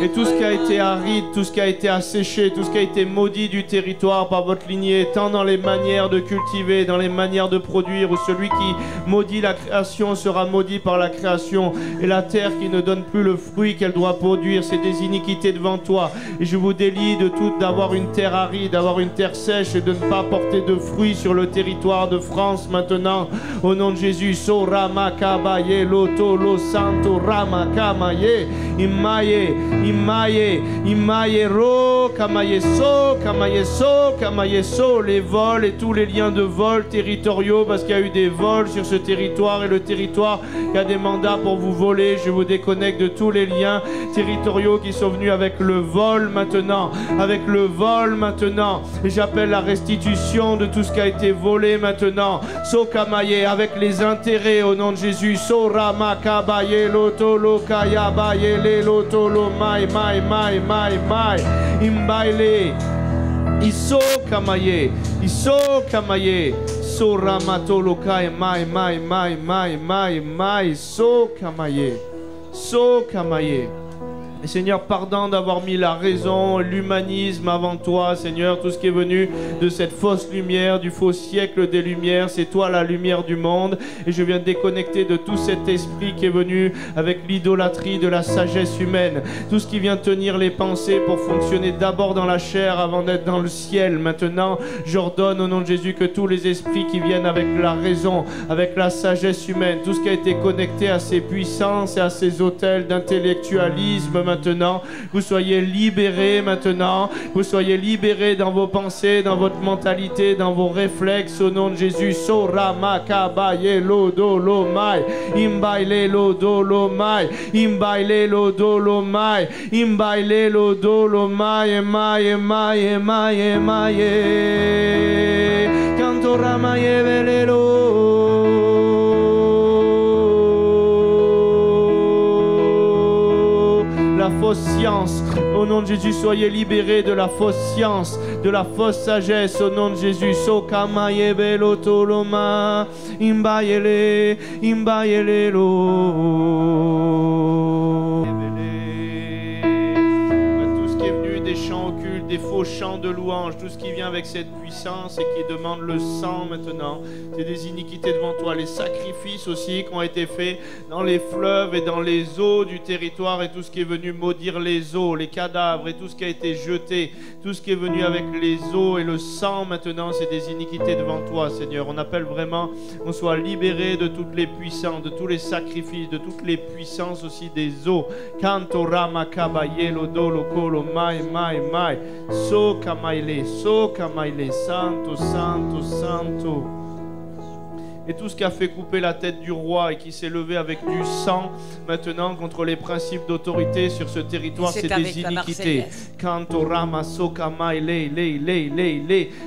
Et tout ce qui a été aride, tout ce qui a été asséché, tout ce qui a été maudit du territoire par votre lignée, tant dans les manières de cultiver, dans les manières de produire, où celui qui maudit la création sera maudit par la création, et la terre qui ne donne plus le fruit qu'elle doit produire, c'est des iniquités devant toi. Et je vous délie de tout, d'avoir une terre aride, d'avoir une terre sèche, et de ne pas porter de fruits sur le territoire de France maintenant. Au nom de Jésus, so rama kabaye, loto lo santo rama kamaye, imaye. Imaye, imaye ro, kamaye so, les vols et tous les liens de vol territoriaux, parce qu'il y a eu des vols sur ce territoire et le territoire qui a des mandats pour vous voler. Je vous déconnecte de tous les liens territoriaux qui sont venus avec le vol maintenant, et j'appelle la restitution de tout ce qui a été volé maintenant. So kamaye, avec les intérêts au nom de Jésus. So rama kabaye loto lo kaya baye le loto lo mai mai mai mai mai imbaile iso kamaye so ramato lo kai mai mai mai mai mai mai so kamaye. Et Seigneur, pardon d'avoir mis la raison, l'humanisme avant toi, Seigneur, tout ce qui est venu de cette fausse lumière, du faux siècle des lumières, c'est toi la lumière du monde. Et je viens déconnecter de tout cet esprit qui est venu avec l'idolâtrie de la sagesse humaine. Tout ce qui vient tenir les pensées pour fonctionner d'abord dans la chair avant d'être dans le ciel. Maintenant, j'ordonne au nom de Jésus que tous les esprits qui viennent avec la raison, avec la sagesse humaine, tout ce qui a été connecté à ces puissances et à ces autels d'intellectualisme, maintenant, vous soyez libérés maintenant, vous soyez libérés dans vos pensées, dans votre mentalité, dans vos réflexes au nom de Jésus. Sora makabaye lo do lo mai, imbaile lo do lo mai, imbaile lo do lo mai, imbaile lo do lo mai, mai mai mai mai, canto ramaye velelo. La fausse science, au nom de Jésus, soyez libérés de la fausse science, de la fausse sagesse, au nom de Jésus. Sokamaye belo toloma, imbayele, imbayele lo. Tout ce qui est venu des chants occultes, des faux chants de louange, tout ce qui vient avec cette puissance et qui demande le sang maintenant, c'est des iniquités devant toi. Les sacrifices aussi qui ont été faits dans les fleuves et dans les eaux du territoire et tout ce qui est venu maudire les eaux, les cadavres et tout ce qui a été jeté, tout ce qui est venu avec les eaux et le sang maintenant, c'est des iniquités devant toi, Seigneur. On appelle vraiment qu'on soit libéré de toutes les puissances, de tous les sacrifices, de toutes les puissances aussi des eaux. Canto rama kabaye lo do lo kolo mai mai mai. Soka maile, santo, santo, santo. Et tout ce qui a fait couper la tête du roi et qui s'est levé avec du sang maintenant contre les principes d'autorité sur ce territoire, c'est des iniquités.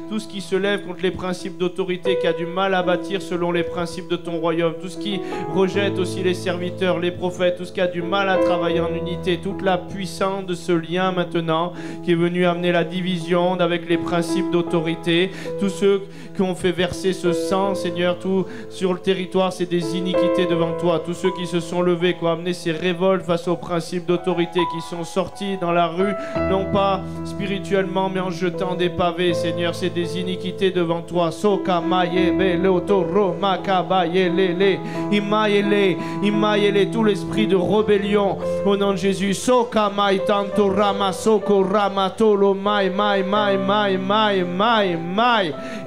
Tout ce qui se lève contre les principes d'autorité, qui a du mal à bâtir selon les principes de ton royaume, tout ce qui rejette aussi les serviteurs, les prophètes, tout ce qui a du mal à travailler en unité, toute la puissance de ce lien maintenant qui est venu amener la division avec les principes d'autorité, tous ceux qui ont fait verser ce sang, Seigneur, tout sur le territoire, c'est des iniquités devant toi. Tous ceux qui se sont levés, qui ont amené ces révoltes face aux principes d'autorité, qui sont sortis dans la rue, non pas spirituellement, mais en jetant des pavés, Seigneur, c'est des iniquités devant toi. Soka maye belo toro makabaye lele imayele tout l'esprit de rébellion au nom de Jésus. Soka mai tanto rama soko ramatolo mai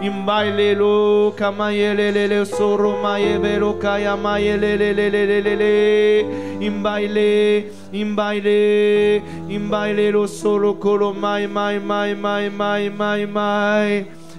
imbaile lo kamaye soro maye belo kaya maye imbaile lo solo kolo mai.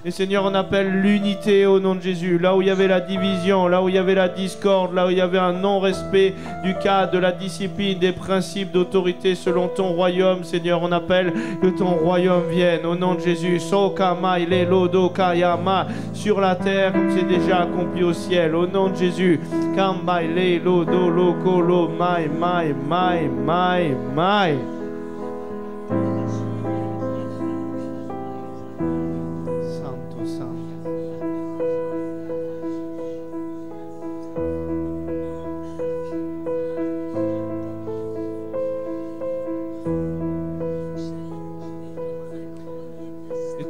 Et Seigneur, on appelle l'unité au nom de Jésus. Là où il y avait la division, là où il y avait la discorde, là où il y avait un non-respect du cadre, de la discipline, des principes d'autorité selon ton royaume, Seigneur, on appelle que ton royaume vienne au nom de Jésus. Soka mai le lodo kayama sur la terre comme c'est déjà accompli au ciel. Au nom de Jésus. Kambai le lodo lokolo mai.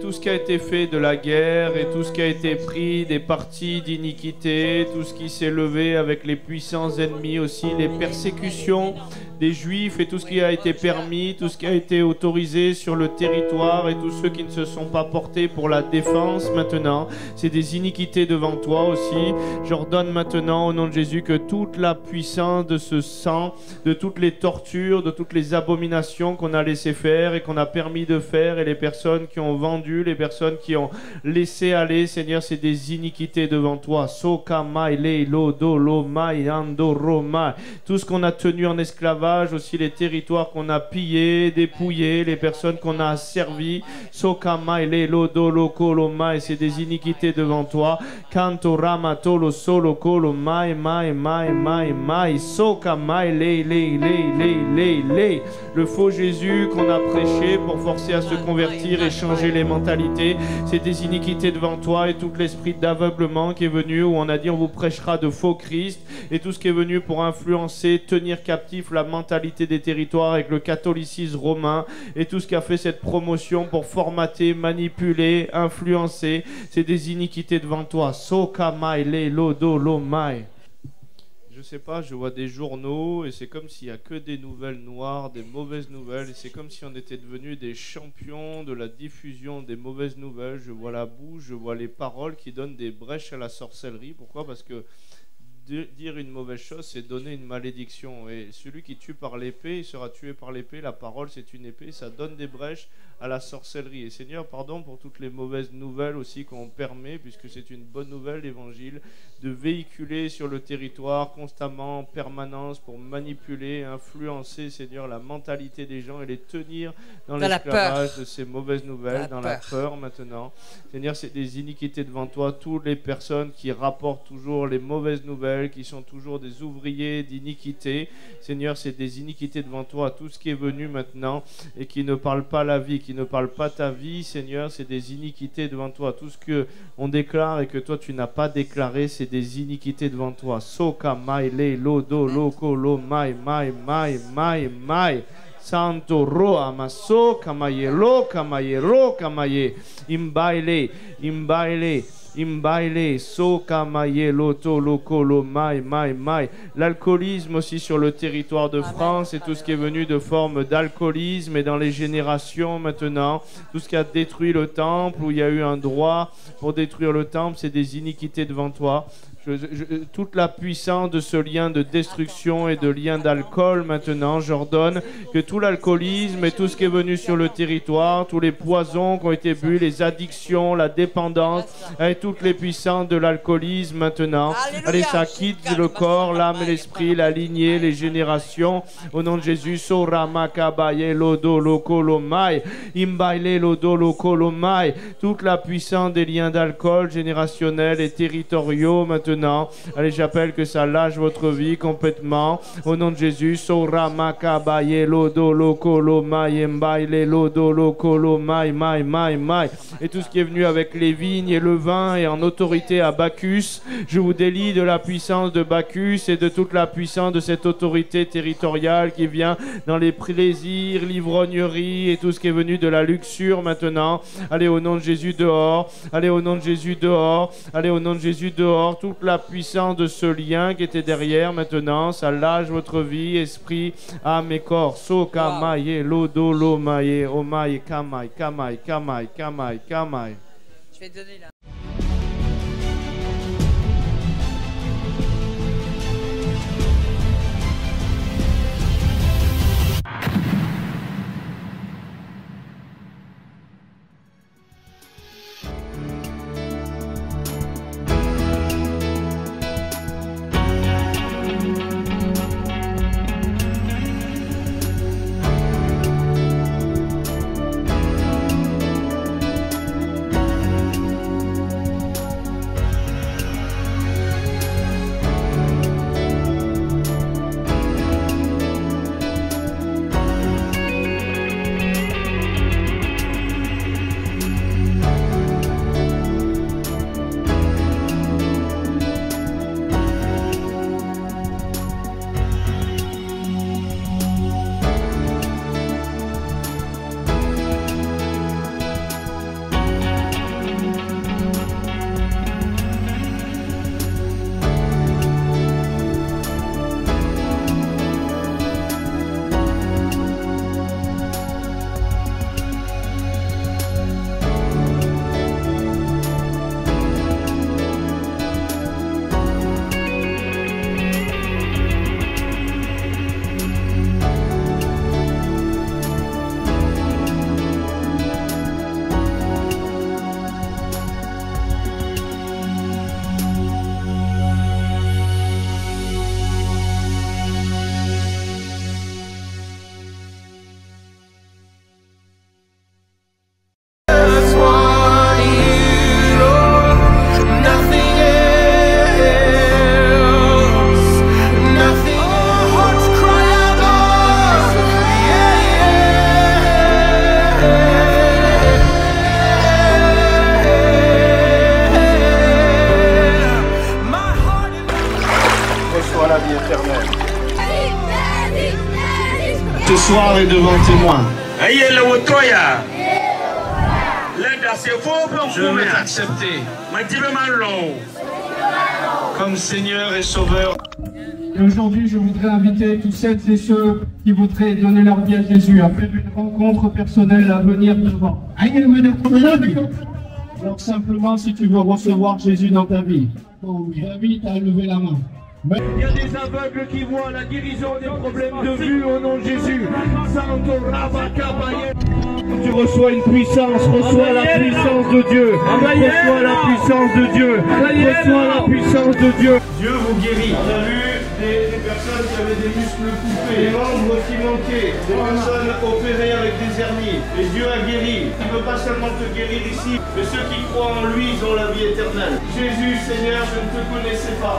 Tout ce qui a été fait de la guerre et tout ce qui a été pris des partis d'iniquité, tout ce qui s'est levé avec les puissants ennemis aussi, les persécutions des Juifs et tout ce qui a été permis, tout ce qui a été autorisé sur le territoire et tous ceux qui ne se sont pas portés pour la défense maintenant, c'est des iniquités devant toi aussi. J'ordonne maintenant au nom de Jésus que toute la puissance de ce sang, de toutes les tortures, de toutes les abominations qu'on a laissé faire et qu'on a permis de faire et les personnes qui ont vendu, les personnes qui ont laissé aller, Seigneur, c'est des iniquités devant toi. Soka mai le lodo lo mai ando roma. Tout ce qu'on a tenu en esclavage, aussi les territoires qu'on a pillés, dépouillés, les personnes qu'on a asservies. Soka mai le lodo lo kolo mai, c'est des iniquités devant toi. Kanto ramato lo solo kolo mai. Soka mai le. Le faux Jésus qu'on a prêché pour forcer à se convertir et changer les mentalités, c'est des iniquités devant toi et tout l'esprit d'aveuglement qui est venu où on a dit on vous prêchera de faux Christ et tout ce qui est venu pour influencer, tenir captif la mentalité des territoires avec le catholicisme romain et tout ce qui a fait cette promotion pour formater, manipuler, influencer, c'est des iniquités devant toi. Soka mai le lodo lo mai. Je sais pas, je vois des journaux et c'est comme s'il n'y a que des nouvelles noires, des mauvaises nouvelles et c'est comme si on était devenus des champions de la diffusion des mauvaises nouvelles. Je vois la bouche, je vois les paroles qui donnent des brèches à la sorcellerie. Pourquoi ? Parce que dire une mauvaise chose, c'est donner une malédiction. Et celui qui tue par l'épée, il sera tué par l'épée. La parole, c'est une épée. Ça donne des brèches à la sorcellerie. Et Seigneur, pardon pour toutes les mauvaises nouvelles aussi qu'on permet, puisque c'est une bonne nouvelle, l'évangile, de véhiculer sur le territoire constamment, en permanence, pour manipuler, influencer, Seigneur, la mentalité des gens et les tenir dans l'esclavage de ces mauvaises nouvelles, la peur maintenant. Seigneur, c'est des iniquités devant toi. Toutes les personnes qui rapportent toujours les mauvaises nouvelles, qui sont toujours des ouvriers d'iniquité. Seigneur, c'est des iniquités devant toi. Tout ce qui est venu maintenant et qui ne parle pas la vie, qui ne parle pas ta vie, Seigneur, c'est des iniquités devant toi. Tout ce que on déclare et que toi tu n'as pas déclaré, c'est des iniquités devant toi. Soka mai le lodo loko lo mai. Santo roa maso kamaye ro kamaye imbaile soka maye loto loko lo mai. L'alcoolisme aussi sur le territoire de France et tout ce qui est venu de forme d'alcoolisme et dans les générations maintenant, tout ce qui a détruit le temple où il y a eu un droit pour détruire le temple, c'est des iniquités devant toi. Toute la puissance de ce lien de destruction et de lien d'alcool maintenant, j'ordonne que tout l'alcoolisme et tout ce qui est venu sur le territoire, tous les poisons qui ont été bu, les addictions, la dépendance, et toutes les puissances de l'alcoolisme maintenant. Allez, ça quitte le corps, l'âme et l'esprit, la lignée, les générations. Au nom de Jésus, Sorama Kabaye Lodo Lokolomai, Imbaile Lodo Lokolomai, toute la puissance des liens d'alcool générationnels et territoriaux maintenant. Allez, j'appelle que ça lâche votre vie complètement. Au nom de Jésus, Sorama Kabaye Lodo Lokolomai, Imbaile Lodo Lokolomai, Mai, Mai, Mai. Et tout ce qui est venu avec les vignes et le vin et en autorité à Bacchus, je vous délie de la puissance de Bacchus et de toute la puissance de cette autorité territoriale qui vient dans les plaisirs, l'ivrognerie et tout ce qui est venu de la luxure maintenant. Allez, au nom de Jésus, dehors. Allez, au nom de Jésus, dehors. Allez, au nom de Jésus, dehors. Toute la puissance de ce lien qui était derrière maintenant, ça lâche votre vie, esprit, âme et corps. Soka maye, lodo lo maye, omaye, kamai, kamai, kamai, kamai, kamai. Je vais te donner là. Ce soir est devant témoin. Je veux t'accepter comme Seigneur et Sauveur. Et aujourd'hui, je voudrais inviter tous celles et ceux qui voudraient donner leur vie à Jésus à faire une rencontre personnelle à venir devant. Alors simplement, si tu veux recevoir Jésus dans ta vie, j'invite à lever la main. Il y a des aveugles qui voient la guérison des problèmes de vue au nom de Jésus. Tu reçois une puissance, reçois la puissance de Dieu. Reçois la puissance de Dieu. Reçois la puissance de Dieu. Dieu vous guérit. On a vu des personnes qui avaient des muscles coupés, des membres qui manquaient, des personnes opérées avec des hernies. Et Dieu a guéri. Il ne veut pas seulement te guérir ici, mais ceux qui croient en lui, ils ont la vie éternelle. Jésus, Seigneur, je ne te connaissais pas.